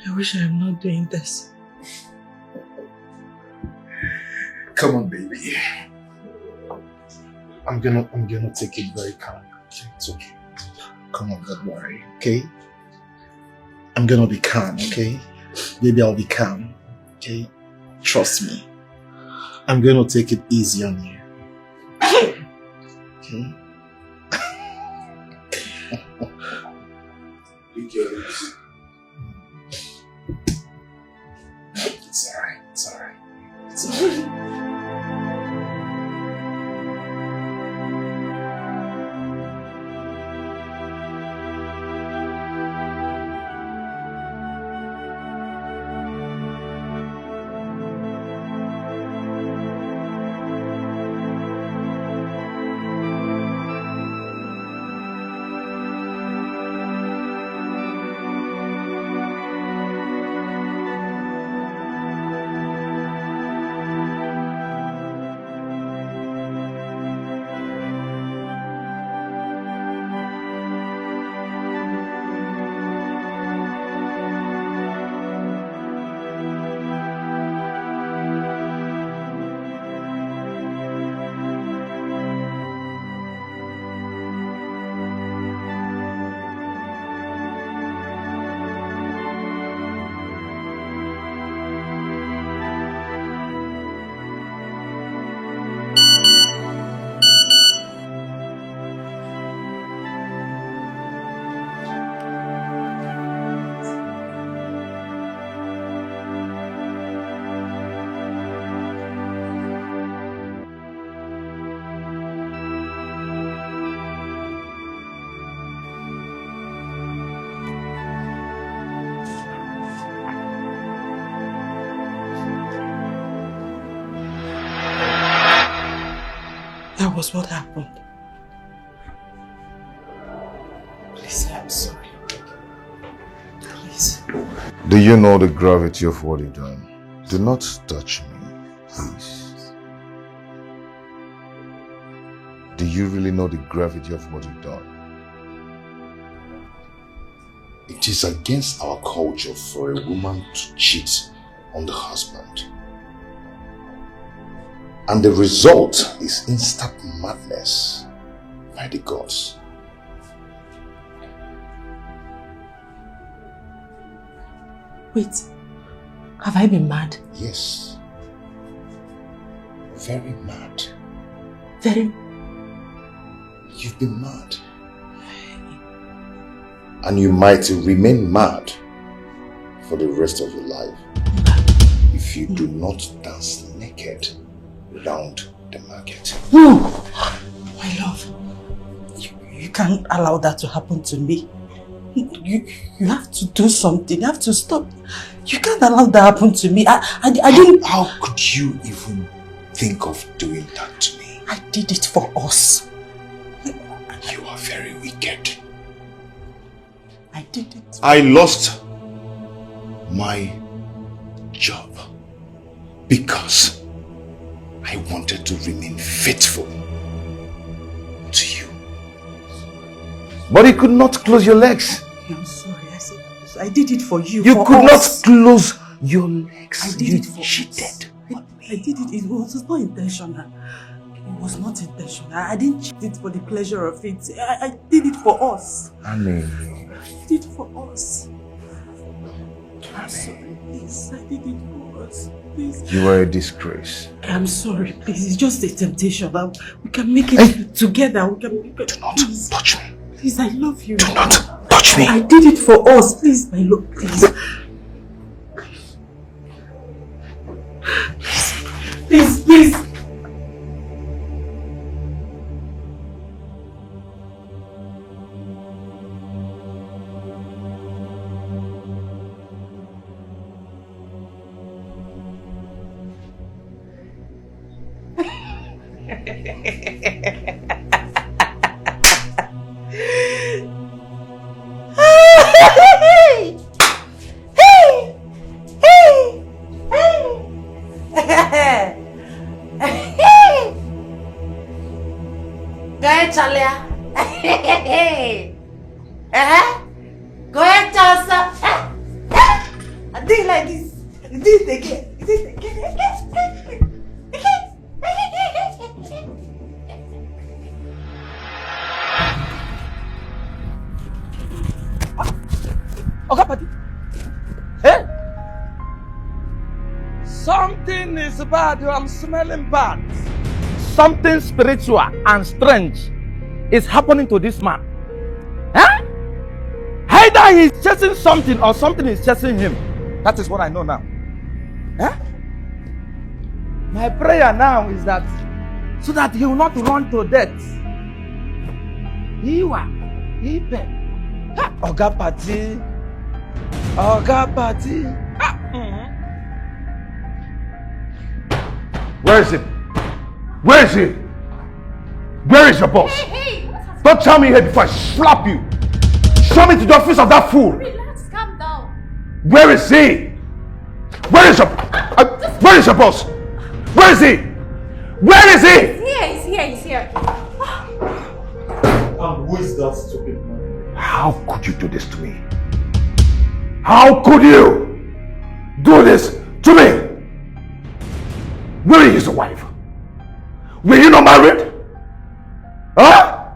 I wish I am not doing this. Come on, baby. I'm gonna take it very calm. Okay, it's okay. Come on, don't worry, okay? I'm gonna be calm, okay? Baby, I'll be calm, okay? Trust me. I'm gonna take it easy on you. Okay? It's alright, it's alright. It's alright. That was what happened. Please, I'm sorry. Please. Do you know the gravity of what you've done? Do not touch me, please. Do you really know the gravity of what you've done? It is against our culture for a woman to cheat on the husband. And the result is instant madness by the gods. Wait, have I been mad? Yes. Very mad. Very? You've been mad. And you might remain mad for the rest of your life if you do not dance naked round the market. No! My love, you can't allow that to happen to me. You have to do something. You have to stop. You can't allow that to happen to me. I didn't... How could you even think of doing that to me? I did it for us. You are very wicked. I did it. I lost my job because I wanted to remain faithful to you. But you could not close your legs. I'm sorry. I did it for you. You for could us. not close your legs. I did You it for cheated. I did it. It was not intentional. It was not intentional. I didn't cheat it for the pleasure of it. I did it for us. Honey. I did it for us. I'm sorry, please. I did it for us. Please. You are a disgrace. I'm sorry, please. It's just a temptation. We can make it together. We can make it. Do not touch me. Please, I love you. Do not touch me. I did it for us. Please, my love, please. Please, please. Go ahead, Chalia. Go ahead, Chasa. I did it like this. I did it again. I did it again. Okay, buddy. Hey! Something is bad. I'm smelling bad. Something spiritual and strange is happening to this man. Huh? Either he's chasing something or something is chasing him. That is what I know now. Huh? My prayer now is that so that he will not run to death. Oga Party. Oga Party. Where is he? Where is he? Where is your boss? Hey, Don't tell me here before I slap you. Show me to the office of that fool. Relax, calm down. Where is he? Where is your boss? Where is he? Where is he? He's here. And who is that stupid man? How could you do this to me? How could you do this to me? Where is your wife? Were you not married? Huh?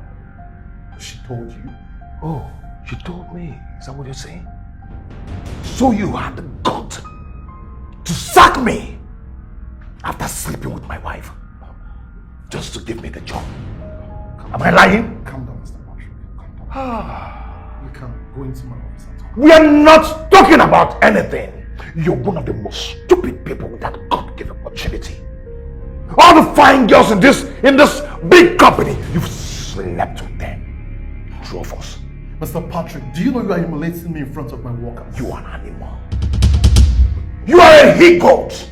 She told you? Oh, she told me. Is that what you're saying? So you had the gut to sack me after sleeping with my wife just to give me the job. Am I lying? Calm down, Mr. Patrick. Calm down. We can go into my office and talk. We are not talking about anything. You're one of the most stupid people with that God-given opportunity. All the fine girls in this big company, you've slept with them. Two of us. Mr. Patrick, do you know you are humiliating me in front of my workers? You are an animal. You are a he-goat.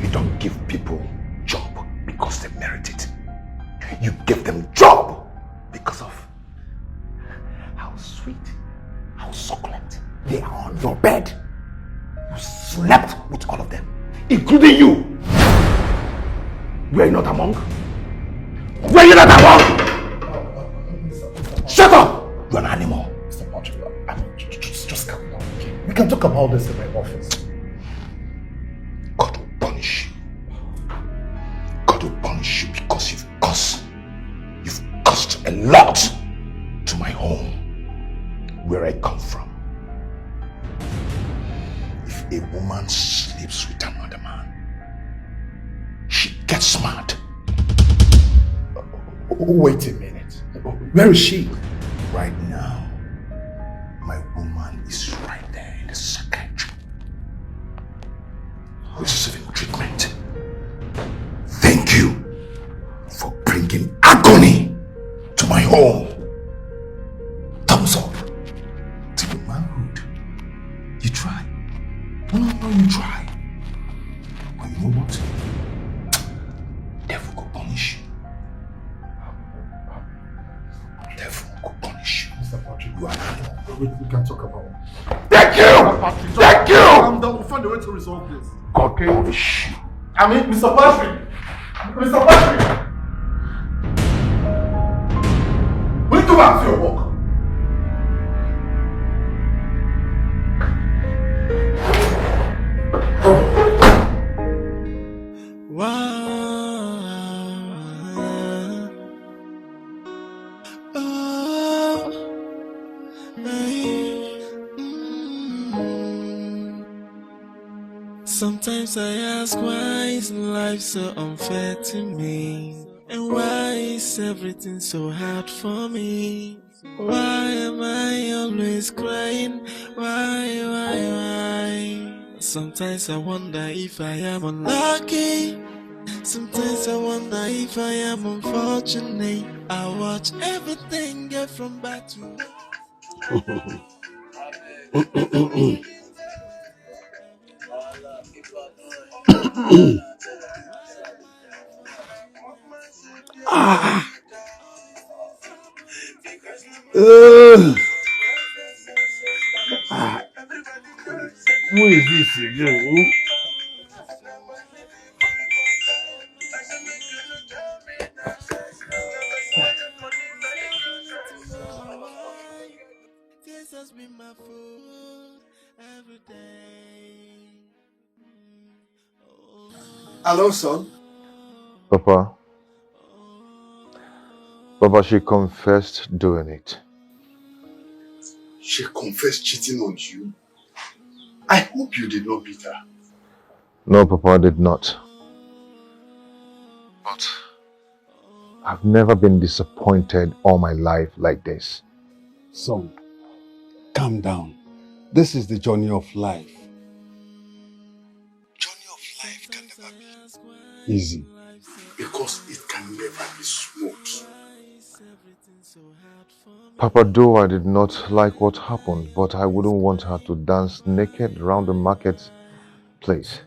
You don't give people job because they merit it. You gave them job because of how sweet, how succulent they are on your bed. You slept with all of them, including you. Were you not among? Were you not among? Shut up! You're an animal. Mr. Patrick, just calm down, okay? We can talk about this in my office. God will punish you. God will punish you because you've cost a lot to my home, where I come from. If a woman sleeps with another man, she gets mad. Wait a minute. Where is she? Right now, my woman is right there in the psychiatry, receiving treatment. Thank you for bringing agony to my home. Thumbs up to your manhood. You try. No, you try. But you know what? Devil will punish you. Devil will punish you. Mr. Patrick, you are an animal. We can talk about it. Thank you! Patrick, Thank you! Calm down. We'll find a way to resolve this. God punish you. I mean, Mr. Patrick! Mr. Patrick! Will you go back to your work? Sometimes I ask, why is life so unfair to me? And why is everything so hard for me? Why am I always crying? Why? Sometimes I wonder if I am unlucky. Sometimes I wonder if I am unfortunate. I watch everything get from bad to Who is this again? Jesus be my food every day. Hello, son. Papa, she confessed doing it. She confessed cheating on you. I hope you did not beat her. No, Papa, I did not. But I've never been disappointed all my life like this. Son, calm down. This is the journey of life. Journey of life can never be Easy. because it can never be smooth. Papa, though I did not like what happened, but I wouldn't want her to dance naked around the market place.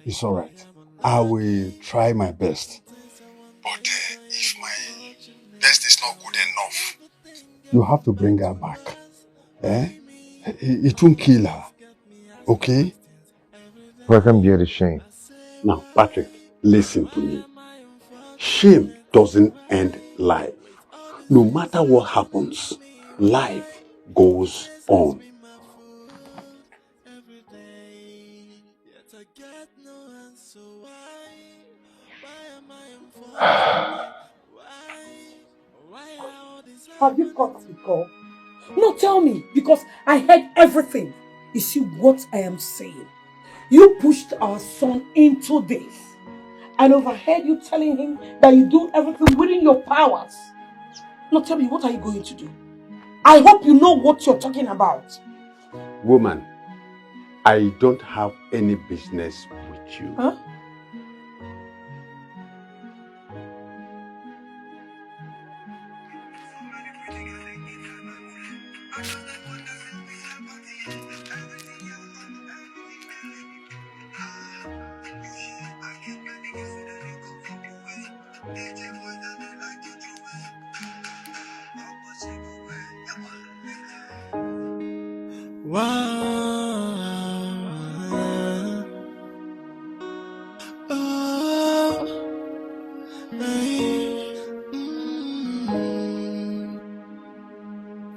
It's all right. I will try my best. But if my best is not good enough, You have to bring her back. It won't kill her. Okay? But I can bear the shame. Now, Patrick, listen to me. Shame doesn't end life. No matter what happens, life goes on. Have you got the call? No, tell me, because I heard everything. You see what I am saying? You pushed our son into this and overheard you telling him that you do everything within your powers. Now tell me, what are you going to do? I hope you know what you're talking about. Woman, I don't have any business with you. Huh?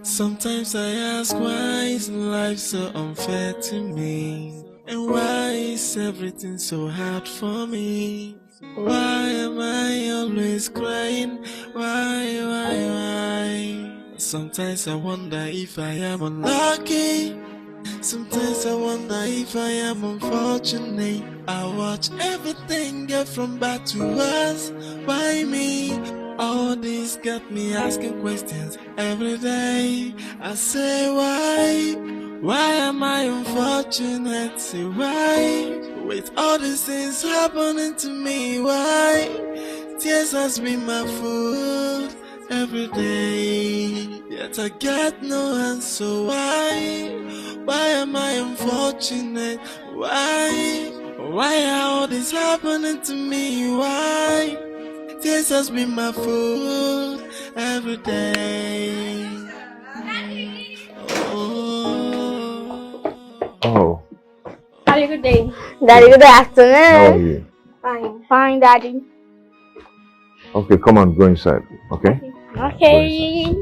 Sometimes I ask, why is life so unfair to me? And why is everything so hard for me? Why am I always crying? Why? Sometimes I wonder if I am unlucky. Sometimes I wonder if I am unfortunate. I watch everything get from bad to worse. Why me? All this got me asking questions every day. I say why? Why am I unfortunate? Say why? With all these things happening to me, why? Tears has been my food every day. Yet I get no answer. Why am I unfortunate? Why are all this happening to me? Why? Tears has been my food every day. Oh. Daddy, good day. Daddy, good afternoon. How are you? Fine. Fine, Daddy. Okay, come on, go inside, okay? Okay.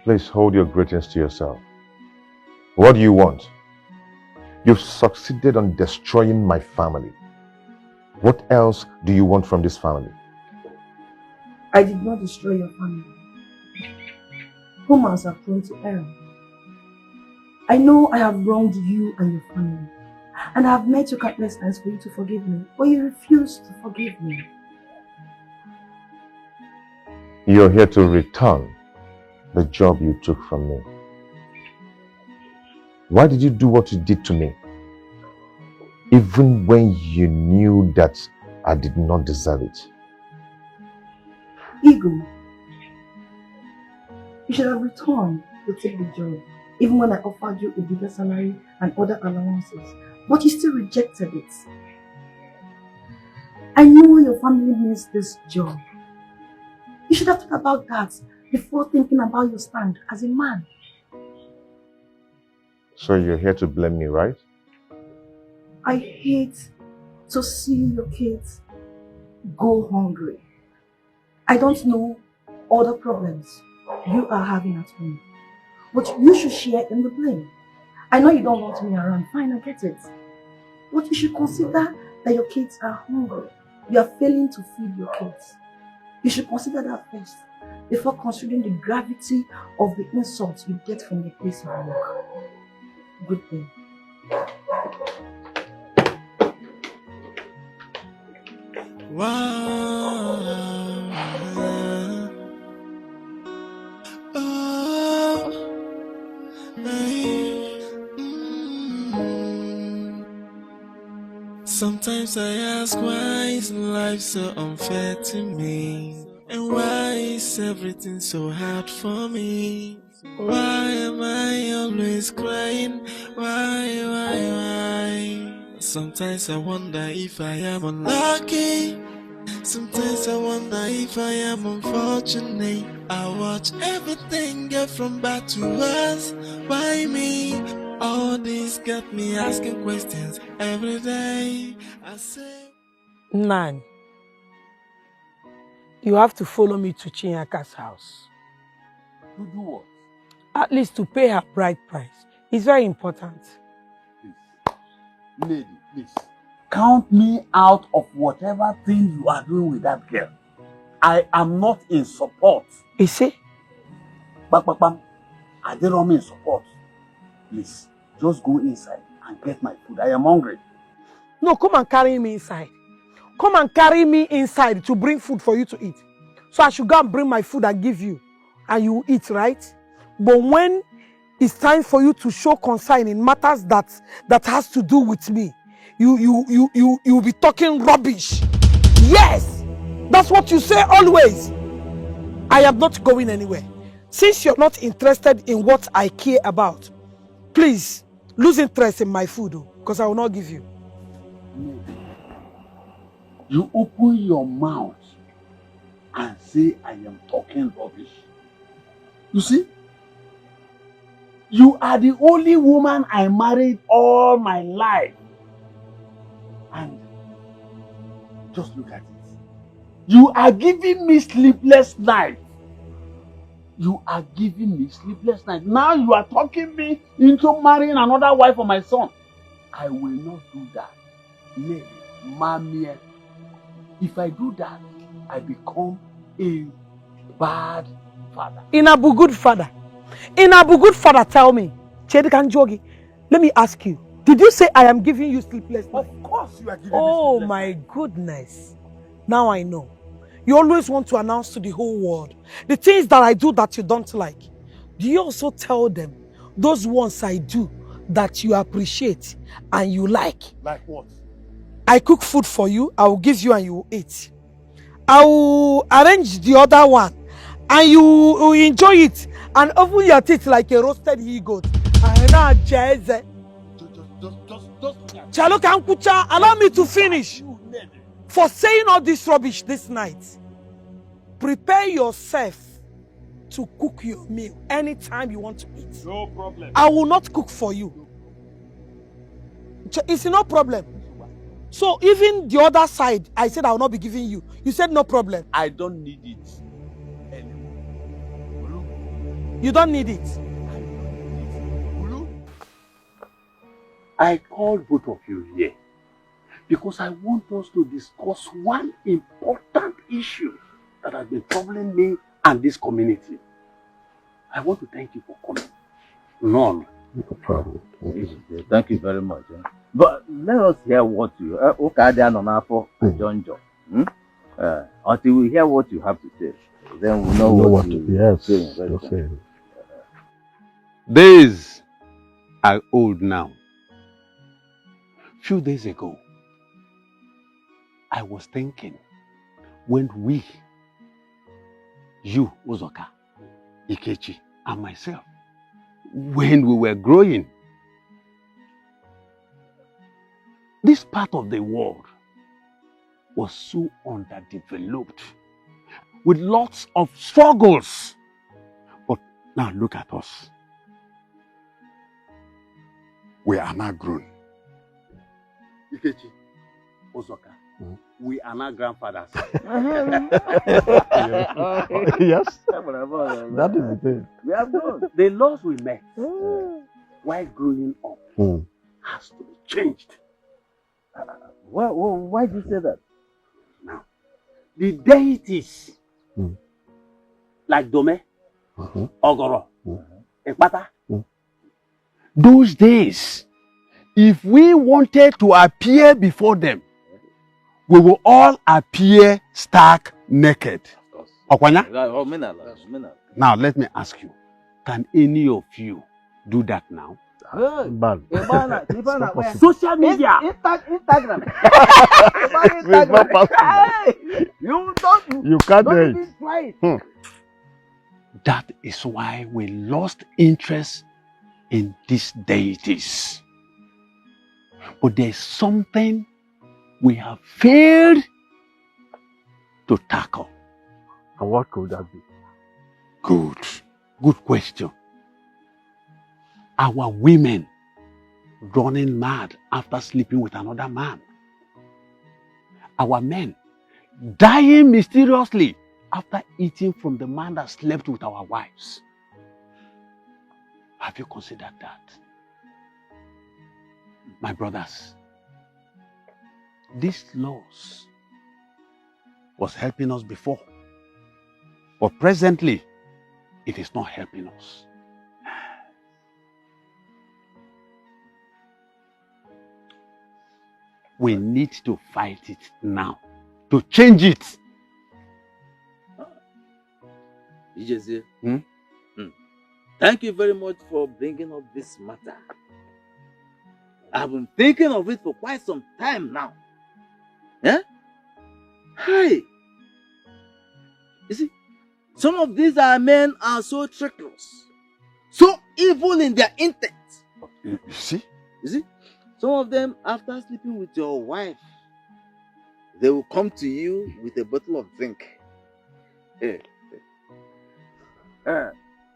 Please hold your greetings to yourself. What do you want? You've succeeded on destroying my family. What else do you want from this family? I did not destroy your family. Humans are prone to error. I know I have wronged you and your family, and I have met you countless times for you to forgive me, but you refuse to forgive me. You're here to return the job you took from me. Why did you do what you did to me? Even when you knew that I did not deserve it. Ego. You should have returned to take the job, even when I offered you a bigger salary and other allowances, but you still rejected it. I know your family needs this job. You should have thought about that before thinking about your stand as a man. So you're here to blame me, right? I hate to see your kids go hungry. I don't know all the problems you are having at home, but you should share in the blame. I know you don't want me around, fine, I get it. But you should consider that your kids are hungry. You are failing to feed your kids. You should consider that first, before considering the gravity of the insults you get from the place of work. Good day. Sometimes I ask, why is life so unfair to me? And why is everything so hard for me? Why am I always crying? Why? Sometimes I wonder if I am unlucky. Sometimes I wonder if I am unfortunate. I watch everything get from bad to worse. Why me? All this got me asking questions every day. I say, Nan, you have to follow me to Chinyaka's house. To do what? At least to pay her bride price. It's very important. Lady, please. Count me out of whatever thing you are doing with that girl. I am not in support. You see? Bam. I didn't mean support. Please, just go inside and get my food. I am hungry. No, come and carry me inside. Come and carry me inside to bring food for you to eat. So I should go and bring my food and give you. And you eat, right? But when it's time for you to show concern in matters that has to do with me, you'll be talking rubbish. Yes! That's what you say always. I am not going anywhere. Since you're not interested in what I care about, please lose interest in my food. Because I will not give you. You open your mouth and say I am talking rubbish. You see? You are the only woman I married all my life. And just look at it. You are giving me sleepless nights. You are giving me sleepless nights. Now you are talking me into marrying another wife for my son. I will not do that. Lady, mommy, if I do that, I become a bad father. Inabu good father. Inabu good father, tell me. Chedi Kanjogi, let me ask you. Did you say I am giving you sleepless nights? Of course you are giving me Oh sleepless my nights. goodness. Now I know. You always want to announce to the whole world the things that I do that you don't like. Do you also tell them those ones I do that you appreciate and you like? Like what? I cook food for you, I will give you and you will eat. I will arrange the other one and you will enjoy it and open your teeth like a roasted he-goat. Chaloka Nkucha, allow me to finish. For saying all this rubbish this night, prepare yourself to cook your meal anytime you want to eat. No problem. I will not cook for you. It's no problem. So even the other side, I said I will not be giving you. You said no problem. I don't need it anymore. You don't need it. I called both of you here because I want us to discuss one important issue that has been troubling me and this community. I want to thank you for coming. None. No problem. Thank you very much. But let us hear what you John. Until we hear what you have to say, then we know what to Yes, say. you're saying. Days are old now. Few days ago, I was thinking when we, you, Uzoka, Ikechi, and myself, when we were growing, this part of the world was so underdeveloped with lots of struggles. But now look at us. We are now grown. Ikechi, Uzoka, we are now grandfathers. Yes, that is the thing. We have grown. The laws we met while growing up has to be changed. Why do you say that? Now, the deities like Dome, Ogoro, Ekpata, Those days, if we wanted to appear before them, we will all appear stark naked. Okwanya? Now let me ask you, can any of you do that now? Bad. Social media. Instagram. It's not possible. You can't do it. That is why we lost interest in these deities. But there's something we have failed to tackle. And what could that be? Good question. Our women running mad after sleeping with another man. Our men dying mysteriously after eating from the man that slept with our wives. Have you considered that? My brothers, these laws was helping us before, but presently it is not helping us. We need to fight it now, to change it. Ijezie, thank you very much for bringing up this matter. I've been thinking of it for quite some time now. Hey, you see, some of these men are so treacherous, so evil in their intent. You see? You see, Some of them, after sleeping with your wife, they will come to you with a bottle of drink.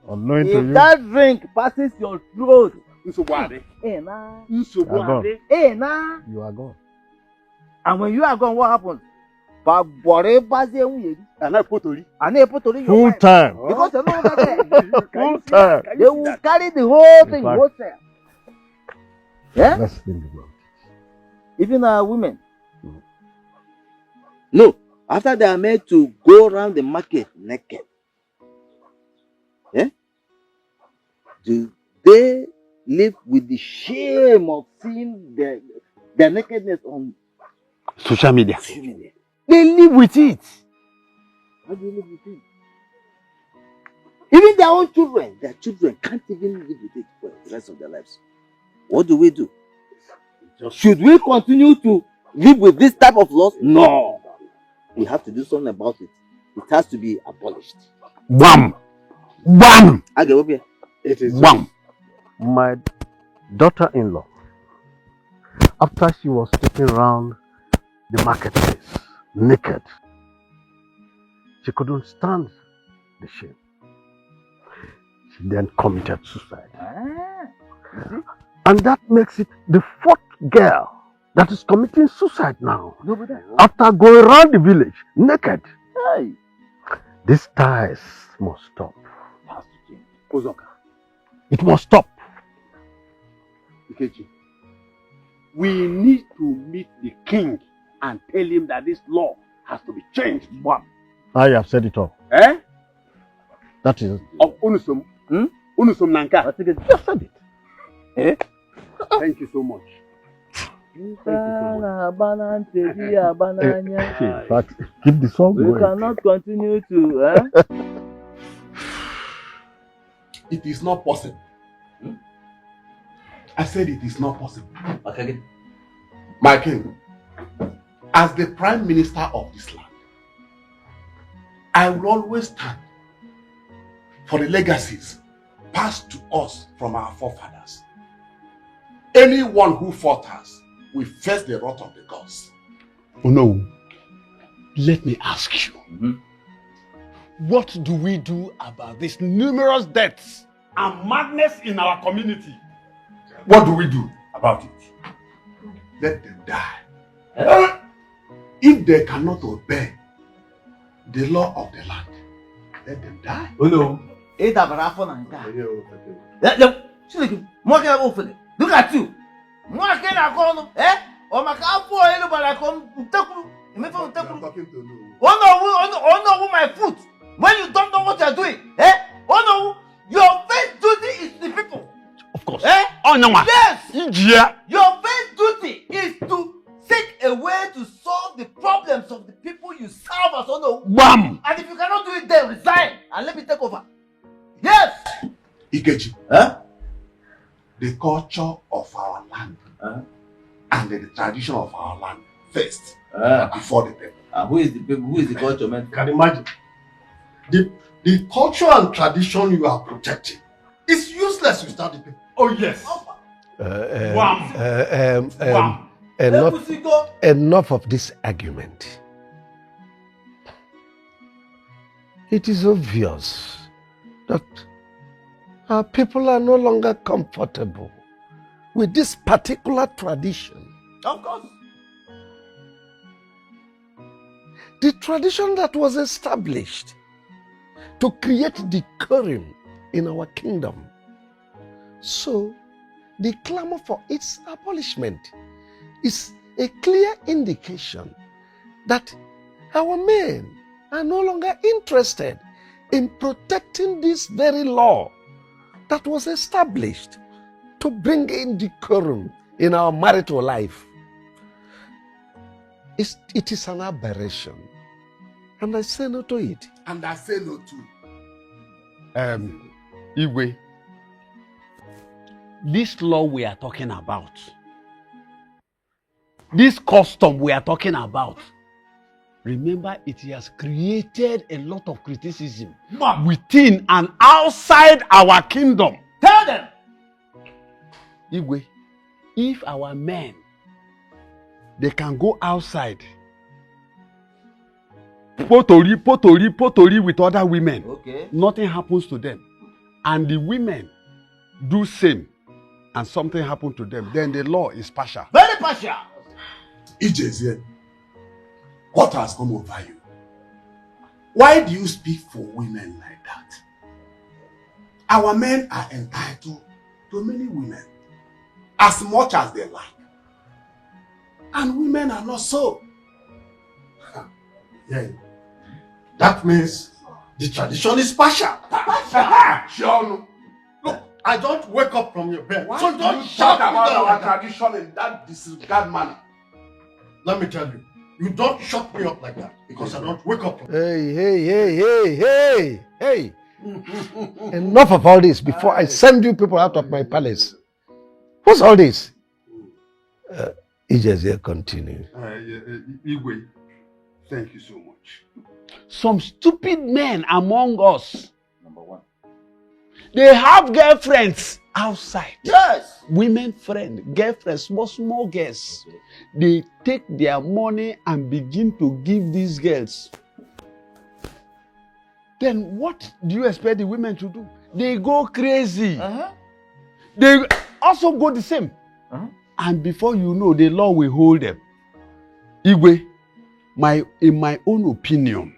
Unknown to If you. that drink passes your throat, You are gone. And when you are gone, what happens? And Full time. Because you're no longer there. Full time. They will carry the whole thing, fact, wholesale. Yeah? Let's think about Even our women. No, after they are made to go around the market naked, yeah? Do they live with the shame of seeing their nakedness on Social media. They live with it. How do you live with it? Even their own children, can't even live with it for the rest of their lives. What do? Should we continue to live with this type of laws? No. We have to do something about it. It has to be abolished. Wham! Wham! It is wham! My daughter-in-law, after she was taken around the marketplace naked, she couldn't stand the shame. She then committed suicide. And that makes it the fourth girl that is committing suicide now. After going around the village naked. Hey. These ties must stop. It must stop. Ikechi, we need to meet the king and tell him that this law has to be changed. One. I have said it all. Eh? That is. Of Unusum. Unusum Nanka. You said it. Eh? Thank you so much. In fact, keep the song going. We cannot continue to. It is not possible. I said it is not possible. Okay. My king, as the prime minister of this land, I will always stand for the legacies passed to us from our forefathers. Anyone who falters will face the wrath of the gods. Oh no. Let me ask you. What do we do about these numerous deaths and madness in our community? What do we do about it? Let them die. If they cannot obey the law of the land, let them die. Oh no. Look at you. Oh no, my foot. When you don't know what you're doing, oh no, your first duty is the people. Of course. Oh no, yes. Yeah. Your first duty is to seek a way to solve the problems of the people you serve as oh no. Bam. And if you cannot do it, then resign and let me take over. Yes. Ikechi, the culture of our land and the tradition of our land first before the people. Who is the people? Who is the culture, man? Can you imagine? The culture and tradition you are protecting is useless without the people. Oh yes. Enough of this argument. It is obvious that our people are no longer comfortable with this particular tradition. Of course. The tradition that was established to create decorum in our kingdom. So, the clamor for its abolishment is a clear indication that our men are no longer interested in protecting this very law that was established to bring in decorum in our marital life. It is an aberration, and I say no to it. And I say no to. Igwe, this law we are talking about, this custom we are talking about, remember it has created a lot of criticism within and outside our kingdom. Tell them. Igwe, if our men, they can go outside, potori with other women, Okay. nothing happens to them, and the women do same, and something happen to them, then the law is partial. Very partial. Ijezie, what has come over you? Why do you speak for women like that? Our men are entitled to many women, as much as they like. And women are not so. Yeah. That means the tradition is partial. Sean, look, I don't wake up from your bed. Why so do don't you shout talk about about our tradition in that disregard manner? Let me tell you, you don't shut me up like that because I don't wake up from Hey. Enough of all this before I send you people out of my palace. What's all this? Ijezie, continue. Igwe, thank you so much. Some stupid men among us, Number one. they have girlfriends outside. Yes. Women friend, girlfriends, small girls. They take their money and begin to give these girls. Then what do you expect the women to do? They go crazy. They also go the same. And before you know, the law will hold them. Igwe, in my own opinion,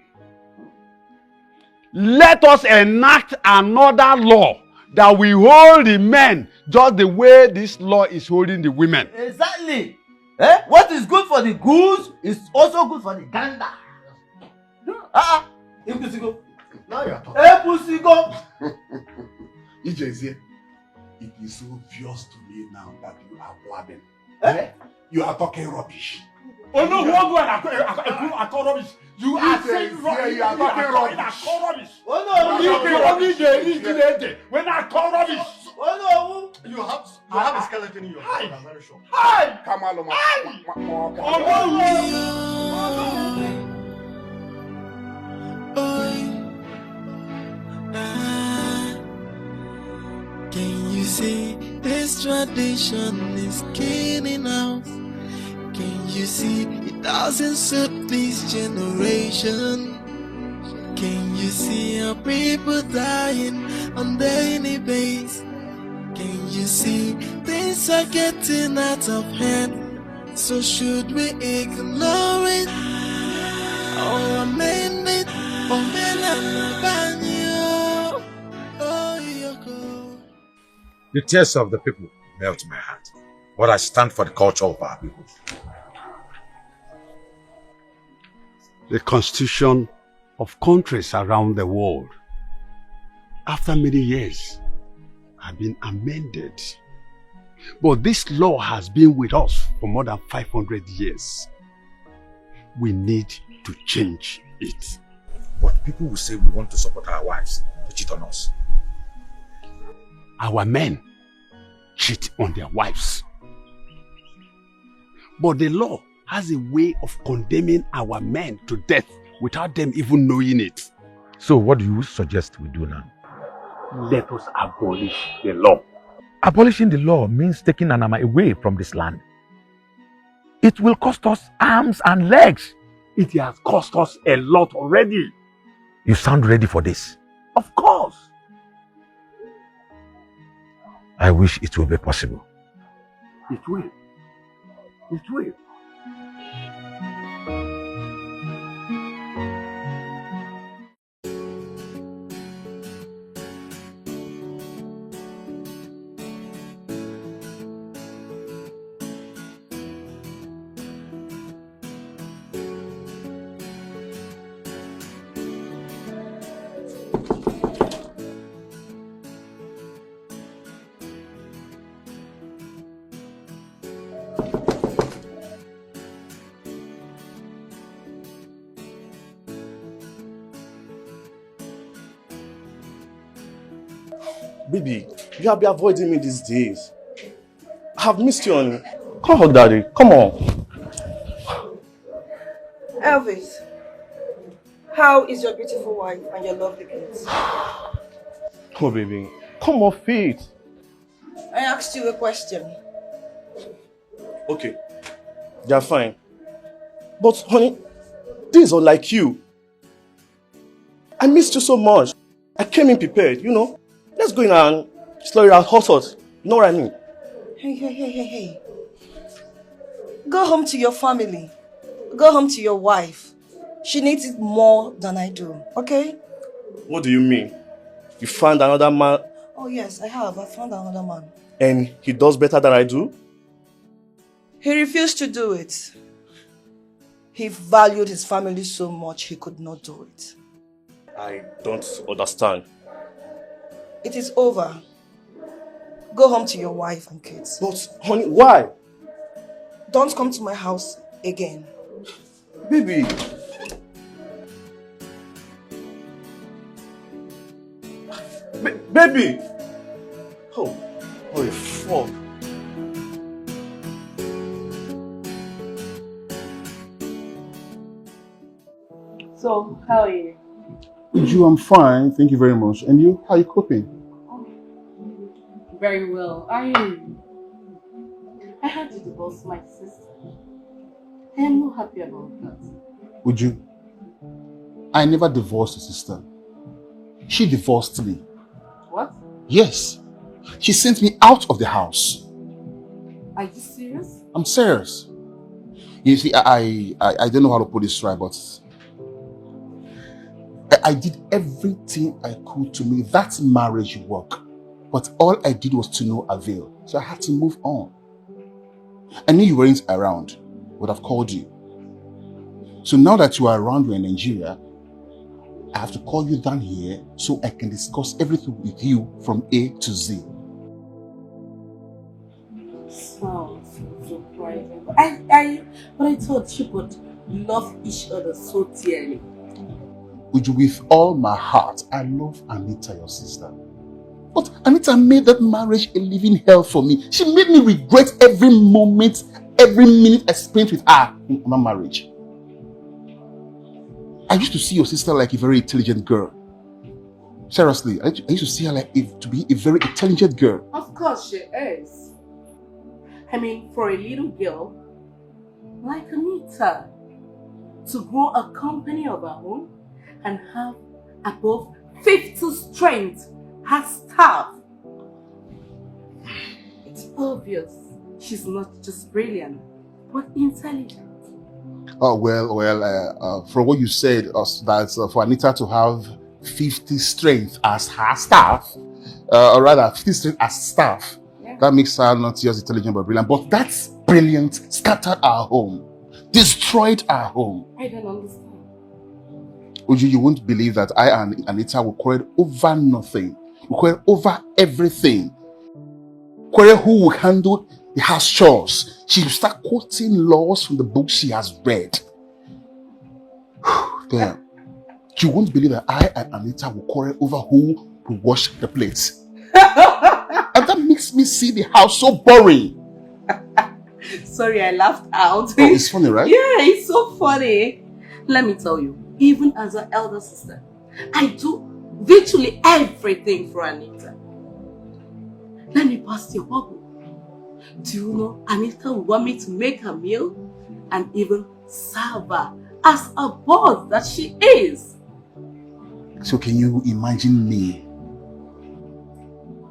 let us enact another law that will hold the men just the way this law is holding the women. Exactly. What is good for the goose is also good for the gander. Ipusigo. Now you are talking. Ipusigo. Ijezie, it is obvious to me now that you are blabbing. You are talking rubbish. Oh no, who go and I call rubbish. You are saying rubbish. You are talking rubbish. I call rubbish. Oh no, you are rubbish. When I call rubbish. Oh no, you have a skeleton in your head. I'm very sure. Hi. Come on, Can you see this tradition is killing us? Can you see it doesn't suit this generation? Can you see our people dying on daily basis? Can you see things are getting out of hand? So should we ignore it or amend it or ban you? Oh, Yoko. The tears of the people melt my heart. But I stand for the culture of our people. The constitution of countries around the world, after many years, have been amended. But this law has been with us for more than 500 years. We need to change it. But people will say we want to support our wives to cheat on us. Our men cheat on their wives. But the law has a way of condemning our men to death without them even knowing it. So what do you suggest we do now? Let us abolish the law. Abolishing the law means taking Anama away from this land. It will cost us arms and legs. It has cost us a lot already. You sound ready for this? Of course. I wish it will be possible. It will. It will. Baby, you have been avoiding me these days. I have missed you, honey. Come on, Daddy. Come on. Elvis, how is your beautiful wife and your lovely kids? Oh, baby. Come off it. I asked you a question. Okay, they are fine. But honey, this is unlike you. I missed you so much. I came in prepared, you know. Let's go in and slow it out hot. You know what I mean? Hey. Go home to your family. Go home to your wife. She needs it more than I do, okay? What do you mean? You found another man Oh yes, I have. I found another man. and he does better than I do? He refused to do it. He valued his family so much he could not do it. I don't understand. It is over. Go home to your wife and kids. But honey, why? Don't come to my house again. Baby. Baby! Oh, fuck. So, how are you? Uju, I'm fine. Thank you very much. And you? How are you coping? Very well. I had to divorce my sister. I am not happy about that. Uju, I never divorced your sister. She divorced me. What? Yes. She sent me out of the house. Are you serious? I'm serious. You see, I don't know how to put this right, but I did everything I could to make that marriage work. But all I did was to no avail. So I had to move on. I knew you weren't around. I would have called you. So now that you are around, you're in Nigeria, I have to call you down here so I can discuss everything with you from A to Z. Sounds surprising. But I thought you would love each other so dearly. With all my heart, I love Anita, your sister. But Anita made that marriage a living hell for me. She made me regret every moment, every minute I spent with her in my marriage. I used to see your sister like a very intelligent girl. Seriously, I used to see her like to be a very intelligent girl. Of course she is. I mean, for a little girl like Anita to grow a company of her own and have above 50 strength as staff. It's obvious she's not just brilliant, but intelligent. Oh, well, from what you said, that for Anita to have 50 strength as her staff, or rather 50 strength as staff, that makes her not just intelligent but brilliant. But that's brilliant scattered our home, destroyed our home. I don't understand. Uju, you won't believe that I and Anita will quarrel over nothing. We quarrel over everything. Quarrel who will handle the house chores. She will start quoting laws from the books she has read. Damn. You won't believe that I and Anita will quarrel over who will wash the plates. And that makes me see the house so boring. Sorry, I laughed out. Oh, it's funny, right? Yeah, it's so funny. Let me tell you, even as an elder sister, I do virtually everything for Anita. Let me pass your bubble. Do you know Anita would want me to make her meal and even serve her as a boss that she is? So can you imagine me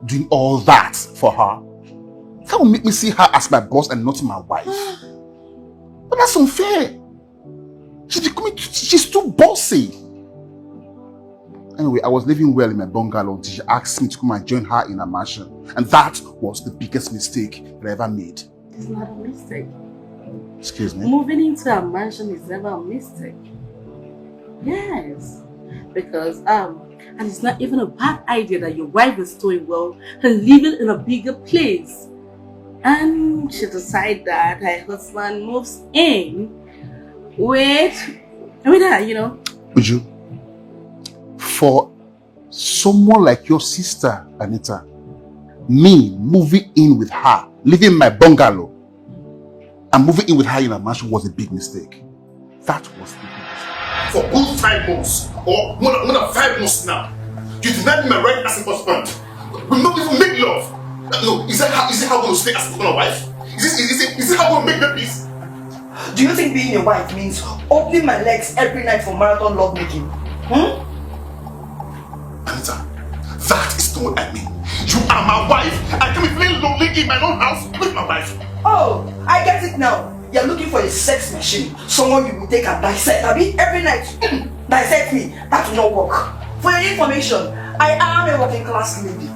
doing all that for her? That will make me see her as my boss and not my wife. But that's unfair. She's too bossy. Anyway, I was living well in my bungalow until she asked me to come and join her in a mansion. And that was the biggest mistake that I ever made. It's not a mistake. Excuse me? Moving into a mansion is never a mistake. Yes. Because, and it's not even a bad idea that your wife is doing well and living in a bigger place. And she decided that her husband moves in with her, you know. Uju, for someone like your sister, Anita, me moving in with her, living in my bungalow, and moving in with her in a mansion was a big mistake. That was the big mistake. For good 5 months, or more than 5 months now, you denied me my right as a husband. We not even make love. No, is it how I'm going to stay as a husband and wife? Is this how we'll make the peace? Do you think being a wife means opening my legs every night for marathon lovemaking? Anita, that is not what I mean. You are my wife. I can be feeling lonely in my own house with my wife. Oh, I get it now. You're looking for a sex machine. Someone you will take and dissect. Every night, dissect me. That will not work. For your information, I am a working class lady.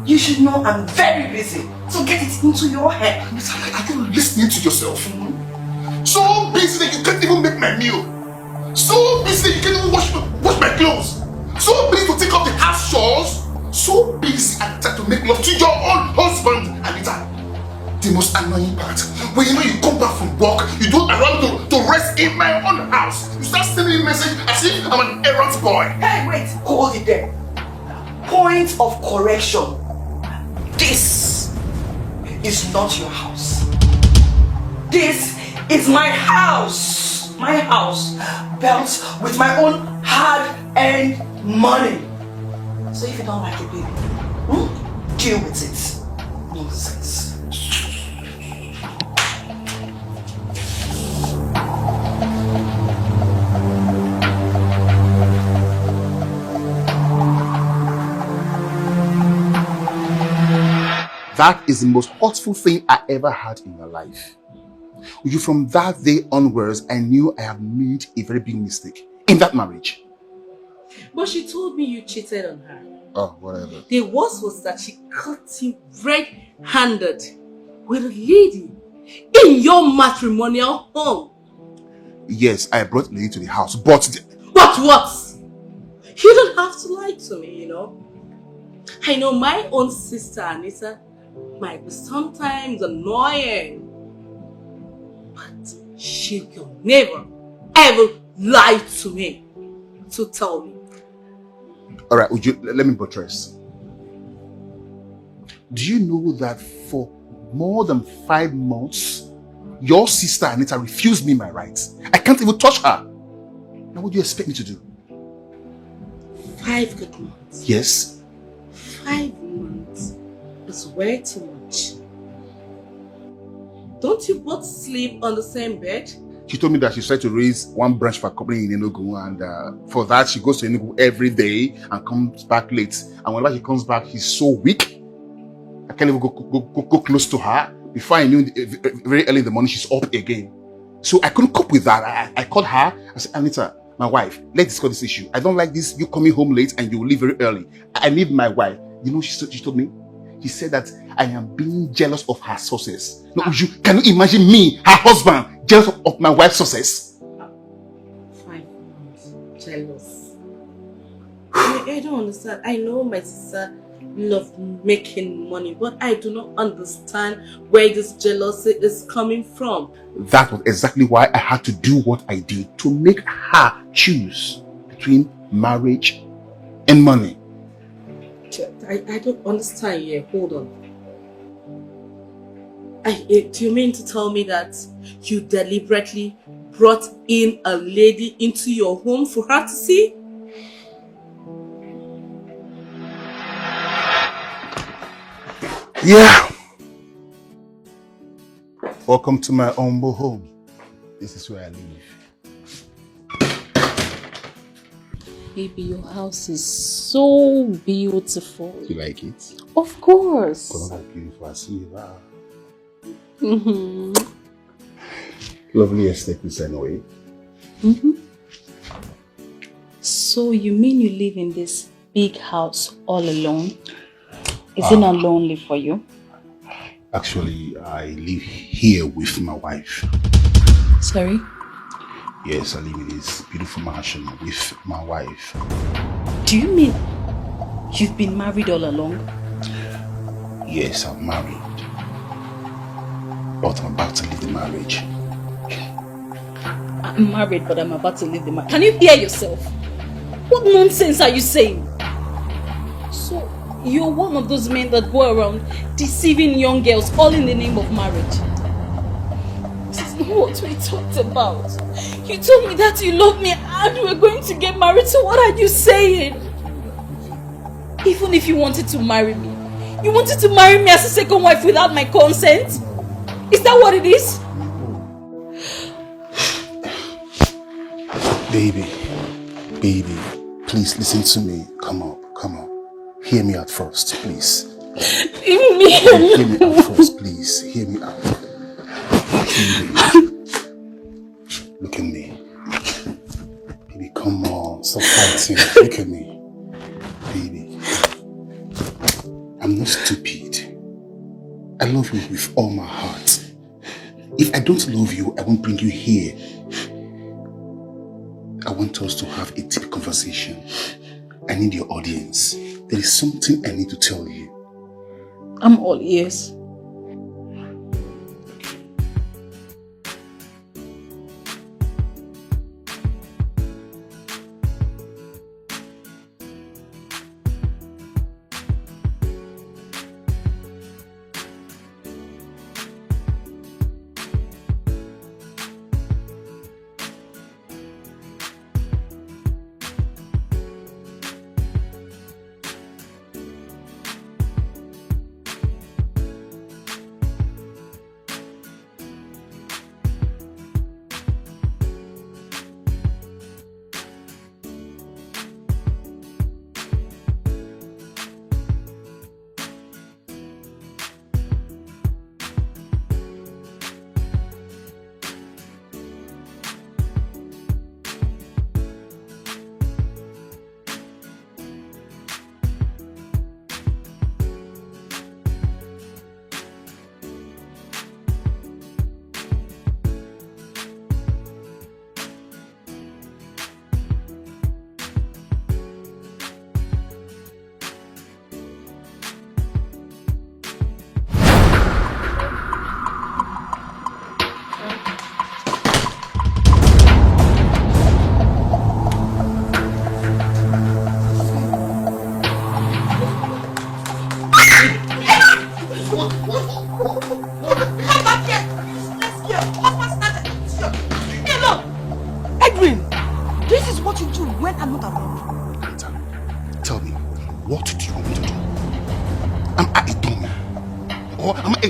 You should know I'm very busy. So get it into your head. Are you listening to yourself? So busy that you can't even make my meal. So busy that you can't even wash my clothes. So busy to take up the house chores. So busy and try to make love to your own husband, Anita. The most annoying part, when you come back from work, you don't allow me to rest in my own house. You start sending me a message as if I'm an errand boy. Hey, wait, hold it there. Point of correction. This is not your house. This is my house. My house, built with my own hard-earned money. So if you don't like it, baby, deal with it. Nonsense. That is the most hurtful thing I ever had in my life. From that day onwards, I knew I had made a very big mistake in that marriage. But she told me you cheated on her. Oh, whatever. The worst was that she caught you red-handed with a lady in your matrimonial home. Yes, I brought the lady to the house, but... But what? You don't have to lie to me, you know. I know my own sister, Anita, might be sometimes annoying. But she will never, ever lie to me. So tell me. Alright, let me buttress. Do you know that for more than 5 months, your sister Anita refused me my rights? I can't even touch her. Now what do you expect me to do? 5 good months? Yes. 5 months is way too much. Don't you both sleep on the same bed? She told me that she's trying to raise one branch for a company in Enugu, and for that she goes to Enugu every day and comes back late. And whenever she comes back, she's so weak. I can't even go close to her. Before I knew, very early in the morning, she's up again. So I couldn't cope with that. I called her. I said, Anita, my wife, let's discuss this issue. I don't like this, you coming home late and you will leave very early. I need my wife. You know what she told me? She said that I am being jealous of her success. No, can you imagine me, her husband, jealous of my wife's success? 5 months. Jealous. I don't understand. I know my sister loves making money, but I do not understand where this jealousy is coming from. That was exactly why I had to do what I did, to make her choose between marriage and money. I don't understand here. Hold on. Do you mean to tell me that you deliberately brought in a lady into your home for her to see? Yeah. Welcome to my humble home. This is where I live. Baby, your house is so beautiful. You like it? Of course. It's beautiful. I see it. Wow. Mm-hmm. Lovely aesthetics anyway. Mm-hmm. So you mean you live in this big house all alone? Is it not lonely for you? Actually, I live here with my wife. Sorry? Yes, I live in this beautiful mansion with my wife. Do you mean you've been married all along? Yes, I'm married. But I'm about to leave the marriage. I'm married, but I'm about to leave the marriage. Can you hear yourself? What nonsense are you saying? So, you're one of those men that go around deceiving young girls all in the name of marriage. This is not what we talked about. You told me that you love me and we were going to get married, so what are you saying? Even if you wanted to marry me, you wanted to marry me as a second wife without my consent? Is that what it is? Baby, please listen to me. Come on. Hear me out first, please. Hear me out first, please. Hear me out. Baby. Look at me. Baby, come on. Stop fighting. Look at me. Baby. I'm not stupid. I love you with all my heart. If I don't love you, I won't bring you here. I want us to have a deep conversation. I need your audience. There is something I need to tell you. I'm all ears.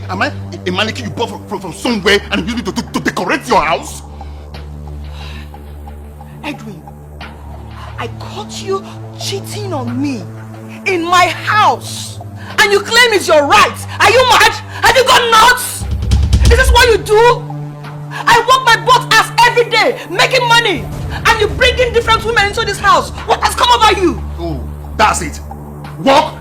Am I a mannequin you bought from somewhere and you need to decorate your house? Edwin, I caught you cheating on me in my house and you claim it's your right. Are you mad? Have you gone nuts? Is this what you do? I work my butt ass every day making money and you bring in different women into this house. What has come over you? Oh, that's it. Walk.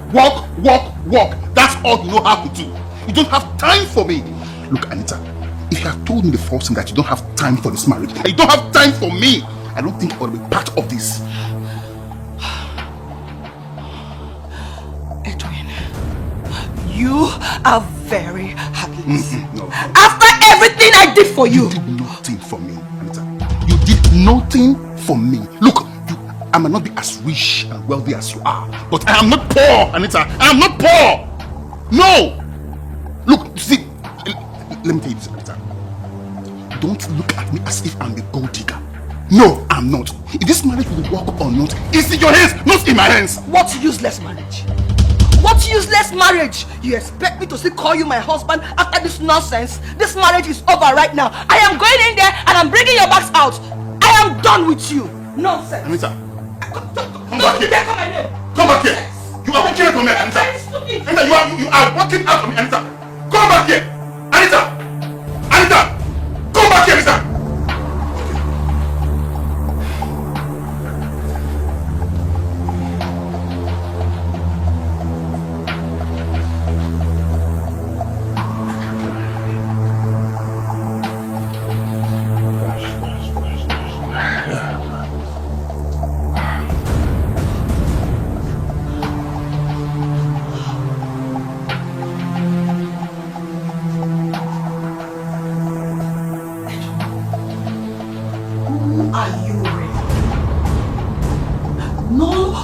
That's all you know how to do. You don't have time for me. Look, Anita, if you have told me the first thing that you don't have time for this marriage, and you don't have time for me, I don't think I will be part of this. Edwin, you are very heartless. No. After everything I did for you. You did nothing for me, Anita. You did nothing for me. Look, I might not be as rich and wealthy as you are, but I am not poor, Anita. I am not poor. No. Look, see, let me tell you this, Anita. Don't look at me as if I'm a gold digger. No, I'm not. If this marriage will work or not, it's in your hands, not in my hands. What useless marriage? What useless marriage? You expect me to still call you my husband after this nonsense? This marriage is over right now. I am going in there and I'm bringing your bags out. I am done with you. Nonsense. Anita, come back here. Come back here. You are walking out from me, Anita. Anita, you are walking out from me, Anita. Come back here! Anita! Come back here, Anita!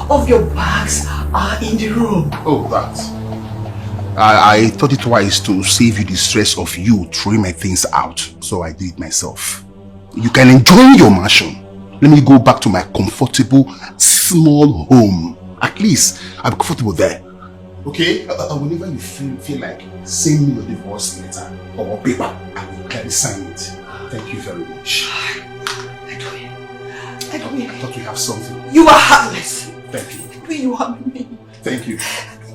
Of your bags are in the room. Oh, that. I thought it wise to save you the stress of you throwing my things out, so I did it myself. You can enjoy your mansion. Let me go back to my comfortable, small home. At least I'm comfortable there. Okay? Whenever you feel like send me your divorce letter or paper, I will gladly sign it. Thank you very much. I thought we have something. You are heartless. Thank you. You are mean. Thank you.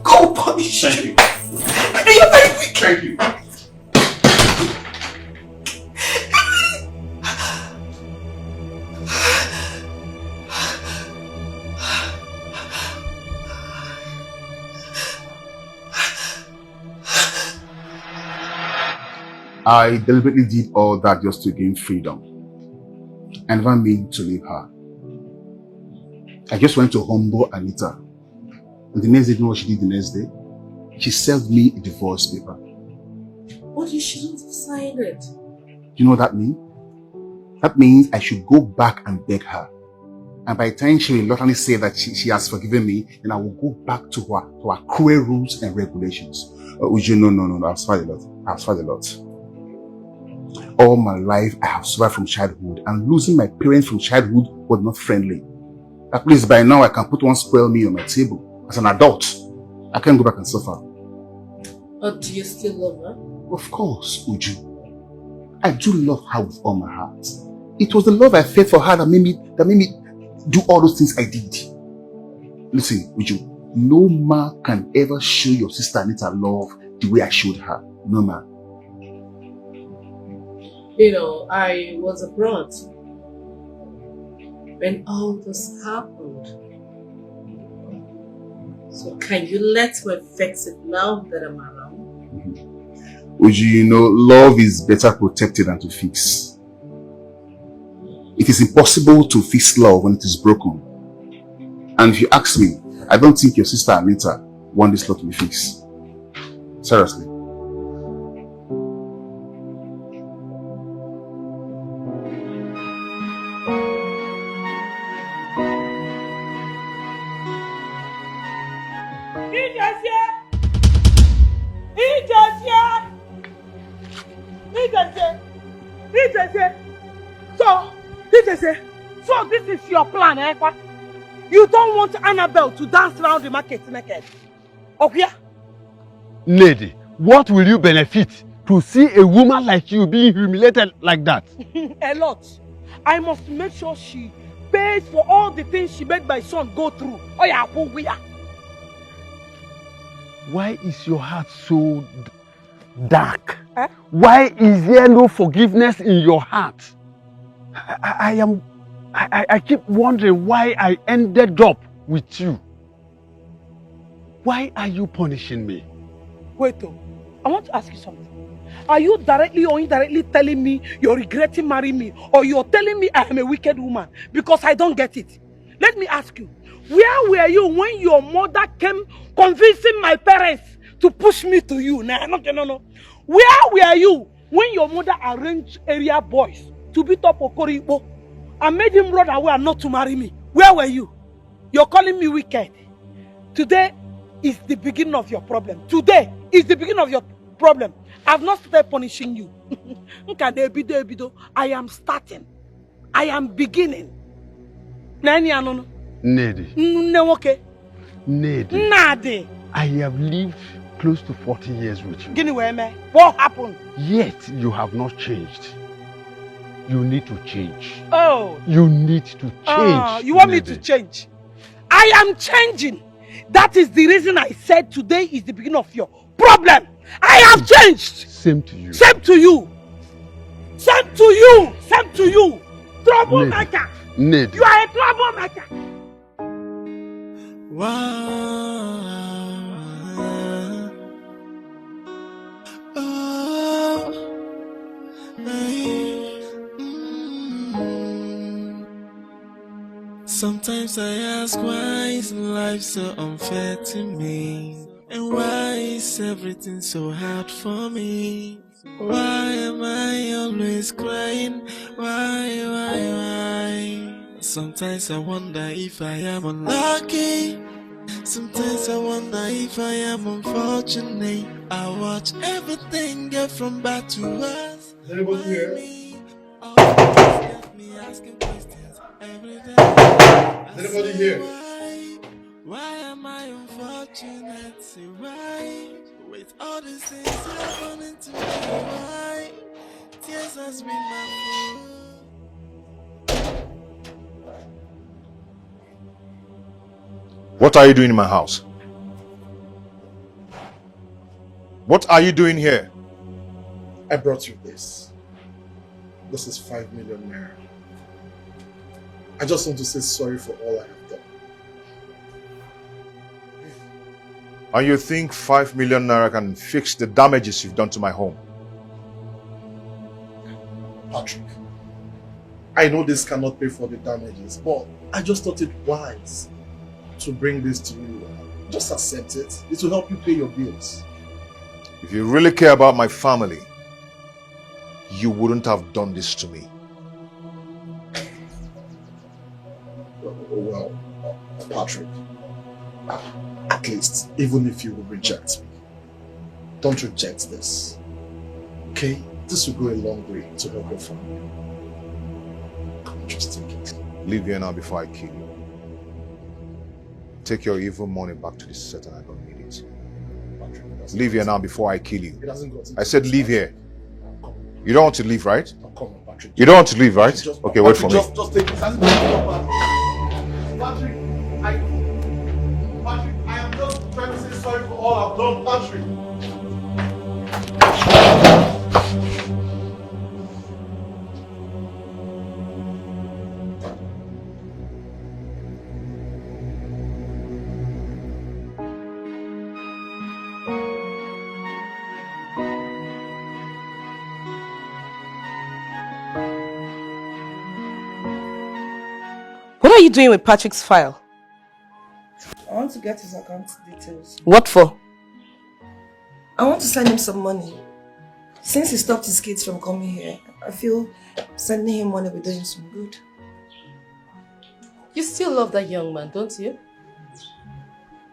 Go punish. Thank you. You're very weak. Thank you. I deliberately did all that just to gain freedom. I never mean to leave her. I just went to humble Anita. And the next day, you know what she did the next day? She served me a divorce paper. But you shouldn't have signed it. Do you know what that means? That means I should go back and beg her. And by the time she will reluctantly say that she has forgiven me, then I will go back to her cruel rules and regulations. Uju, no. I've suffered a lot. All my life, I have suffered from childhood, and losing my parents from childhood was not friendly. At least by now, I can put one spoiled meal on my table. As an adult, I can't go back and suffer. But do you still love her? Of course, Uju. I do love her with all my heart. It was the love I felt for her that made me do all those things I did. Listen, Uju, no man can ever show your sister Anita love the way I showed her. No man. You know, I was abroad when all this happened. So can you let me fix it now that I'm around? Uju, you know, love is better protected than to fix. It is impossible to fix love when it is broken. And if you ask me, I don't think your sister Anita wants this love to be fixed. Seriously. So this is your plan, eh? You don't want Annabelle to dance around the market naked. Okay? Lady, what will you benefit to see a woman like you being humiliated like that? A lot. I must make sure she pays for all the things she made my son go through. Oh yeah, why is your heart so dark? Eh? Why is there no forgiveness in your heart? I keep wondering why I ended up with you. Why are you punishing me? Wait, I want to ask you something. Are you directly or indirectly telling me you're regretting marrying me, or you're telling me I am a wicked woman? Because I don't get it. Let me ask you, where were you when your mother came convincing my parents to push me to you? No. Where were you when your mother arranged area boys to beat up Okoribo and made him run away and not to marry me? Where were you? You're calling me wicked. Today is the beginning of your problem. Today is the beginning of your problem. I've not started punishing you. I am starting. I am beginning. Nedi. Nadi. I have lived close to 40 years with you. What happened? Yet you have not changed. You need to change. Oh. You need to change. You want me to change? I am changing. That is the reason I said today is the beginning of your problem. I have changed. Same to you. Same to you. Same to you. Same to you. Troublemaker. Ned. You are a troublemaker. Sometimes I ask, why is life so unfair to me? And why is everything so hard for me? Why am I always crying? Why? Sometimes I wonder if I am unlucky. Sometimes I wonder if I am unfortunate. I watch everything get from bad to worse. Is anybody here? Is anybody here? Why am I unfortunate? Fortunate, say why? With all these things happening to me, why? Tears has been my food. What are you doing in my house? What are you doing here? I brought you this. This is 5 million naira. I just want to say sorry for all I have done. And you think 5 million naira can fix the damages you've done to my home? Patrick, I know this cannot pay for the damages, but I just thought it wise to bring this to you. Just accept it. It will help you pay your bills. If you really care about my family, you wouldn't have done this to me. Well, Patrick, at least, even if you will reject me, don't reject this. Okay? This will go a long way to help your family. Just take it. Leave here now before I kill you. Take your evil money back to the Satan. I don't need it. Leave here now before I kill you. I said leave here. You don't want to leave, right? You don't want to leave, right? Okay, wait for me. Just take it. Patrick, I am just trying to say sorry for all I've done, Patrick. What are you doing with Patrick's file? I want to get his account details. What for? I want to send him some money. Since he stopped his kids from coming here, I feel sending him money will do him some good. You still love that young man, don't you?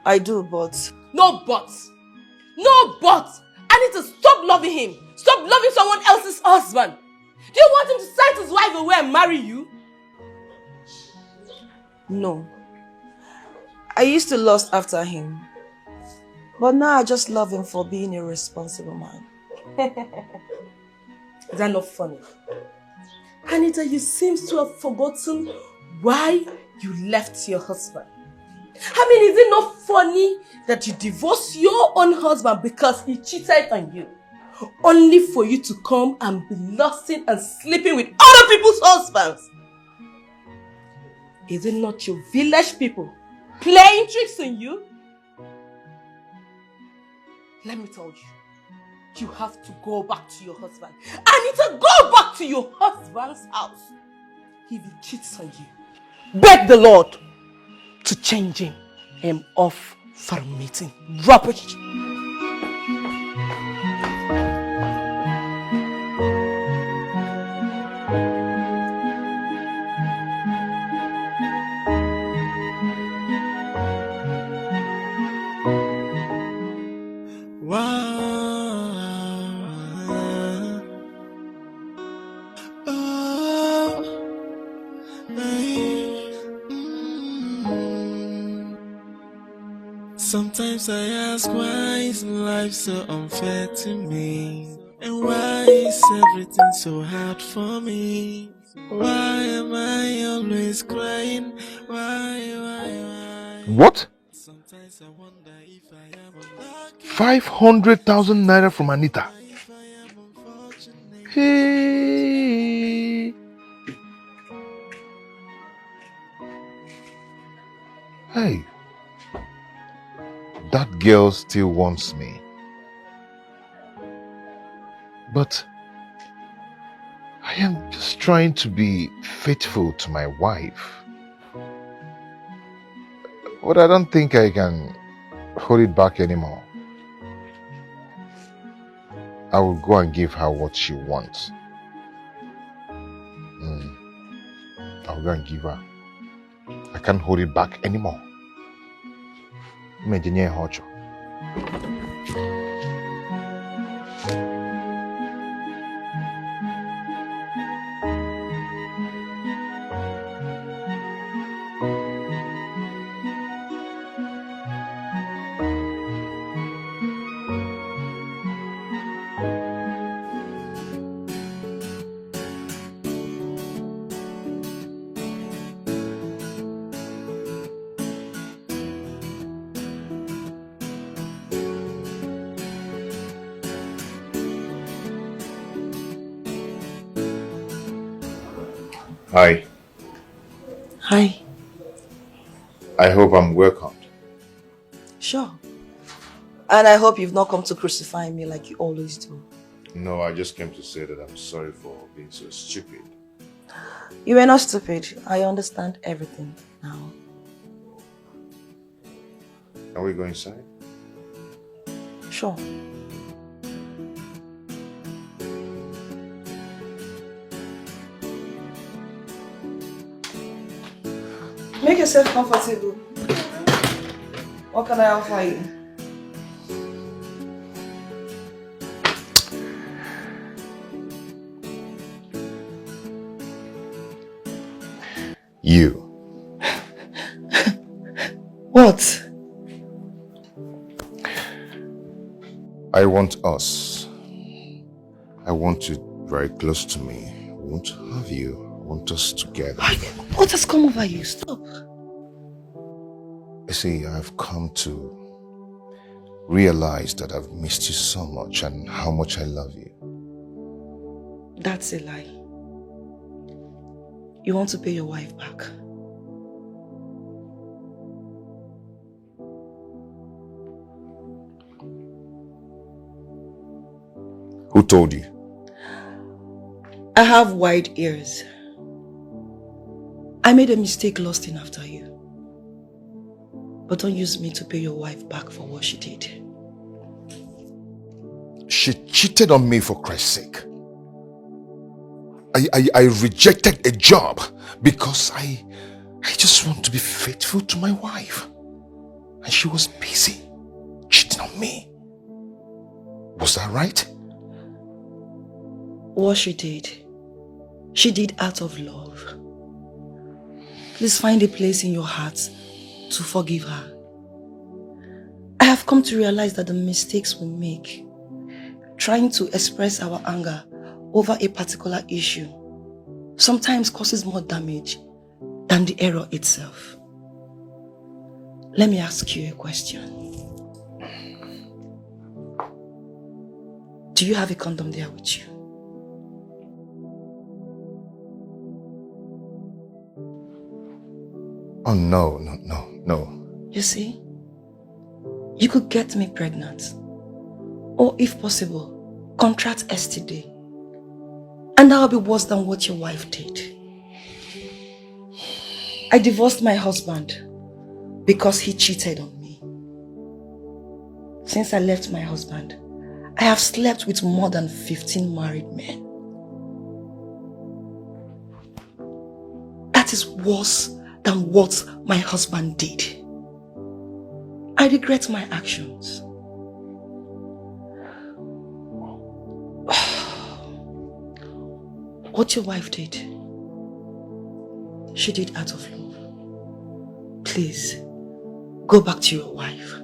I do, but... No buts! No buts! I need to stop loving him! Stop loving someone else's husband! Do you want him to send his wife away and marry you? No. I used to lust after him. But now I just love him for being a responsible man. Is that not funny? Anita, you seem to have forgotten why you left your husband. I mean, is it not funny that you divorced your own husband because he cheated on you? Only for you to come and be lusting and sleeping with other people's husbands. Is it not your village people playing tricks on you? Let me tell you, you have to go back to your husband. Anita, go back to your husband's house. If he cheats on you, beg the Lord to change him off from meeting rubbish. Sometimes I ask why is life so unfair to me? And why is everything so hard for me? Why am I always crying? Why? What? 500,000 naira from Anita. Hey. Hey. That girl still wants me. But I am just trying to be faithful to my wife. But I don't think I can hold it back anymore. I will go and give her what she wants. I will go and give her. I can't hold it back anymore. Imagine how. Hi. Hi. I hope I'm welcomed. Sure. And I hope you've not come to crucify me like you always do. No, I just came to say that I'm sorry for being so stupid. You were not stupid. I understand everything now. Can we go inside? Sure. Make yourself comfortable. What can I offer you? You. What? I want us. I want you very close to me. I want to have you. I want us together. What has come over you? Stop. You see, I've come to realize that I've missed you so much and how much I love you. That's a lie. You want to pay your wife back. Who told you? I have wide ears. I made a mistake lusting after you. But don't use me to pay your wife back for what she did. She cheated on me, for Christ's sake. I rejected a job because I just want to be faithful to my wife. And she was busy cheating on me. Was that right? What she did out of love. Please find a place in your heart to forgive her. I have come to realize that the mistakes we make, trying to express our anger over a particular issue, sometimes causes more damage than the error itself. Let me ask you a question. Do you have a condom there with you? Oh, no. You see, you could get me pregnant. Or if possible, contract STD. And that will be worse than what your wife did. I divorced my husband because he cheated on me. Since I left my husband, I have slept with more than 15 married men. That is worse than what my husband did. I regret my actions. What your wife did, she did out of love. Please, go back to your wife.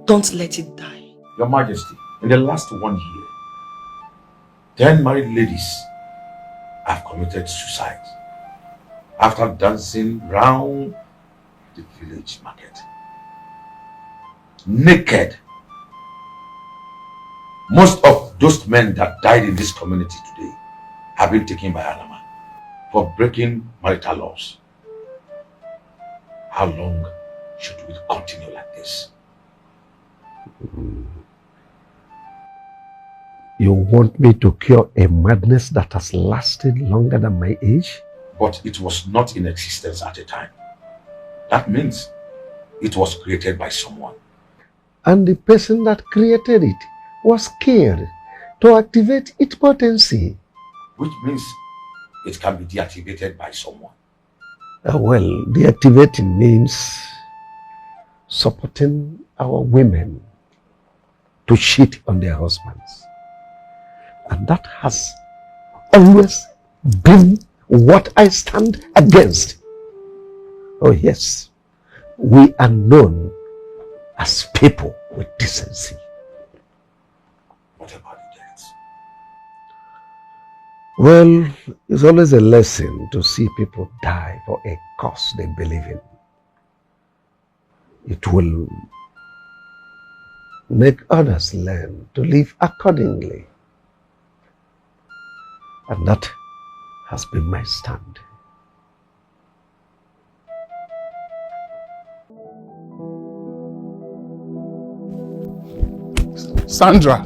Don't let it die. Your Majesty, in the last 1 year, 10 married ladies have committed suicide after dancing round the village market. Naked. Most of those men that died in this community today have been taken by Alama for breaking marital laws. How long should we continue like this? You want me to cure a madness that has lasted longer than my age? But it was not in existence at a time. That means it was created by someone. And the person that created it was scared to activate its potency. Which means it can be deactivated by someone. Well, deactivating means supporting our women to cheat on their husbands. And that has always been what I stand against. Oh yes, we are known as people with decency. What about the deaths? Well, it's always a lesson to see people die for a cause they believe in. It will make others learn to live accordingly. And that has been my stand. Sandra,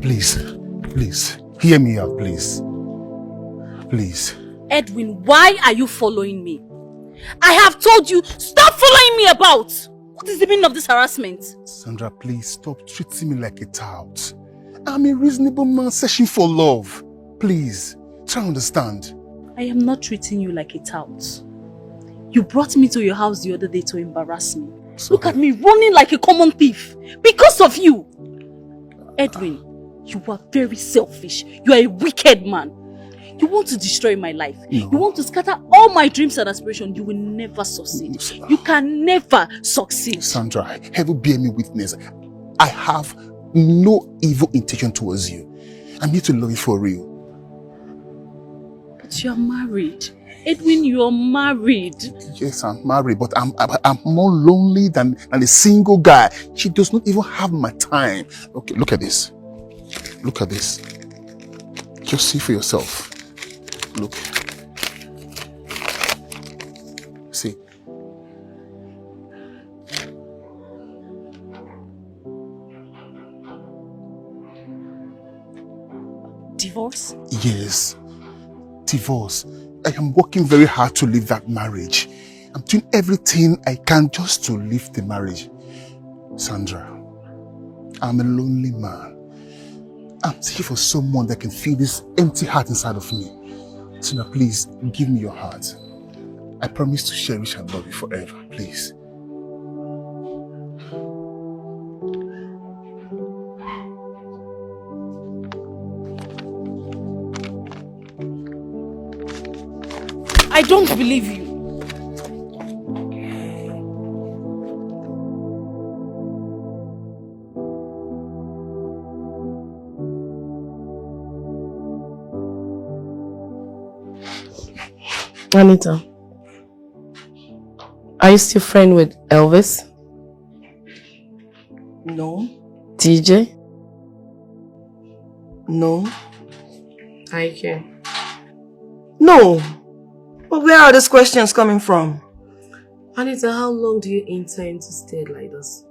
please, hear me out, please. Please. Edwin, why are you following me? I have told you, stop following me about! What is the meaning of this harassment? Sandra, please stop treating me like a tout. I'm a reasonable man searching for love. Please, try to understand. I am not treating you like a tout. You brought me to your house the other day to embarrass me. Sorry. Look at me running like a common thief because of you. Edwin, you are very selfish. You are a wicked man. You want to destroy my life. No. You want to scatter all my dreams and aspirations. You will never succeed. No, you can never succeed. Sandra, heaven bear me witness. I have no evil intention towards you. I'm here to love you for real. But you're married. Edwin, you're married. Yes, I'm married, but I'm more lonely than a single guy. She does not even have my time. Okay, look at this. Look at this. Just see for yourself. Look. See. Divorce? Yes. Divorce. I am working very hard to leave that marriage. I'm doing everything I can just to leave the marriage. Sandra, I'm a lonely man. I'm seeking for someone that can fill this empty heart inside of me. Sandra, please, give me your heart. I promise to cherish and love you forever, please. I don't believe you. Anita, are you still friends with Elvis? No. DJ? No. Ike? No. But where are these questions coming from? Anita, how long do you intend to stay like this?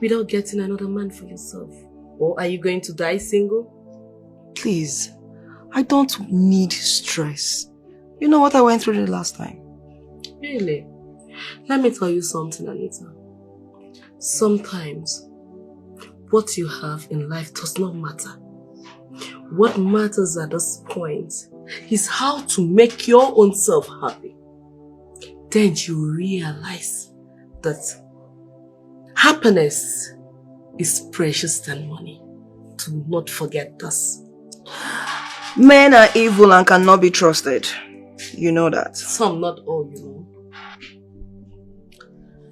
Without getting another man for yourself? Or are you going to die single? Please, I don't need stress. You know what I went through the last time? Really? Let me tell you something, Anita. Sometimes, what you have in life does not matter. What matters at this point is how to make your own self happy. Then you realize that happiness is precious than money. Do not forget this. Men are evil and cannot be trusted. You know that. Some, not all, you know.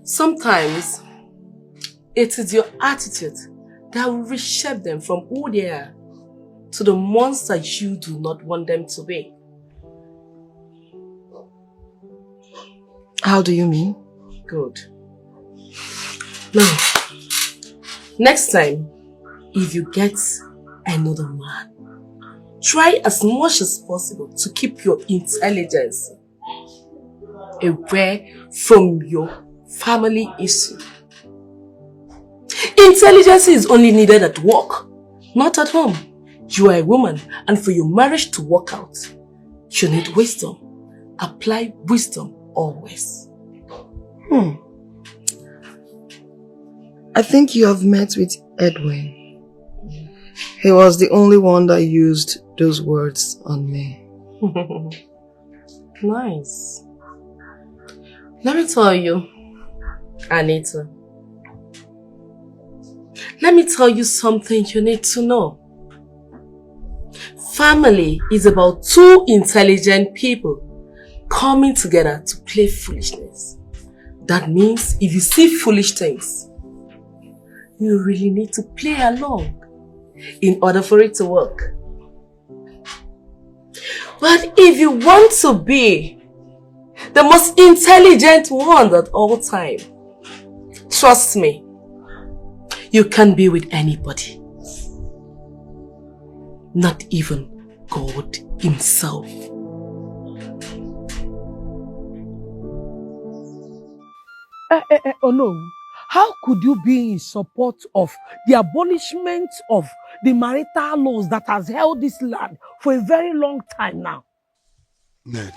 Sometimes, it is your attitude that will reshape them from who they are to the monster you do not want them to be. How do you mean? Good. Now, next time, if you get another man, try as much as possible to keep your intelligence away from your family issue. Intelligence is only needed at work, not at home. You are a woman, and for your marriage to work out, you need wisdom. Apply wisdom always. I think you have met with Edwin. He was the only one that used those words on me. Nice. Let me tell you, Anita. Let me tell you something you need to know. Family is about two intelligent people coming together to play foolishness. That means if you see foolish things, you really need to play along in order for it to work. But if you want to be the most intelligent one at all time, trust me, you can be with anybody. Not even God himself. Oh no. How could you be in support of the abolishment of the marital laws that has held this land for a very long time now? Ned,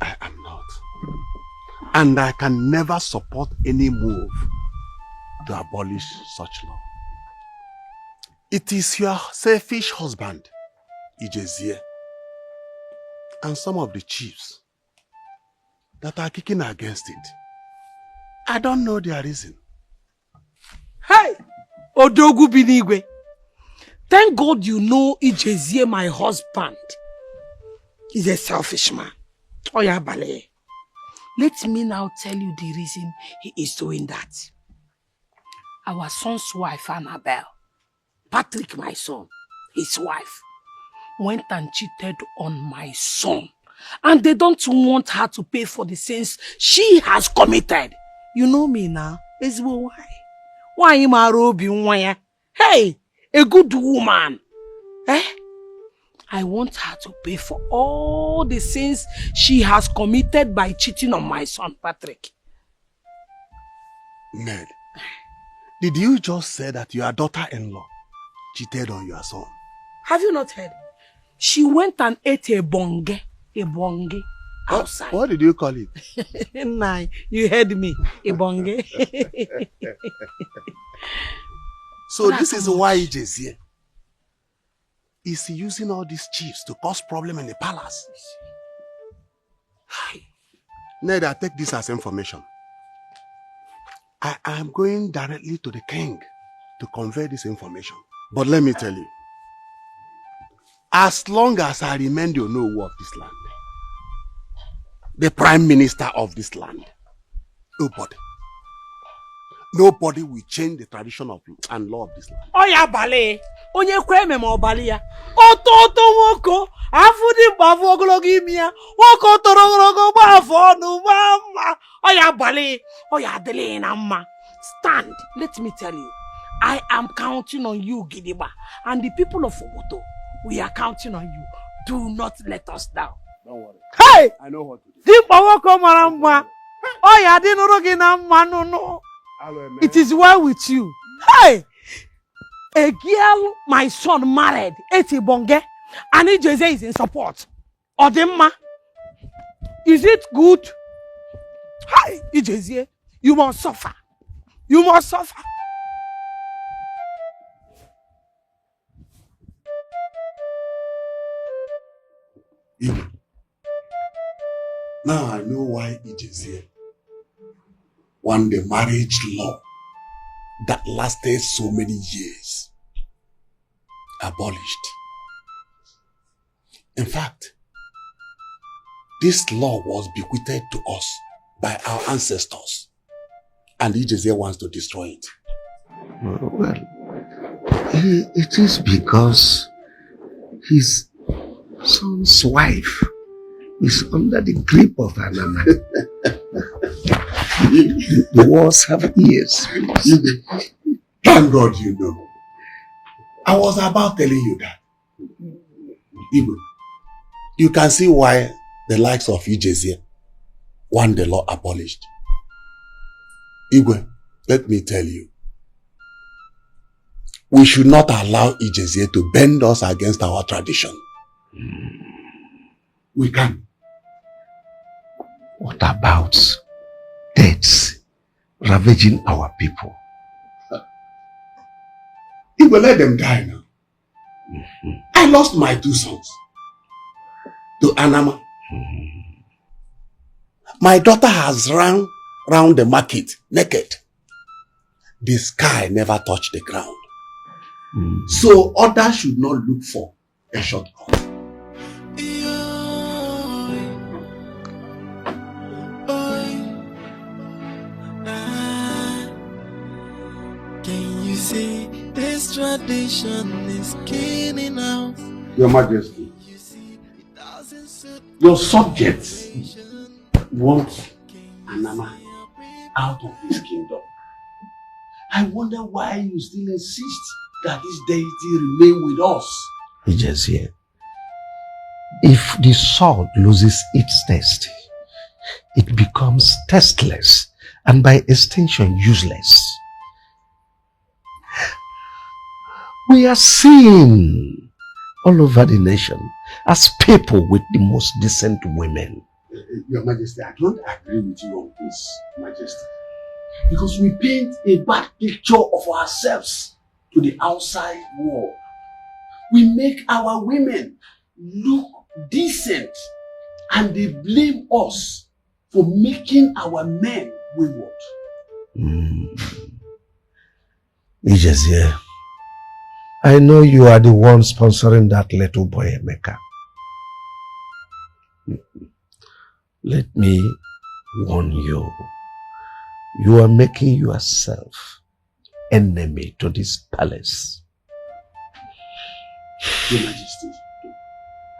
I am not. And I can never support any move to abolish such law. It is your selfish husband, Ijezie, and some of the chiefs that are kicking against it. I don't know their reason. Hey! Odogu Binigwe. Thank God you know Ijezie, my husband. He's a selfish man. Oya Bale. Let me now tell you the reason he is doing that. Our son's wife, Annabelle, Patrick, my son, his wife, went and cheated on my son. And they don't want her to pay for the sins she has committed. You know me now. Is why? Why am I robbing? Hey, a good woman. Eh? I want her to pay for all the sins she has committed by cheating on my son, Patrick. Ned, did you just say that your daughter-in-law cheated on your son? Have you not heard? She went and ate a bonge outside. What did you call it? Nah, you heard me. A bonge. So this is why Ijezie is using all these chiefs to cause problem in the palace. Ned, I take this as information. I am going directly to the king to convey this information. But let me tell you, as long as I remain the Onowu of this land, the prime minister of this land, nobody will change the tradition of and law of this land. Oya Bale, onye kwe me ma obali ya. Oto woko, afudi bavu ogologo imi ya. Woko toro ogologo bavu nu mama. Oya Bale, oya dele na mma. Stand, let me tell you. I am counting on you, Gidiba, and the people of Obodo. We are counting on you. Do not let us down. Don't worry. Hey! I know what to do. Dimpa woko maramba. Oya dinorogi na mma no. It is well with you. Hey! A girl my son married, Eti Bonge, and Ijezie is in support. Odemma. Is it good? Hey, Ijezie, you must suffer. You must suffer. Now I know why Ijezie won the marriage law that lasted so many years abolished. In fact, this law was bequeathed to us by our ancestors, and Ijezie wants to destroy it. Well, it is because his son's wife is under the grip of Anama. The wars have ears. Thank God you know. I was about telling you that. Igwe, you can see why the likes of Ijezie want the law abolished. Igwe, let me tell you. We should not allow Ijezie to bend us against our tradition. We can. What about deaths ravaging our people? He will let them die now. I lost my 2 sons to Anama. My daughter has run round the market naked. The sky never touched the ground. So others should not look for a shortcut. Can you see this tradition is killing out? Your Majesty, your subjects want Anama out of this kingdom. I wonder why you still insist that this deity remain with us. It's just here. If the salt loses its taste, it becomes tasteless and by extension useless. We are seen all over the nation as people with the most decent women. Your Majesty, I don't agree with you on this, Majesty. Because we paint a bad picture of ourselves to the outside world. We make our women look decent and they blame us for making our men wayward. Ijezie, I know you are the one sponsoring that little boy, Emeka. Let me warn you. You are making yourself enemy to this palace. Your Majesty,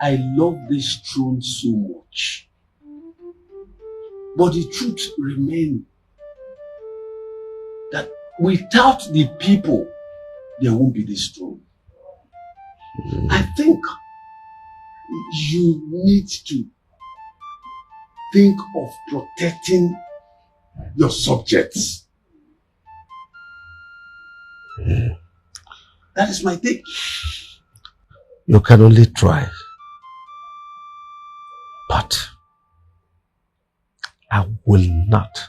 I love this throne so much. But the truth remains that without the people, there won't be this throne. I think you need to think of protecting your subjects. That is my take. You can only try. But I will not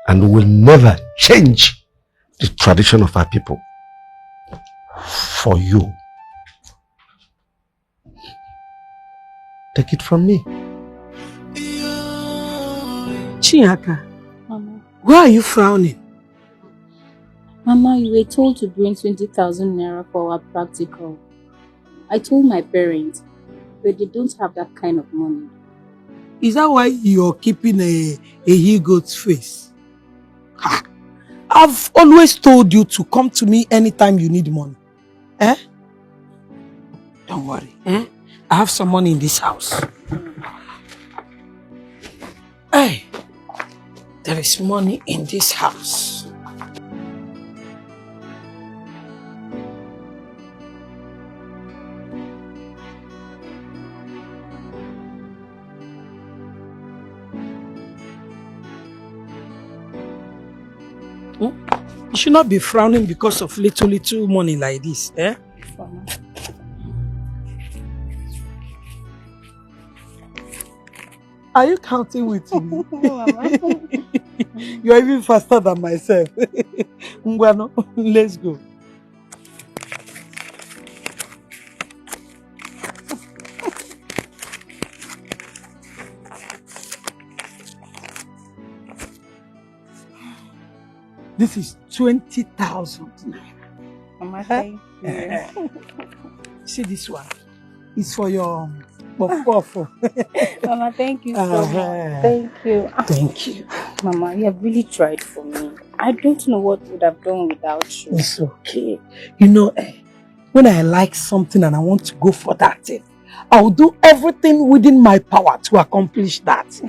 and will never change the tradition of our people for you. Take it from me. Chinyaka, Mama. why are you frowning? Mama, you were told to bring 20,000 naira for our practical. I told my parents, but they don't have that kind of money. Is that why you're keeping a he-goat's face? Ha! I've always told you to come to me anytime you need money. Eh? Don't worry. Eh? I have some money in this house. Hey! There is money in this house. You should not be frowning because of little money like this, eh? Are you counting with me? You're even faster than myself. Ngwano, let's go. This is 20,000 naira. Mama, thank you. See this one? It's for your puff. Mama, thank you so much. Thank you. Thank you. Mama, you have really tried for me. I don't know what would have done without you. It's okay. You know, when I like something and I want to go for that thing, I'll do everything within my power to accomplish that.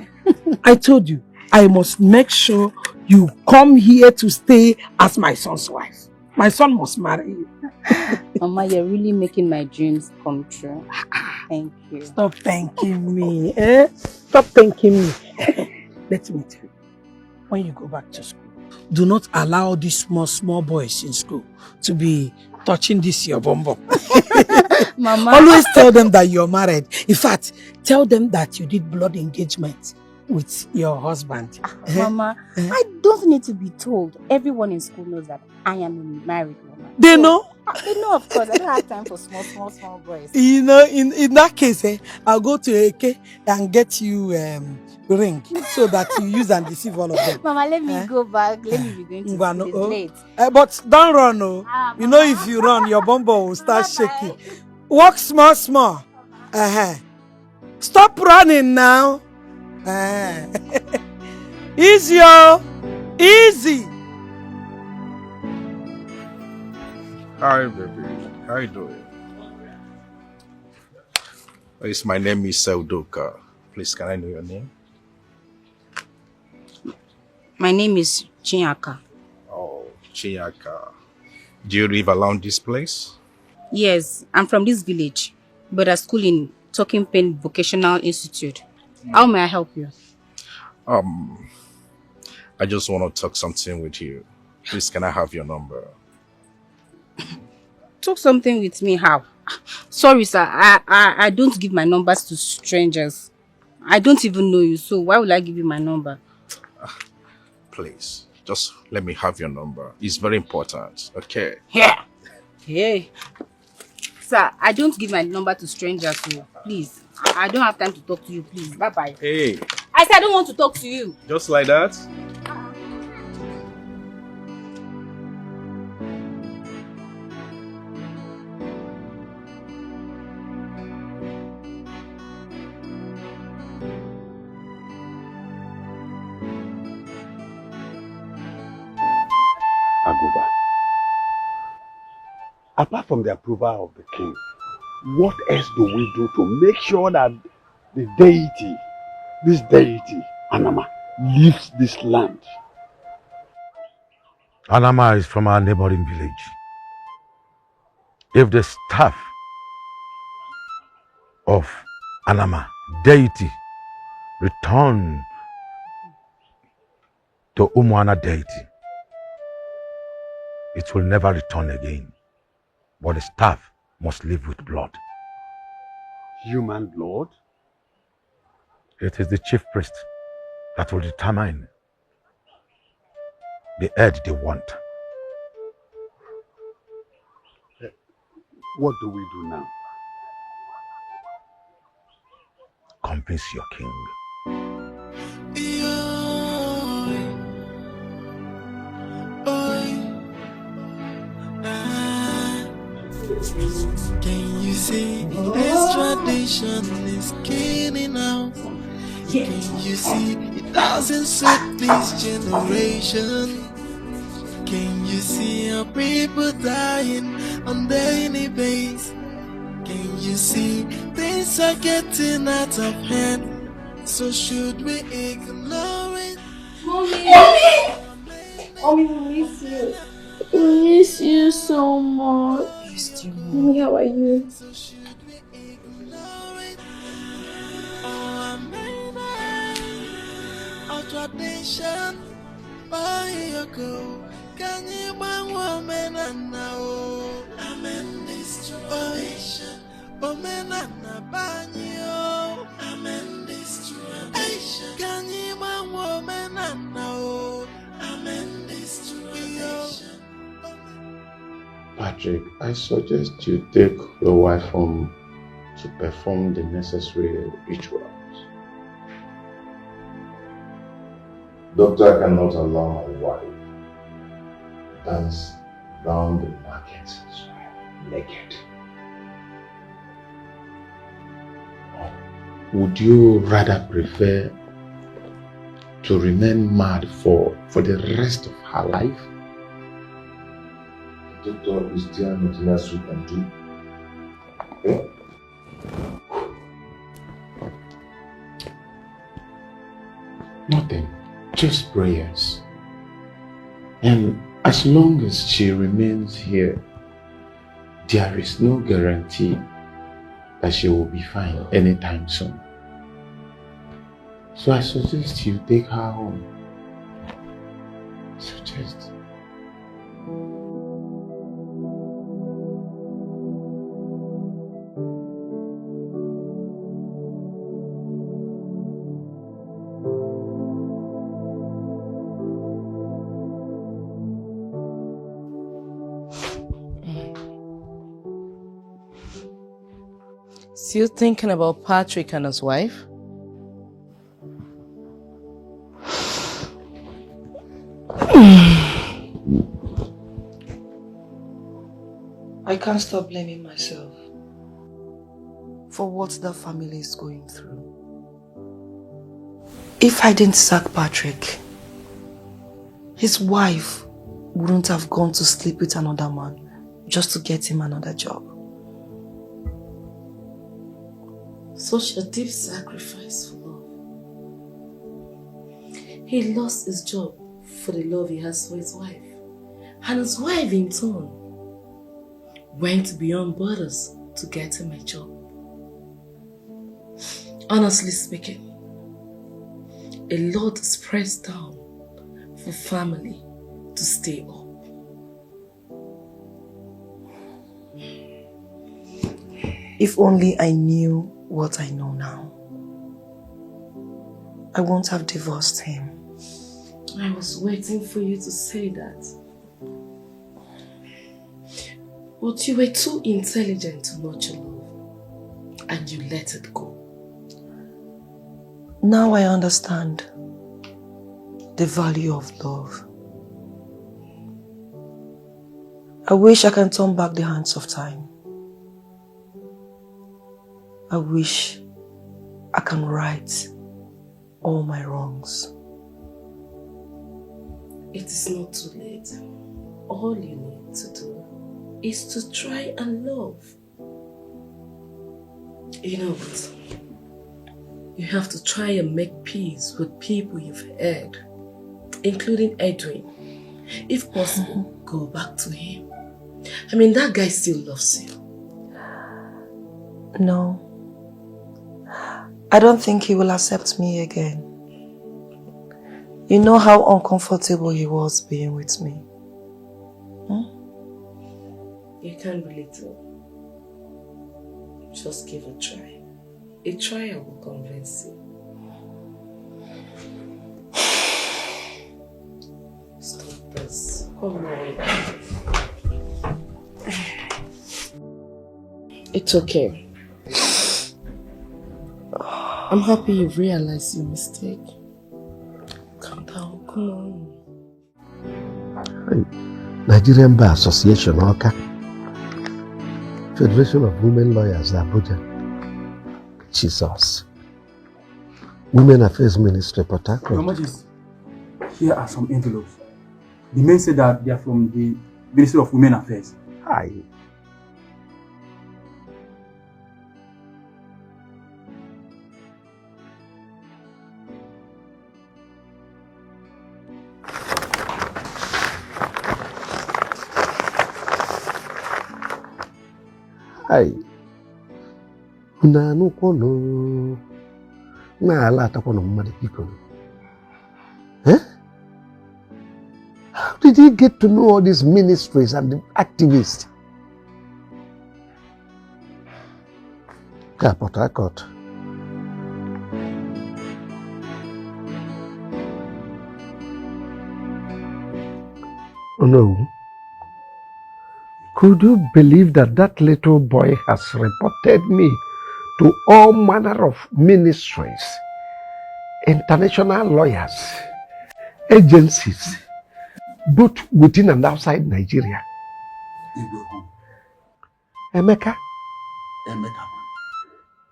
I told you, I must make sure you come here to stay as my son's wife. My son must marry you. Mama, you're really making my dreams come true. Thank you. Stop thanking me. Stop thanking me. Let me tell you, when you go back to school, do not allow these small boys in school to be touching this your bum. Mama. Always tell them that you're married. In fact, tell them that you did blood engagement with your husband. Mama, I don't need to be told. Everyone in school knows that I am a married woman. They know? They know, of course. I don't have time for small boys. You know, in that case, I'll go to AK and get you ring so that you use and deceive all of them. Mama, let me go back. Let me be going to school. It's late. But don't run, oh. You know, if you run, your bumbo will start shaking. Walk small. Stop running now. Easy, oh. Easy. Hi, baby. How you doing? Yes, my name is Udoka. Please, can I know your name? My name is Chinyaka. Oh, Chinyaka. Do you live around this place? Yes, I'm from this village, but I school in Talking Pen Vocational Institute. How may I help you? I just want to talk something with you. Please, can I have your number? Talk something with me, how? Sorry, sir, I don't give my numbers to strangers. I don't even know you, so why would I give you my number? Please, just let me have your number. It's very important, okay? Yeah. Hey. Sir, I don't give my number to strangers, so please. I don't have time to talk to you, please. Bye-bye. Hey. I said I don't want to talk to you. Just like that? Aguba, apart from the approval of the king, what else do we do to make sure that the deity, this deity, Anama, leaves this land? Anama is from our neighboring village. If the staff of Anama, deity, return to Umuana deity, it will never return again. But the staff must live with blood. Human blood? It is the chief priest that will determine the head they want. What do we do now? Convince your king. Can you see this tradition is killing out? Can you see it doesn't suit this generation? Can you see our people dying on daily basis? Can you see things are getting out of hand? So should we ignore it? Mommy, we miss you. We miss you so much. Mommy, how are you? Our tradition, by your go, can you bang woman and now? Amen, this tradition, woman and banyo. Amen, this tradition, can you bang woman and now? Amen, this tradition. Patrick, I suggest you take your wife home to perform the necessary rituals. Doctor cannot allow my wife dance round the market naked. Would you rather prefer to remain mad for the rest of her life? Doctor, is there nothing else we can do? Yeah? Nothing, just prayers. And as long as she remains here, there is no guarantee that she will be fine anytime soon. So I suggest you take her home. Suggest. Still thinking about Patrick and his wife? I can't stop blaming myself for what the family is going through. If I didn't sack Patrick, his wife wouldn't have gone to sleep with another man just to get him another job. Such a deep sacrifice for love. He lost his job for the love he has for his wife. And his wife in turn went beyond borders to get him a job. Honestly speaking, a lot is pressed down for family to stay up. If only I knew what I know now, I won't have divorced him. I was waiting for you to say that. But you were too intelligent to nurture love, and you let it go. Now I understand the value of love. I wish I can turn back the hands of time. I wish I can right all my wrongs. It is not too late. All you need to do is to try and love. You know what? You have to try and make peace with people you've hurt, including Edwin. If possible, go back to him. I mean, that guy still loves you. No. I don't think he will accept me again. You know how uncomfortable he was being with me. You can't really tell. Just give a try. A trial will convince you. Stop this. Come on. It's okay. I'm happy you've realized your mistake. Calm down, come on. Nigerian Bar Association, Oka. Federation of Women Lawyers, Abuja. Jesus. Women Affairs Ministry, Port Harcourt. Your Majesty, here are some envelopes. The men say that they are from the Ministry of Women Affairs. Hi. Hi. Unanu kono. Na ala tapono mmadu biko. Eh? How did he get to know all these ministries and the activists? Port Harcourt. Oh no. Could you believe that that little boy has reported me to all manner of ministries, international lawyers, agencies, both within and outside Nigeria? Emeka? Emeka.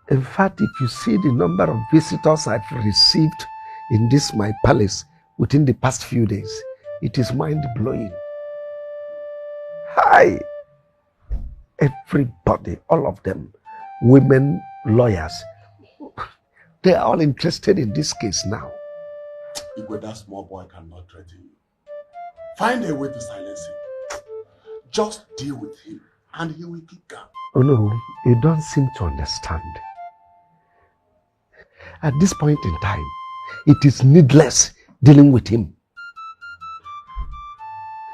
In fact, if you see the number of visitors I've received in this my palace within the past few days, it is mind-blowing. Hi! Everybody, all of them, women lawyers, they are all interested in this case now. Igwe, that small boy cannot threaten you. Find a way to silence him. Just deal with him and he will keep calm. Oh no, you don't seem to understand. At this point in time, it is needless dealing with him.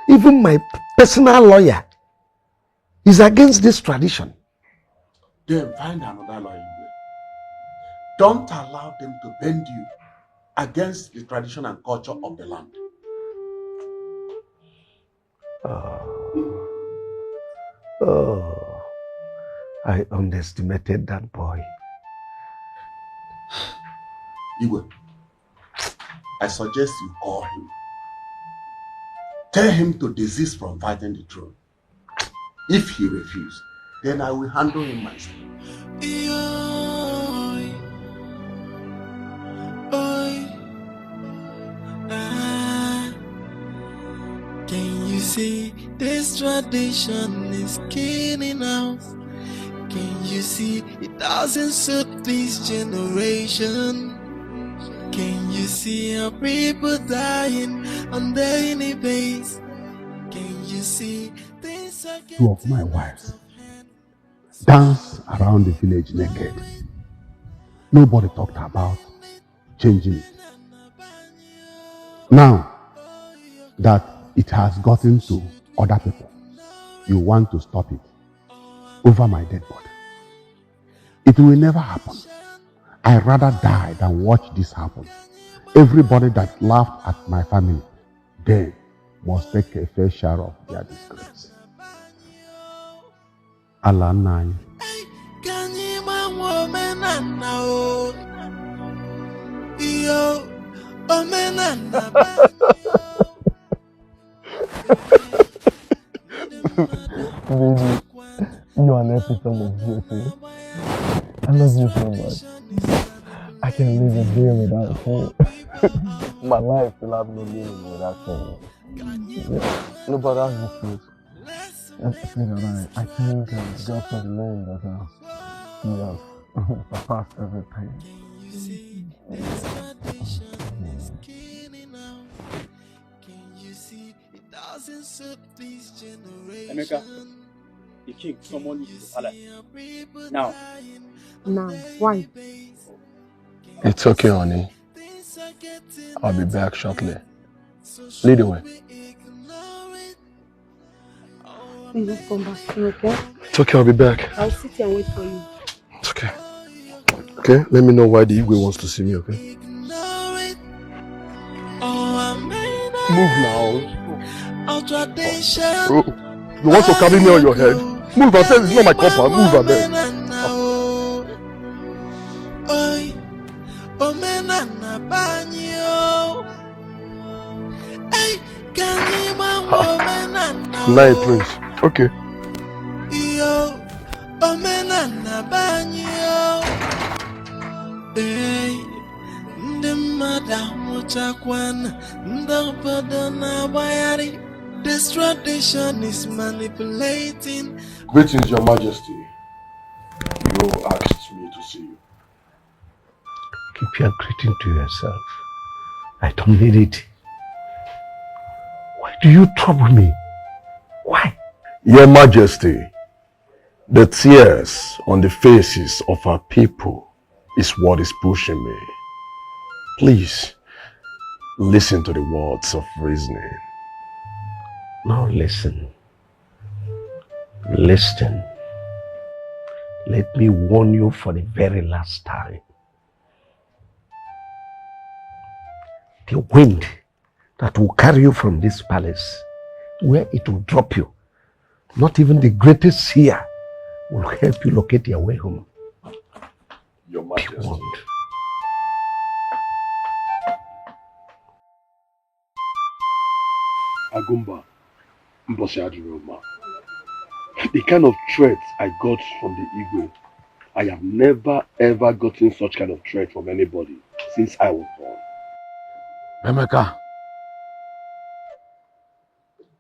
Even my personal lawyer is against this tradition. Then find another lawyer. Don't allow them to bend you against the tradition and culture of the land. Oh, I underestimated that boy. Igwe, I suggest you call him. Tell him to desist from fighting the throne. If he refuses, then I will handle him myself. Can you see this tradition is killing us? Can you see it doesn't suit this generation? Can you see our people dying on daily basis? Can you see this? Two of my wives dance around the village naked. Nobody talked about changing it. Now that it has gotten to other people, you want to stop it over my dead body. It will never happen. I'd rather die than watch this happen. Everybody that laughed at my family, they must take a fair share of their disgrace. Allah nine. Baby, you are everything of beauty. I love you so much. I can't live a day without you. My life will have no meaning without you. No, but that's the truth. I thank God for the name that He has surpassed everything. Emeka, the king summoned you to the palace. Now. Now, why? It's okay, honey. I'll be back shortly. Lead the way. Please just come back, okay? It's okay, I'll be back. I'll sit here and wait for you. It's okay. Okay, let me know why the Igwe wants to see me, okay? Move now. Bro, you want to carry me on your head? Move, I said it's not my compound. Move, I beg. Night, Prince. Okay. This tradition is manipulating. Greetings, Your Majesty. You asked me to see you. Keep your greeting to yourself. I don't need it. Why do you trouble me? Why? Your Majesty, the tears on the faces of our people is what is pushing me. Please, listen to the words of reasoning. Now listen. Listen. Let me warn you for the very last time. The wind that will carry you from this palace, where it will drop you, not even the greatest seer will help you locate your way home. Your Majesty. Be warned. Agumba, Mbosiaduroma. The kind of threat I got from the Igwe, I have never ever gotten such kind of threat from anybody since I was born. Emeka,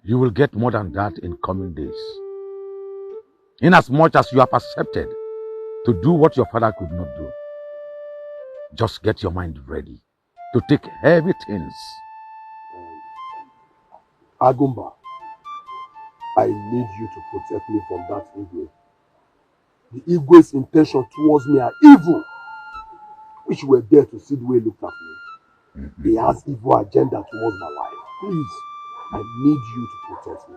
you will get more than that in coming days. Inasmuch as you have accepted to do what your father could not do, just get your mind ready to take heavy things. Agumba, I need you to protect me from that Igwe. The Igwe's intention towards me are evil, which were there to see the way he looked at me. He has evil agenda towards my life. Please, I need you to protect me.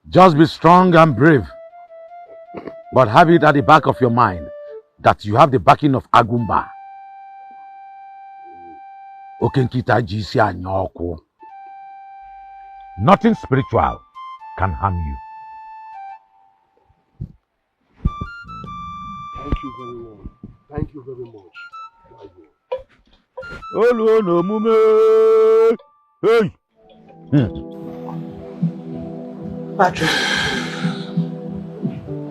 Just be strong and brave, but have it at the back of your mind that you have the backing of Agumba. Okenkita jisi anyoko. Nothing spiritual can harm you. Thank you very much. Thank you very much. Olu no mume. Hey. Patrick,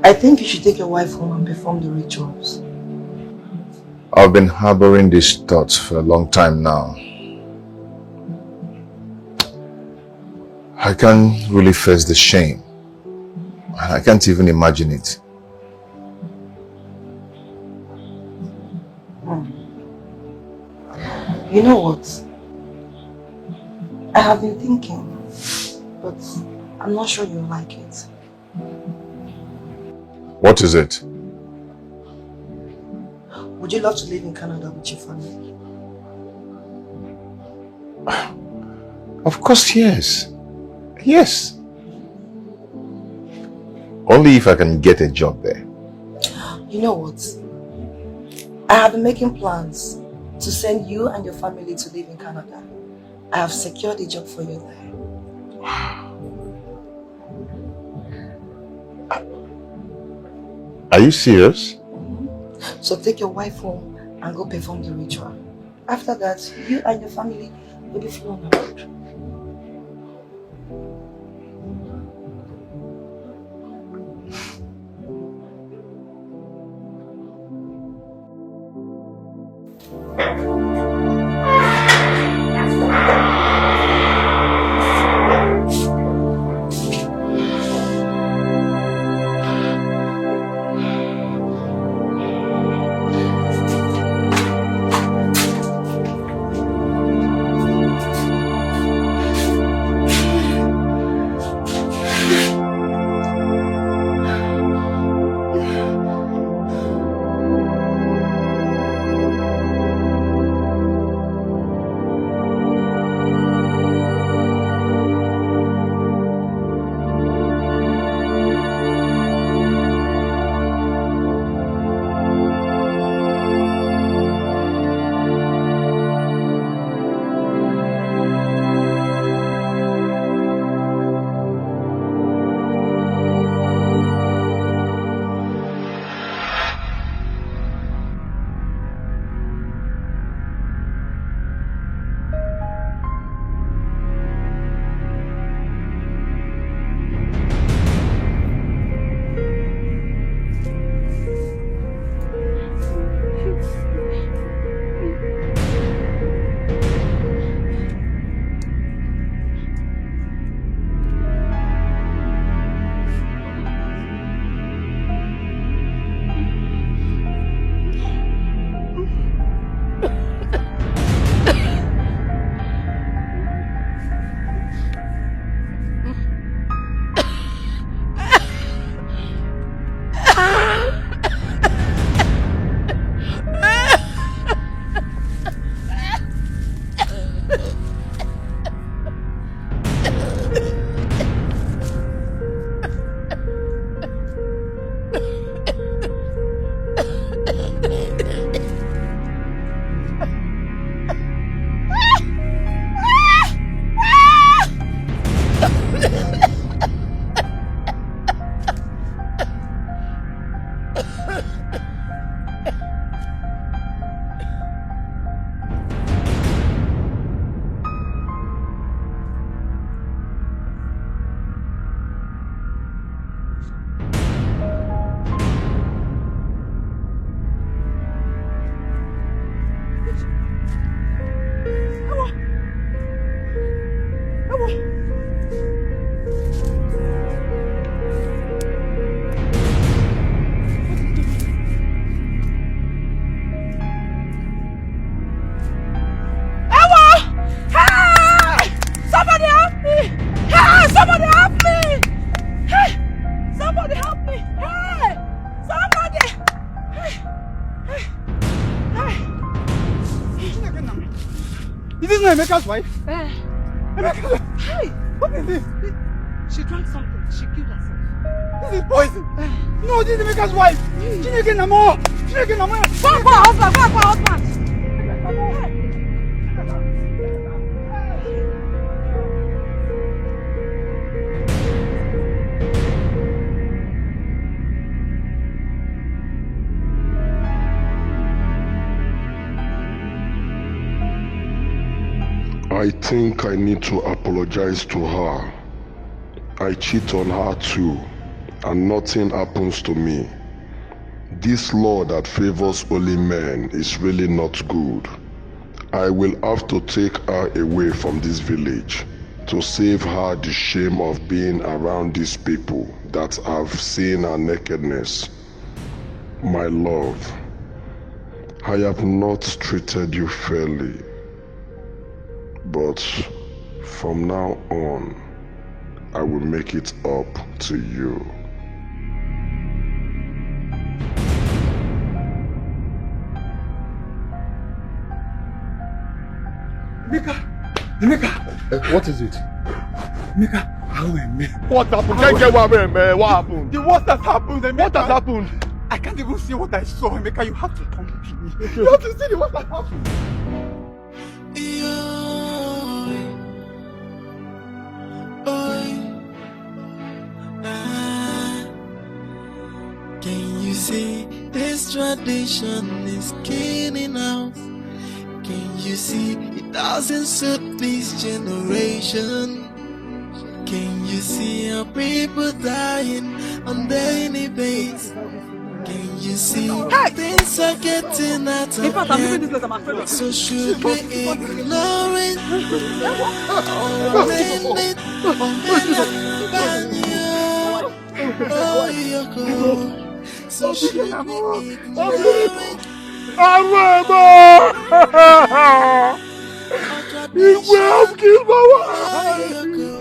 I think you should take your wife home and perform the rituals. I've been harboring these thoughts for a long time now. I can't really face the shame. And I can't even imagine it. You know what? I have been thinking, but I'm not sure you'll like it. What is it? Would you love to live in Canada with your family? Of course, yes. Yes. Only if I can get a job there. You know what? I have been making plans to send you and your family to live in Canada. I have secured a job for you there. Are you serious? So take your wife home and go perform the ritual. After that, you and your family will be flown abroad. Emeka's wife? Emeka's... Hey! What is this? She drank something. She killed herself. This is poison. No, this is Emeka's wife. Chineke Namo. Chineke Namo. Go for her husband. Go for her husband. I think I need to apologize to her. I cheat on her too, and nothing happens to me. This law that favors only men is really not good. I will have to take her away from this village to save her the shame of being around these people that have seen her nakedness. My love, I have not treated you fairly. But from now on, I will make it up to you. What is it? Emeka, What happened? Can't get what happened? the worst has happened, Emeka. What has happened? I can't even see what I saw, Emeka. You have to come with me. You have to see the worst has happened. Can you see this tradition is killing out? Can you see it doesn't suit this generation? Can you see our people dying on daily basis? Can you see things are getting out of hand? So should we ignore it? Or mend it? Or mend it? Oh, you're cold. So should we ignore it? You will kill my wife!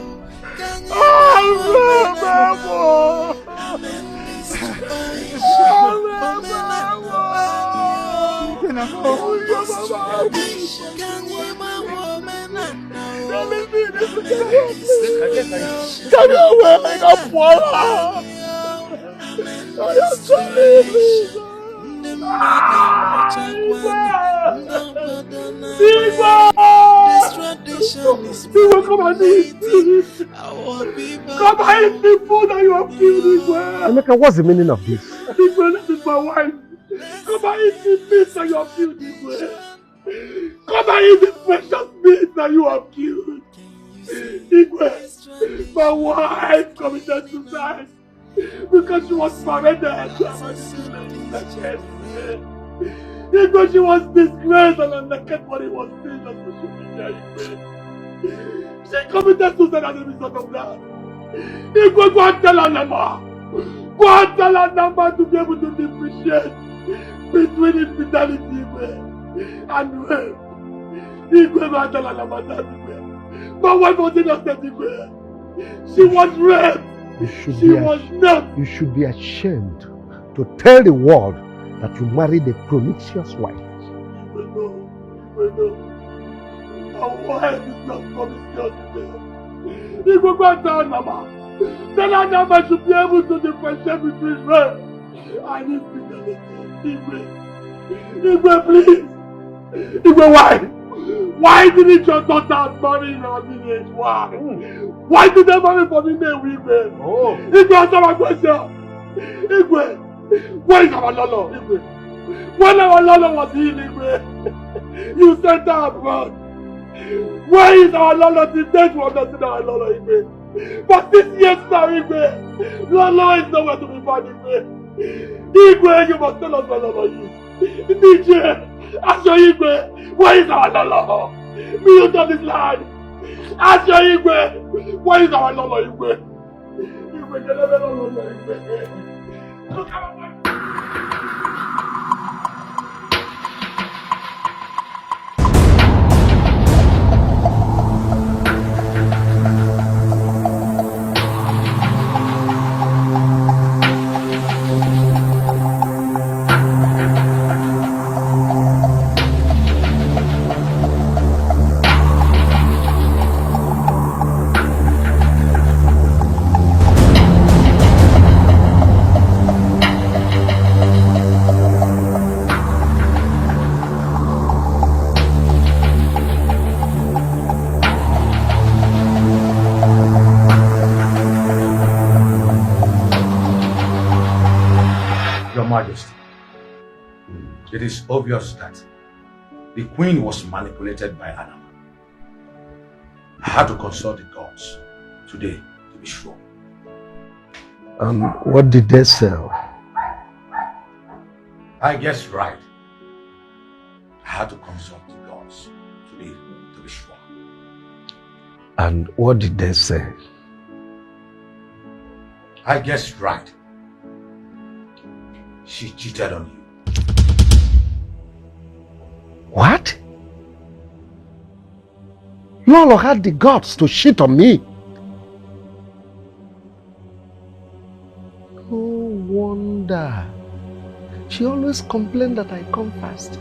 This tradition is come and eat food. Come and eat the food that you have killed Igwe. Emeka, what's the meaning of this? Igwe, this is my wife. Come and eat the meat that you have killed Igwe. Come and eat the precious meat that you have killed. Igwe, my wife committed suicide because she was paraded to have Igwe, she was disgraced and her naked body was seen on social media. Igwe, she committed suicide as a result of that. Igwe, go and tell her number. Go and tell her number to be able to differentiate between infidelity, Igwe, and rape. Igwe, go and tell her number that, Igwe. My wife was innocent, Igwe. She was raped. She was not. You should be ashamed to tell the world that you married a promiscuous wife. No. My wife is not promiscuous. You go back to Nama. Tell her Nama should be able to differentiate between rape and infidelity. Igwe, please. Igwe, why? Why didn't your daughter marry in our village? Why? Why did they marry for me Igwe? Igwe, answer my question. Igwe, where is our Lolo? Igwe, when our Lolo was here, Igwe, you sent her abroad. Where is our Lolo? The date we understood our Lolo, Igwe. For 6 years now, Igwe, Lolo is nowhere to be found, Igwe. Igwe, you must tell us where Lolo is. DJ, Asho Igwe, where is our Lolo? Millions of this land. Asho Igwe, where is our Lolo, Igwe? Igwe, get a Lolo, Igwe. Look at my... It is obvious that the queen was manipulated by Anama. I had to consult the gods today to be sure. What did they say? I guess right. I had to consult the gods today to be sure. And what did they say? I guessed right. She cheated on you. What? Lolo had the guts to cheat on me. No wonder. She always complained that I come fast.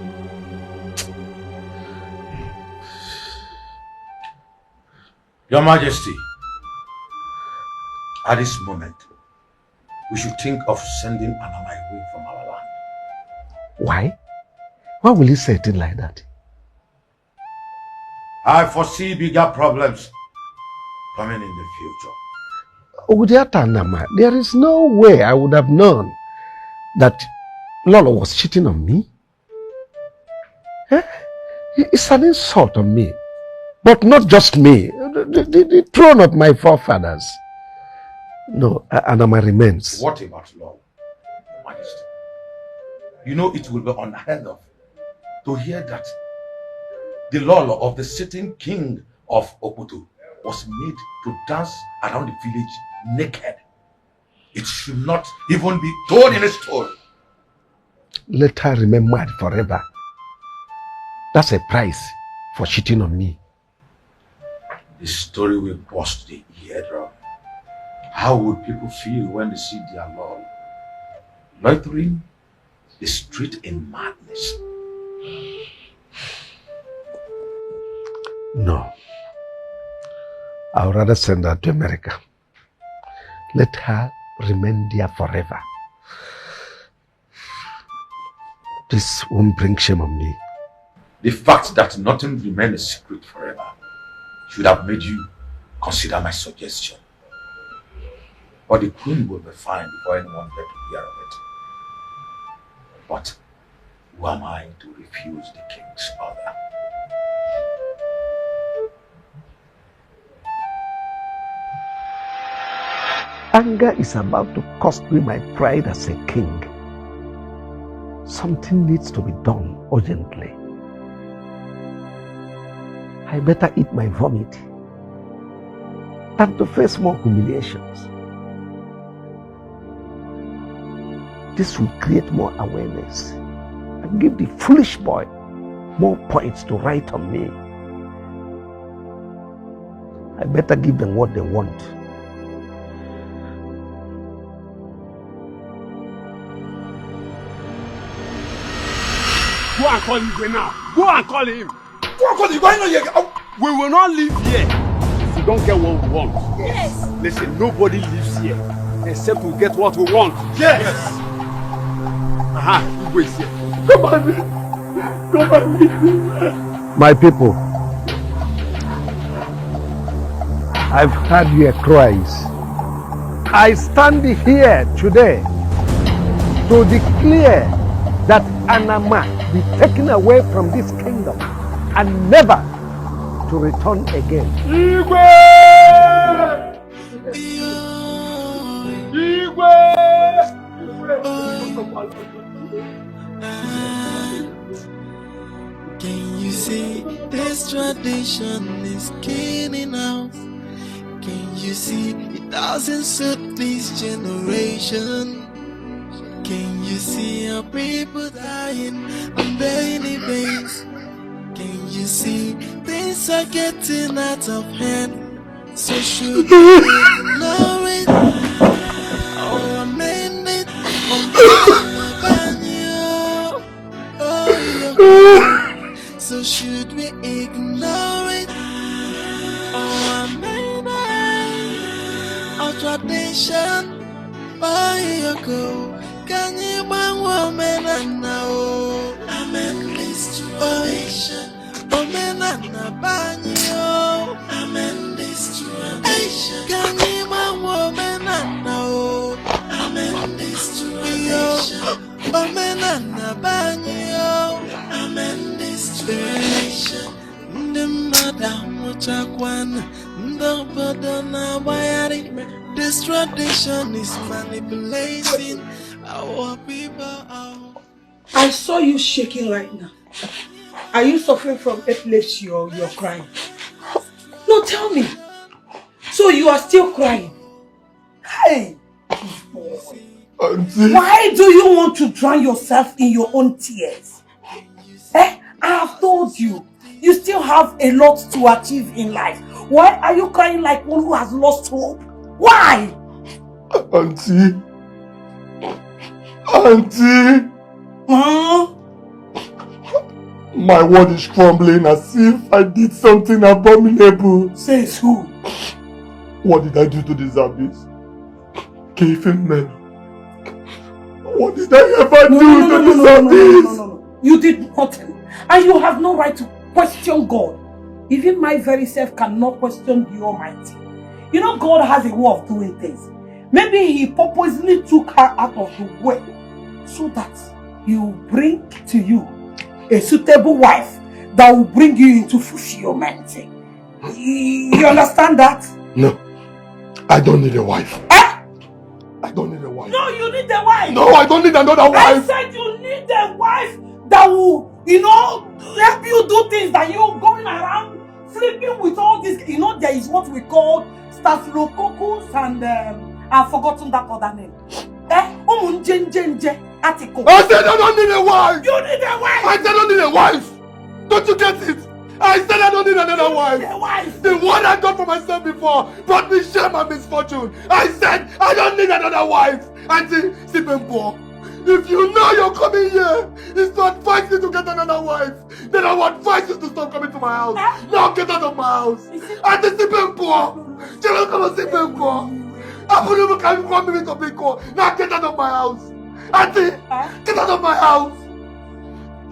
Your Majesty, at this moment, we should think of sending Anama away from our land. Why? Why will you say it like that? I foresee bigger problems coming in the future. Udiatanama, there is no way I would have known that Lolo was cheating on me. Eh? It's an insult on me. But not just me, the throne of my forefathers. No, Anama remains. What about Lolo, Your Majesty? You know it will be unheard of to hear that the Lolo of the sitting king of Oputu was made to dance around the village naked. It should not even be told in a story. Let her remain mad forever. That's a price for cheating on me. The story will burst the eardrum. How would people feel when they see their Lord loitering the street in madness? No. I would rather send her to America. Let her remain there forever. This won't bring shame on me. The fact that nothing remains a secret forever should have made you consider my suggestion. But the queen will be fine before anyone gets to hear of it. But who am I to refuse the king's order? Anger is about to cost me my pride as a king. Something needs to be done urgently. I better eat my vomit than to face more humiliations. This will create more awareness and give the foolish boy more points to write on me. I better give them what they want. Go and call him now. Go and call him. Go and call him. Why not here? We will not live here if we don't get what we want. Yes. Listen, nobody lives here except we get what we want. Yes. Aha, you wait here. Come on. Come on. My people, I've heard your cries. I stand here today to declare that Anama be taken away from this kingdom and never to return again. Igwe! Can you see this tradition is killing out? Can you see it doesn't suit this generation? Can you see our people dying on daily basis? Can you see things are getting out of hand? So should we ignore it or amend it? So should we ignore it or amend it? Our tradition, why you go? Can you bang woman and now? Amen this tradition. Woman and a banyo. Amen this tradition. Can you bang woman and now? Amen this tradition. Woman and a banyo. Amen this tradition. The madam Muchakwan. The Badana Bayari. This tradition is manipulating our people. I saw you shaking right now. Are you suffering from epilepsy or you're crying? No, tell me. So you are still crying? Hey! Auntie. Why do you want to drown yourself in your own tears? Eh? I have told you. You still have a lot to achieve in life. Why are you crying like one who has lost hope? Why? Auntie. Auntie. Huh? My world is crumbling as if I did something abominable. Says who? What did I do to deserve this? Giving men. What did I ever do to deserve this? No. You did nothing. And you have no right to question God. Even my very self cannot question the Almighty. You know, God has a way of doing things. Maybe He purposely took her out of the way so that He will bring to you a suitable wife that will bring you into fulfillment. You understand that? No. I don't need a wife. I don't need a wife. No, you need a wife. No, I don't need another wife. I said you need a wife that will, help you do things that you're going around sleeping with all this. There is what we call staphylococcus and I've forgotten that other name. Article. I said I don't need a wife. You need a wife. I said I don't need a wife. Don't you get it? I said I don't need another wife. The one I got for myself before brought me shame and misfortune. I said I don't need another wife. Auntie Sipenpo, if you know you're coming here, it's to advise you to get another wife, then I would advise you to stop coming to my house. Now get out of my house. Auntie Sipenpo, Chelo come and Sipenpo. I wouldn't even come me to Biko. Now get out of my house. Auntie, get out of my house.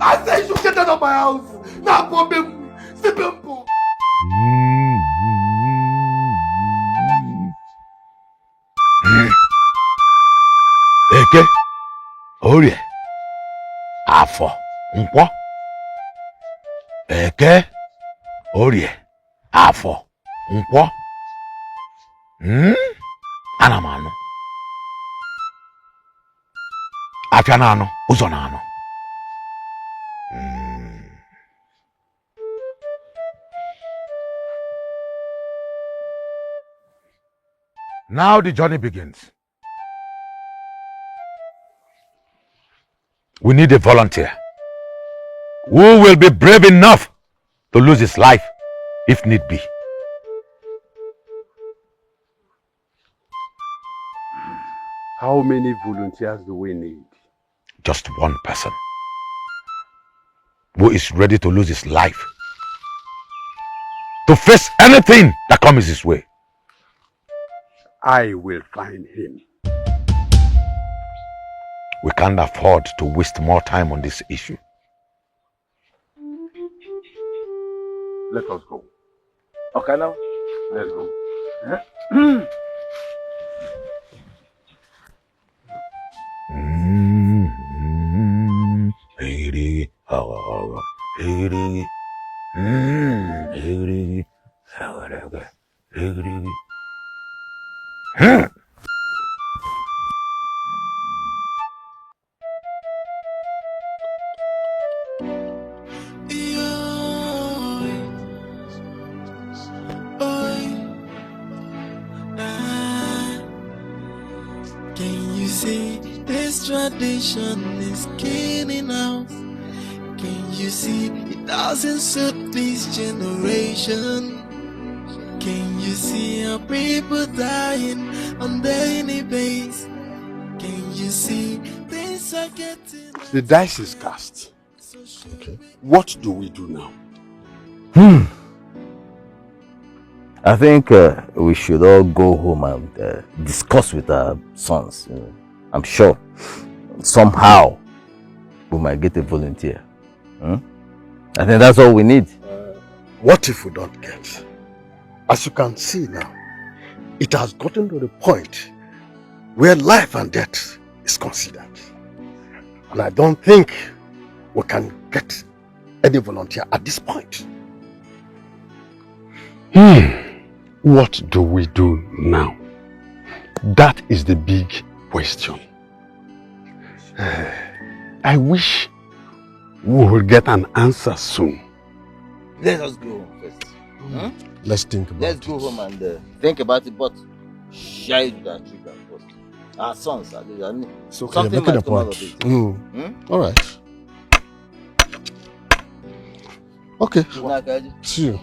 I say you get out of my house. Now problem. Sipenpo. Eke, Orie, Afọ, Nkwọ. Eke, Orie, Afọ, Nkwọ. Ana m anụ. Afịa na anụ, ụzọ na anụ. Now the journey begins. We need a volunteer who will be brave enough to lose his life if need be. How many volunteers do we need? Just one person who is ready to lose his life to face anything that comes his way. I will find him. We can't afford to waste more time on this issue. Let us go. Okay now? Let's go. Can you see this tradition is killing us? Can you see it doesn't suit this generation? Can you see our people dying on daily basis? Can you see things are getting... The dice is cast. Okay. What do we do now? I think we should all go home and discuss with our sons. I'm sure somehow we might get a volunteer. I think that's all we need. What if we don't get? As you can see now, it has gotten to the point where life and death is considered. And I don't think we can get any volunteer at this point. What do we do now? That is the big question. I wish we will get an answer soon. Let us go home first. Let's think about it. Let's go home and think about it, but share it with our children first. Our sons, at least. I mean, it's okay, something making might a come out point. of it. All right. Okay. Good night, Kaji. See you.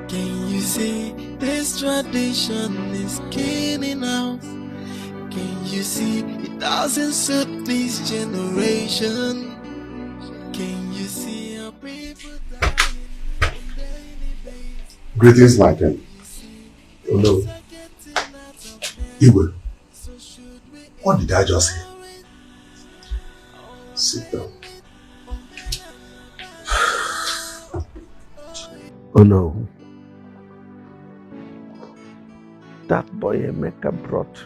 Can you see this tradition is killing us? Can you see it doesn't suit this generation? Can you see how people Greetings, my friend. Oh no. Igwe, what did I just hear? Sit down. Oh no. That boy Emeka brought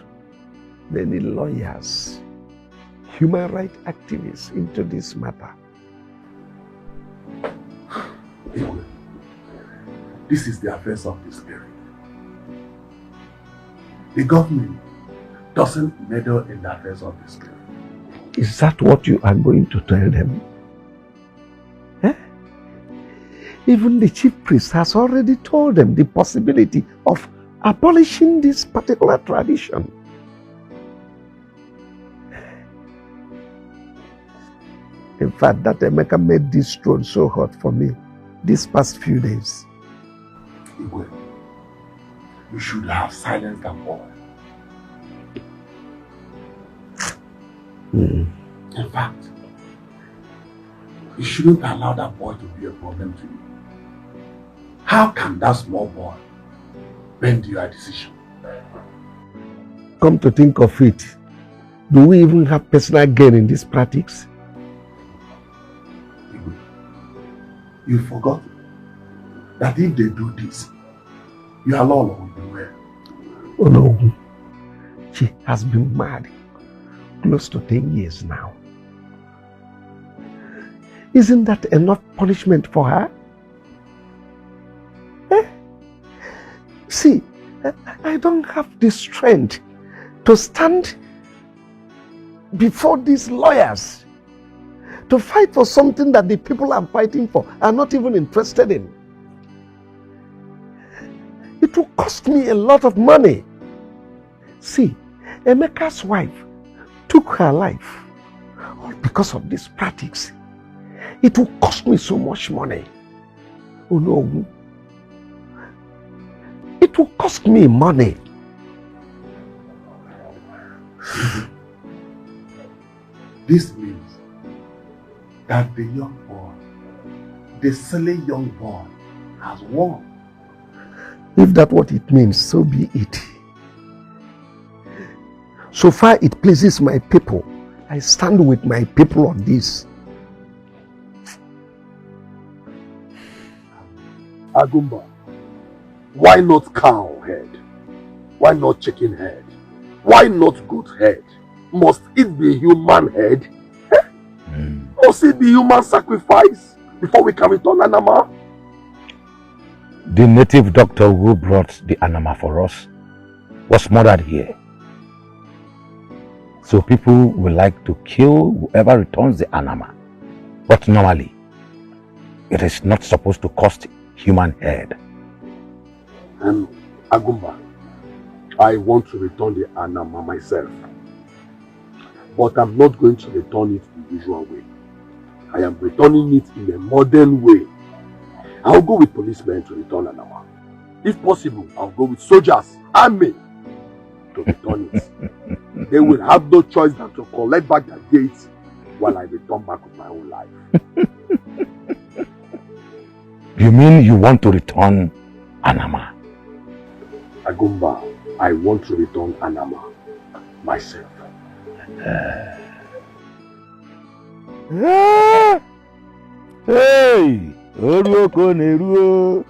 many lawyers, human rights activists into this matter. Igwe, this is the affairs of the spirit. The government doesn't meddle in the affairs of the spirit. Is that what you are going to tell them? Eh? Even the chief priest has already told them the possibility of abolishing this particular tradition. In fact, that Emeka made this throne so hot for me these past few days. Igwe, you should have silenced that boy. In fact, you shouldn't allow that boy to be a problem to you. How can that small boy bend your decision? Come to think of it, do we even have personal gain in this practice? You forgot that if they do this, your Lord will be well. Oh no, she has been married close to 10 years now. Isn't that enough punishment for her? Eh? See, I don't have the strength to stand before these lawyers to fight for something that the people I'm fighting for are not even interested in. It will cost me a lot of money. See, Emeka's wife took her life all because of this practice. It will cost me so much money. Oh no. It will cost me money. This means that the young boy, the silly young boy, has won. If that's what it means, so be it. So far it pleases my people, I stand with my people on this. Agumba, why not cow head? Why not chicken head? Why not goat head? Must it be human head? Must it be human sacrifice before we can return Anama? The native doctor who brought the Anama for us was murdered here. So people will like to kill whoever returns the Anama. But normally, it is not supposed to cost human head. Agumba, I want to return the Anama myself. But I'm not going to return it the usual way. I am returning it in a modern way. I'll go with policemen to return Anama. If possible, I'll go with soldiers, army, to return it. They will have no choice than to collect back their gates while I return back with my own life. You mean you want to return Anama? Agumba, I want to return Anama myself. Hey! Oruoko Neruo!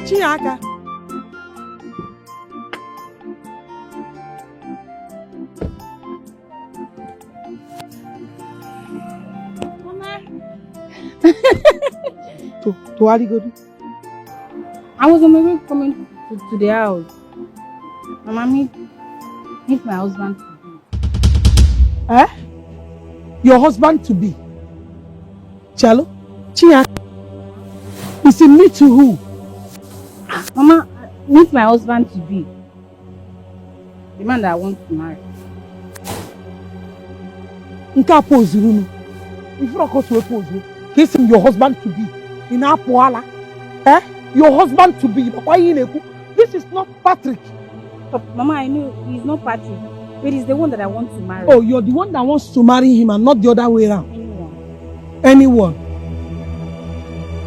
Chiaka. To Aligodu. I was on my way coming To the house. Mama, meet my husband to be. Eh? Your husband to be? Chalo? Chia? Is it me to who? Mama, meet my husband to be. The man that I want to marry. Nka pozuru no. If you go to a pose, kiss him your husband to be. In Apuala. Eh? Your husband to be. This is not Patrick. Mama, I know he's not Patrick. But he's the one that I want to marry. Oh, you're the one that wants to marry him and not the other way around. Anyone.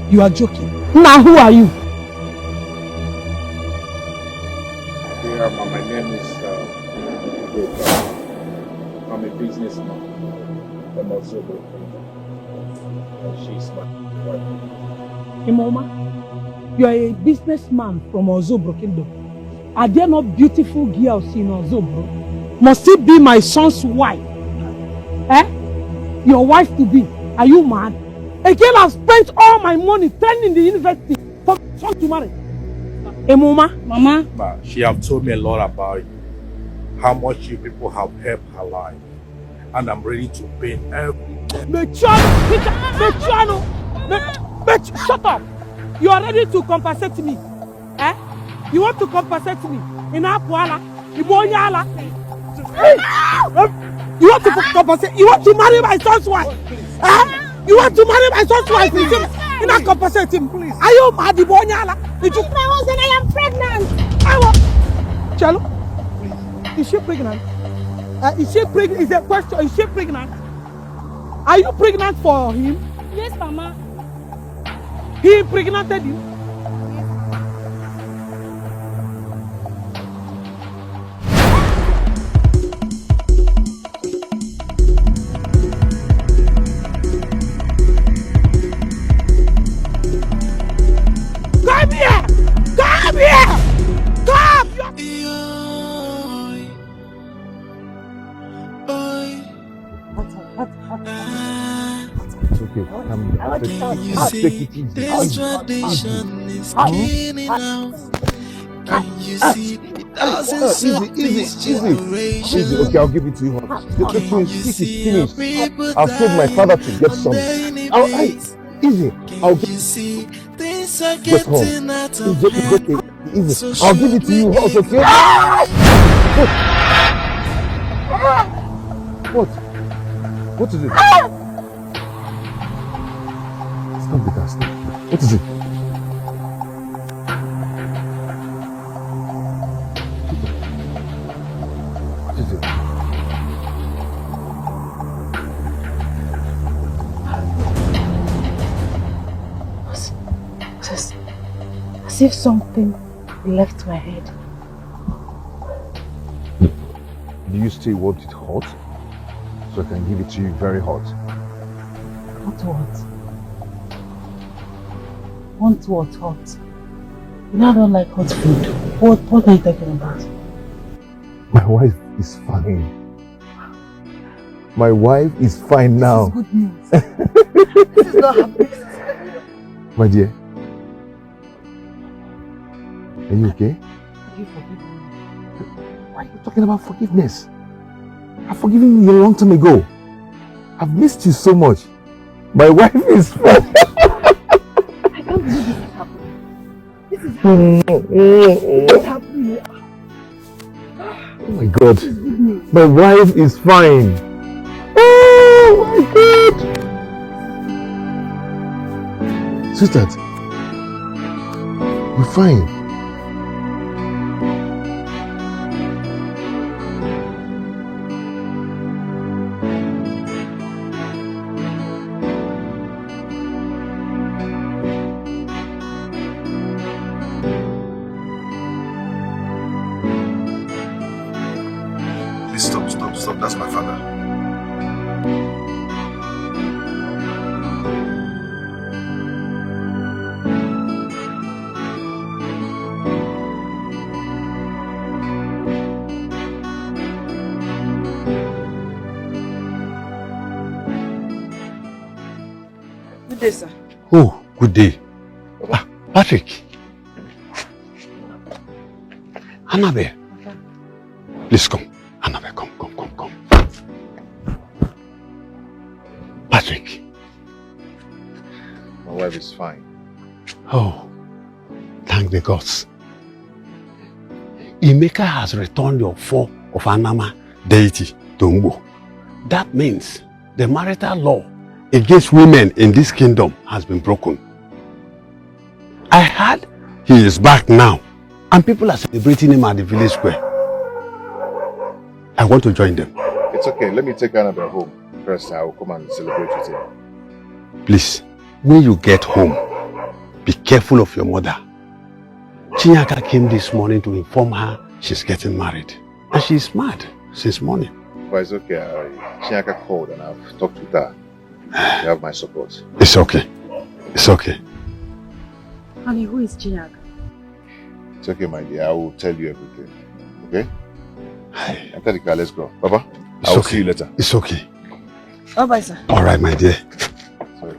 You are joking. Now who are you? Yeah, my name is I'm a businessman from Ozobo. She's my wife. Imoma, you are a businessman from Ozobro Kingdom. Are there not beautiful girls in Ozobro? Must it be my son's wife? Eh? Your wife to be? Are you mad? A girl has spent all my money training in the university for my son to marry. Imoma? Mama? But she have told me a lot about you. How much you people have helped her life. And I'm ready to pay everything. Shut up! You are ready to compensate me. Eh? You want to compensate me? In Apuala? Ibonyala? You want to compensate? You want to marry my son's wife? Eh? You want to marry my son's wife? You not compensate him. Please. Are you mad? Ibonyala? My husband, I am pregnant. Chalo, is she pregnant? Is she pregnant? Is a question. Is she pregnant? Are you pregnant for him? Yes, Mama. He impregnated you? Come here! Come here! Come! It's okay. Take it easy. This tradition is killing us. Can you see it doesn't suit this generation? Easy. Okay, I'll give it to you. The stick is finished. I'll save my father to get some. Easy. I'll give you see things are getting out of hand. Easy. I'll give it to you. It's okay. What? What is it? Stop the gas. What is it? What is it? As if something left my head. Do you still want it hot? So I can give it to you very hot. What? Want what hot? You know I don't like hot food. What are you talking about? My wife is fine. My wife is fine now. This is good news. This is not happening. My dear. Are you okay? You forgive me. Why are you talking about forgiveness? I've forgiven you a long time ago. I've missed you so much. My wife is fine. I can't believe this is happening. This is happening. This is happening. Oh my God. My wife is fine. Oh my God. Sweetheart. You're fine. Stop. That's my father. Good day, sir. Oh, good day. Patrick. Annabelle. Please come. Annabelle, come. Patrick. My wife is fine. Oh, thank the gods. Emeka has returned your form of Anama deity to Mbo. That means the marital law against women in this kingdom has been broken. I heard he is back now and people are celebrating him at the village square. I want to join them. It's okay. Let me take Annabelle home. First, I will come and celebrate with him. Please, when you get home, be careful of your mother. Chinyaka came this morning to inform her she's getting married. And she's mad since morning. But it's okay. Chinyaka called and I've talked with her. You have my support. It's okay. It's okay. Honey, who is Chinyaka? It's okay, my dear. I will tell you everything. Okay? After the car, let's go. Papa, I will see you later. It's okay. Bye-bye, sir. All right, my dear. Sorry.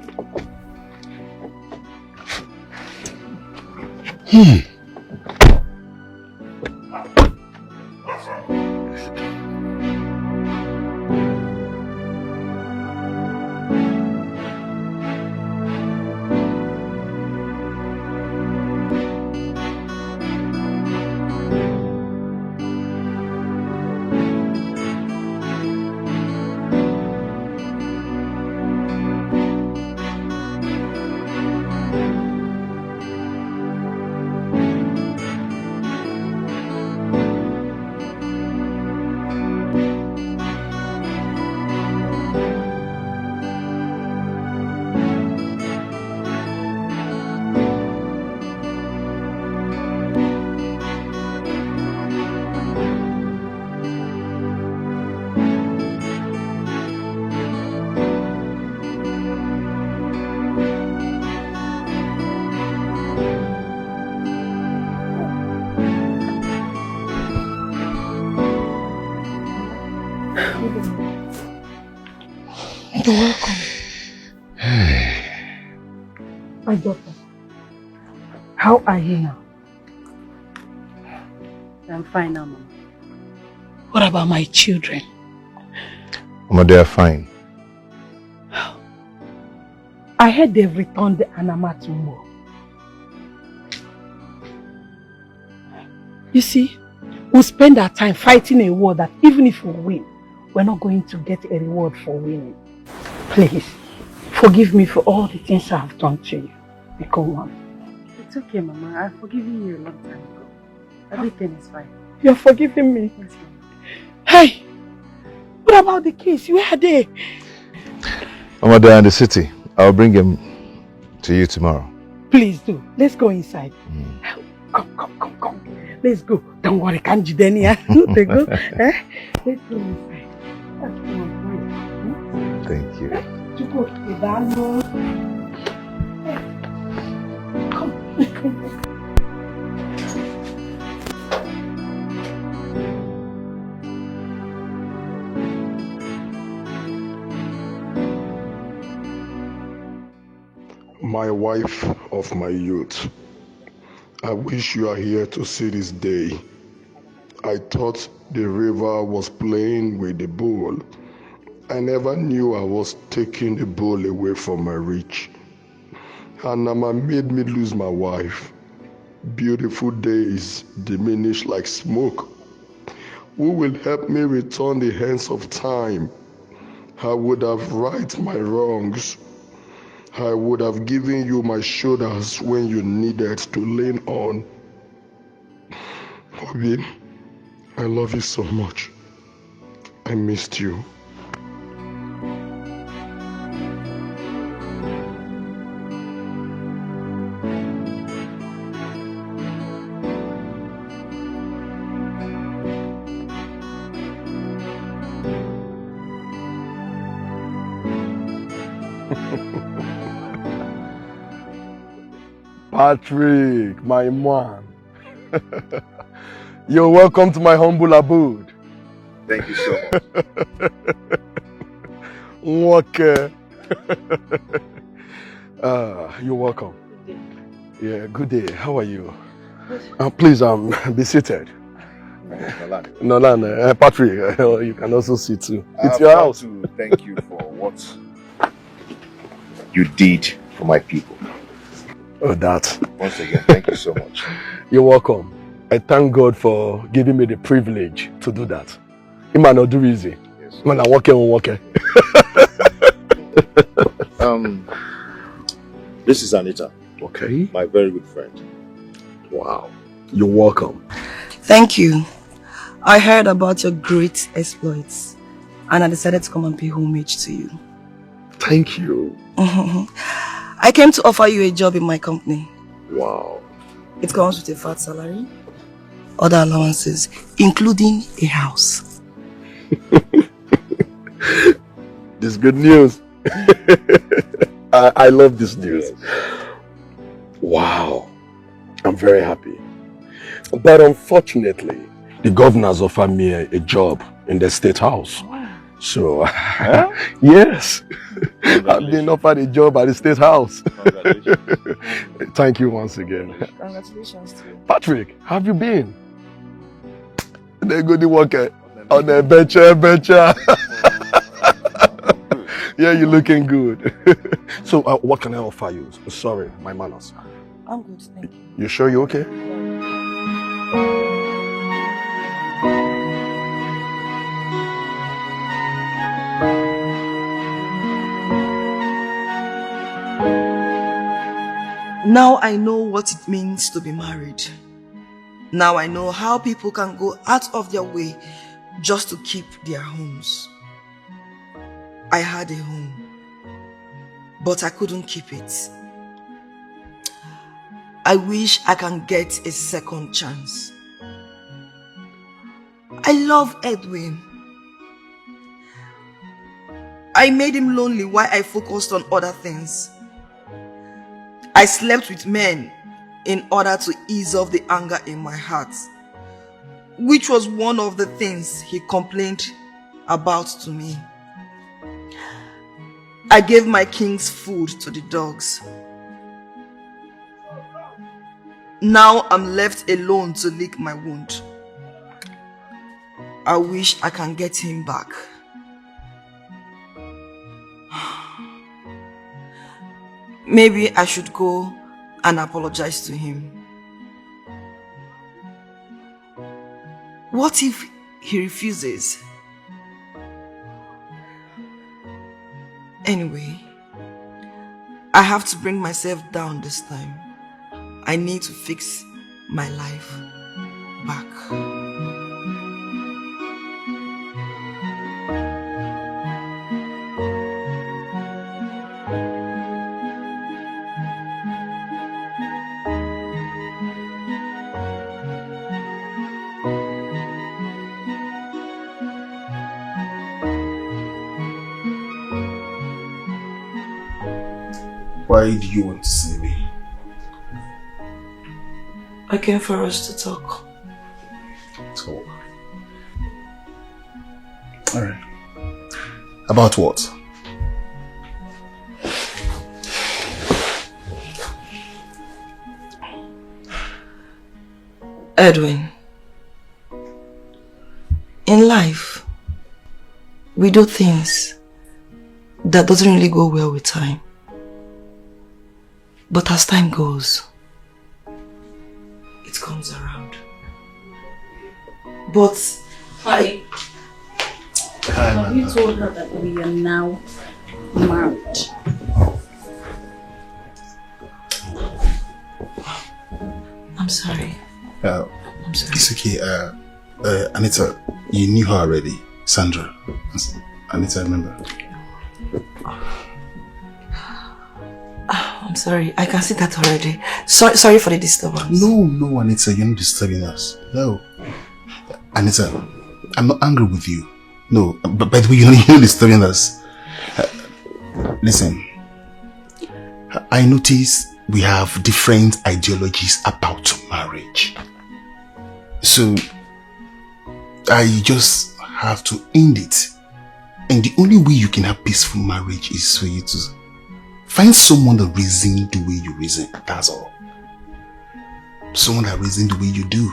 You're welcome. My daughter, how are you now? I'm fine now, Mama. What about my children? Mama, they are fine. I heard they've returned the Anama to Mbo. You see, we'll spend our time fighting a war that even if we win, we're not going to get a reward for winning. Please, forgive me for all the things I have done to you. Become one. It's okay, Mama. I've forgiven you a long time ago. Everything is fine. You're forgiving me? Yes, Mama. Hey! What about the kids? Where are they? Mama, they are in the city. I'll bring them to you tomorrow. Please do. Let's go inside. Come. Let's go. Don't worry, Kanji Denia. Let's go. Let's go inside. Thank you. My wife of my youth, I wish you are here to see this day. I thought the river was playing with the bull. I never knew I was taking the bull away from my reach. Anama made me lose my wife. Beautiful days diminish like smoke. Who will help me return the hands of time? I would have righted my wrongs. I would have given you my shoulders when you needed to lean on. Obi, I love you so much. I missed you. Patrick, my man. You're welcome to my humble abode. Thank you so much. Okay. You're welcome. Yeah, good day. How are you? Please, be seated. Nolan, Patrick, you can also see too. It's I've your come house. to thank you for what you did for my people. Oh, that. Once again, thank you so much. You're welcome. I thank God for giving me the privilege to do that. It might not do easy. Yes. When I'm working. This is Anita. Okay. My very good friend. Wow. You're welcome. Thank you. I heard about your great exploits and I decided to come and pay homage to you. Thank you. I came to offer you a job in my company. Wow. It comes with a fat salary, other allowances, including a house. This is good news. I love this news. Wow. I'm very happy. But unfortunately, the governors offered me a job in the state house. So, yes, I've been offered a job at the state house. Thank you once again. Congratulations to you. Patrick, how have you been? They go to work on the bencher. Yeah, you're looking good. So, what can I offer you? Sorry, my manners. I'm good, thank you. You sure you're okay? Now I know what it means to be married. Now I know how people can go out of their way just to keep their homes. I had a home, but I couldn't keep it. I wish I can get a second chance. I love Edwin. I made him lonely while I focused on other things. I slept with men in order to ease off the anger in my heart, which was one of the things he complained about to me. I gave my king's food to the dogs. Now I'm left alone to lick my wound. I wish I can get him back. Maybe I should go and apologize to him. What if he refuses? Anyway, I have to bring myself down this time. I need to fix my life back. Why do you want to see me? I came for us to talk. Talk? Alright. About what? Edwin, in life, we do things that doesn't really go well with time. But as time goes, it comes around. But have you told her that we are now married? I'm sorry. I'm sorry. It's okay. Anita, you knew her already. Sandra. Anita, remember? I'm sorry. I can see that already. Sorry for the disturbance. No, Anita, you're not disturbing us. No. Anita, I'm not angry with you. No, but by the way, you're not disturbing us. Listen, I notice we have different ideologies about marriage. So, I just have to end it. And the only way you can have peaceful marriage is for you to find someone that reasons the way you reason. That's all. Someone that reasons the way you do.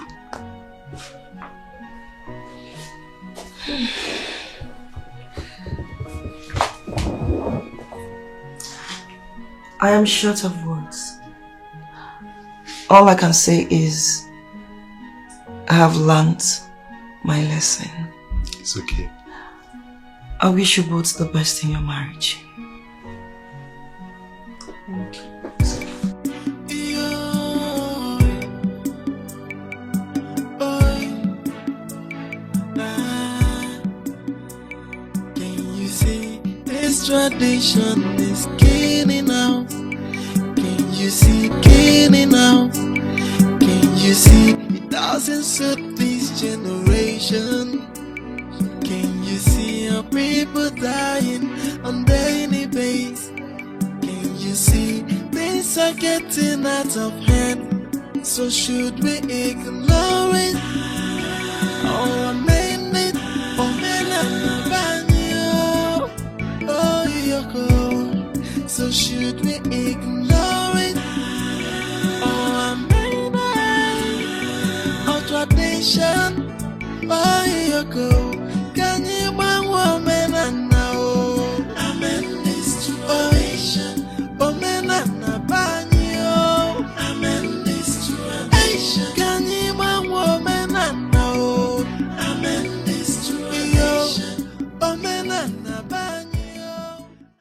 I am short of words. All I can say is I have learned my lesson. It's okay. I wish you both the best in your marriage. Tradition is killing out. Can you see killing out? Can you see it doesn't suit this generation? Can you see our people dying on daily basis? Can you see things are getting out of hand? So should we ignore it or amend it or so should we ignore it or amend it? Our tradition, why you go?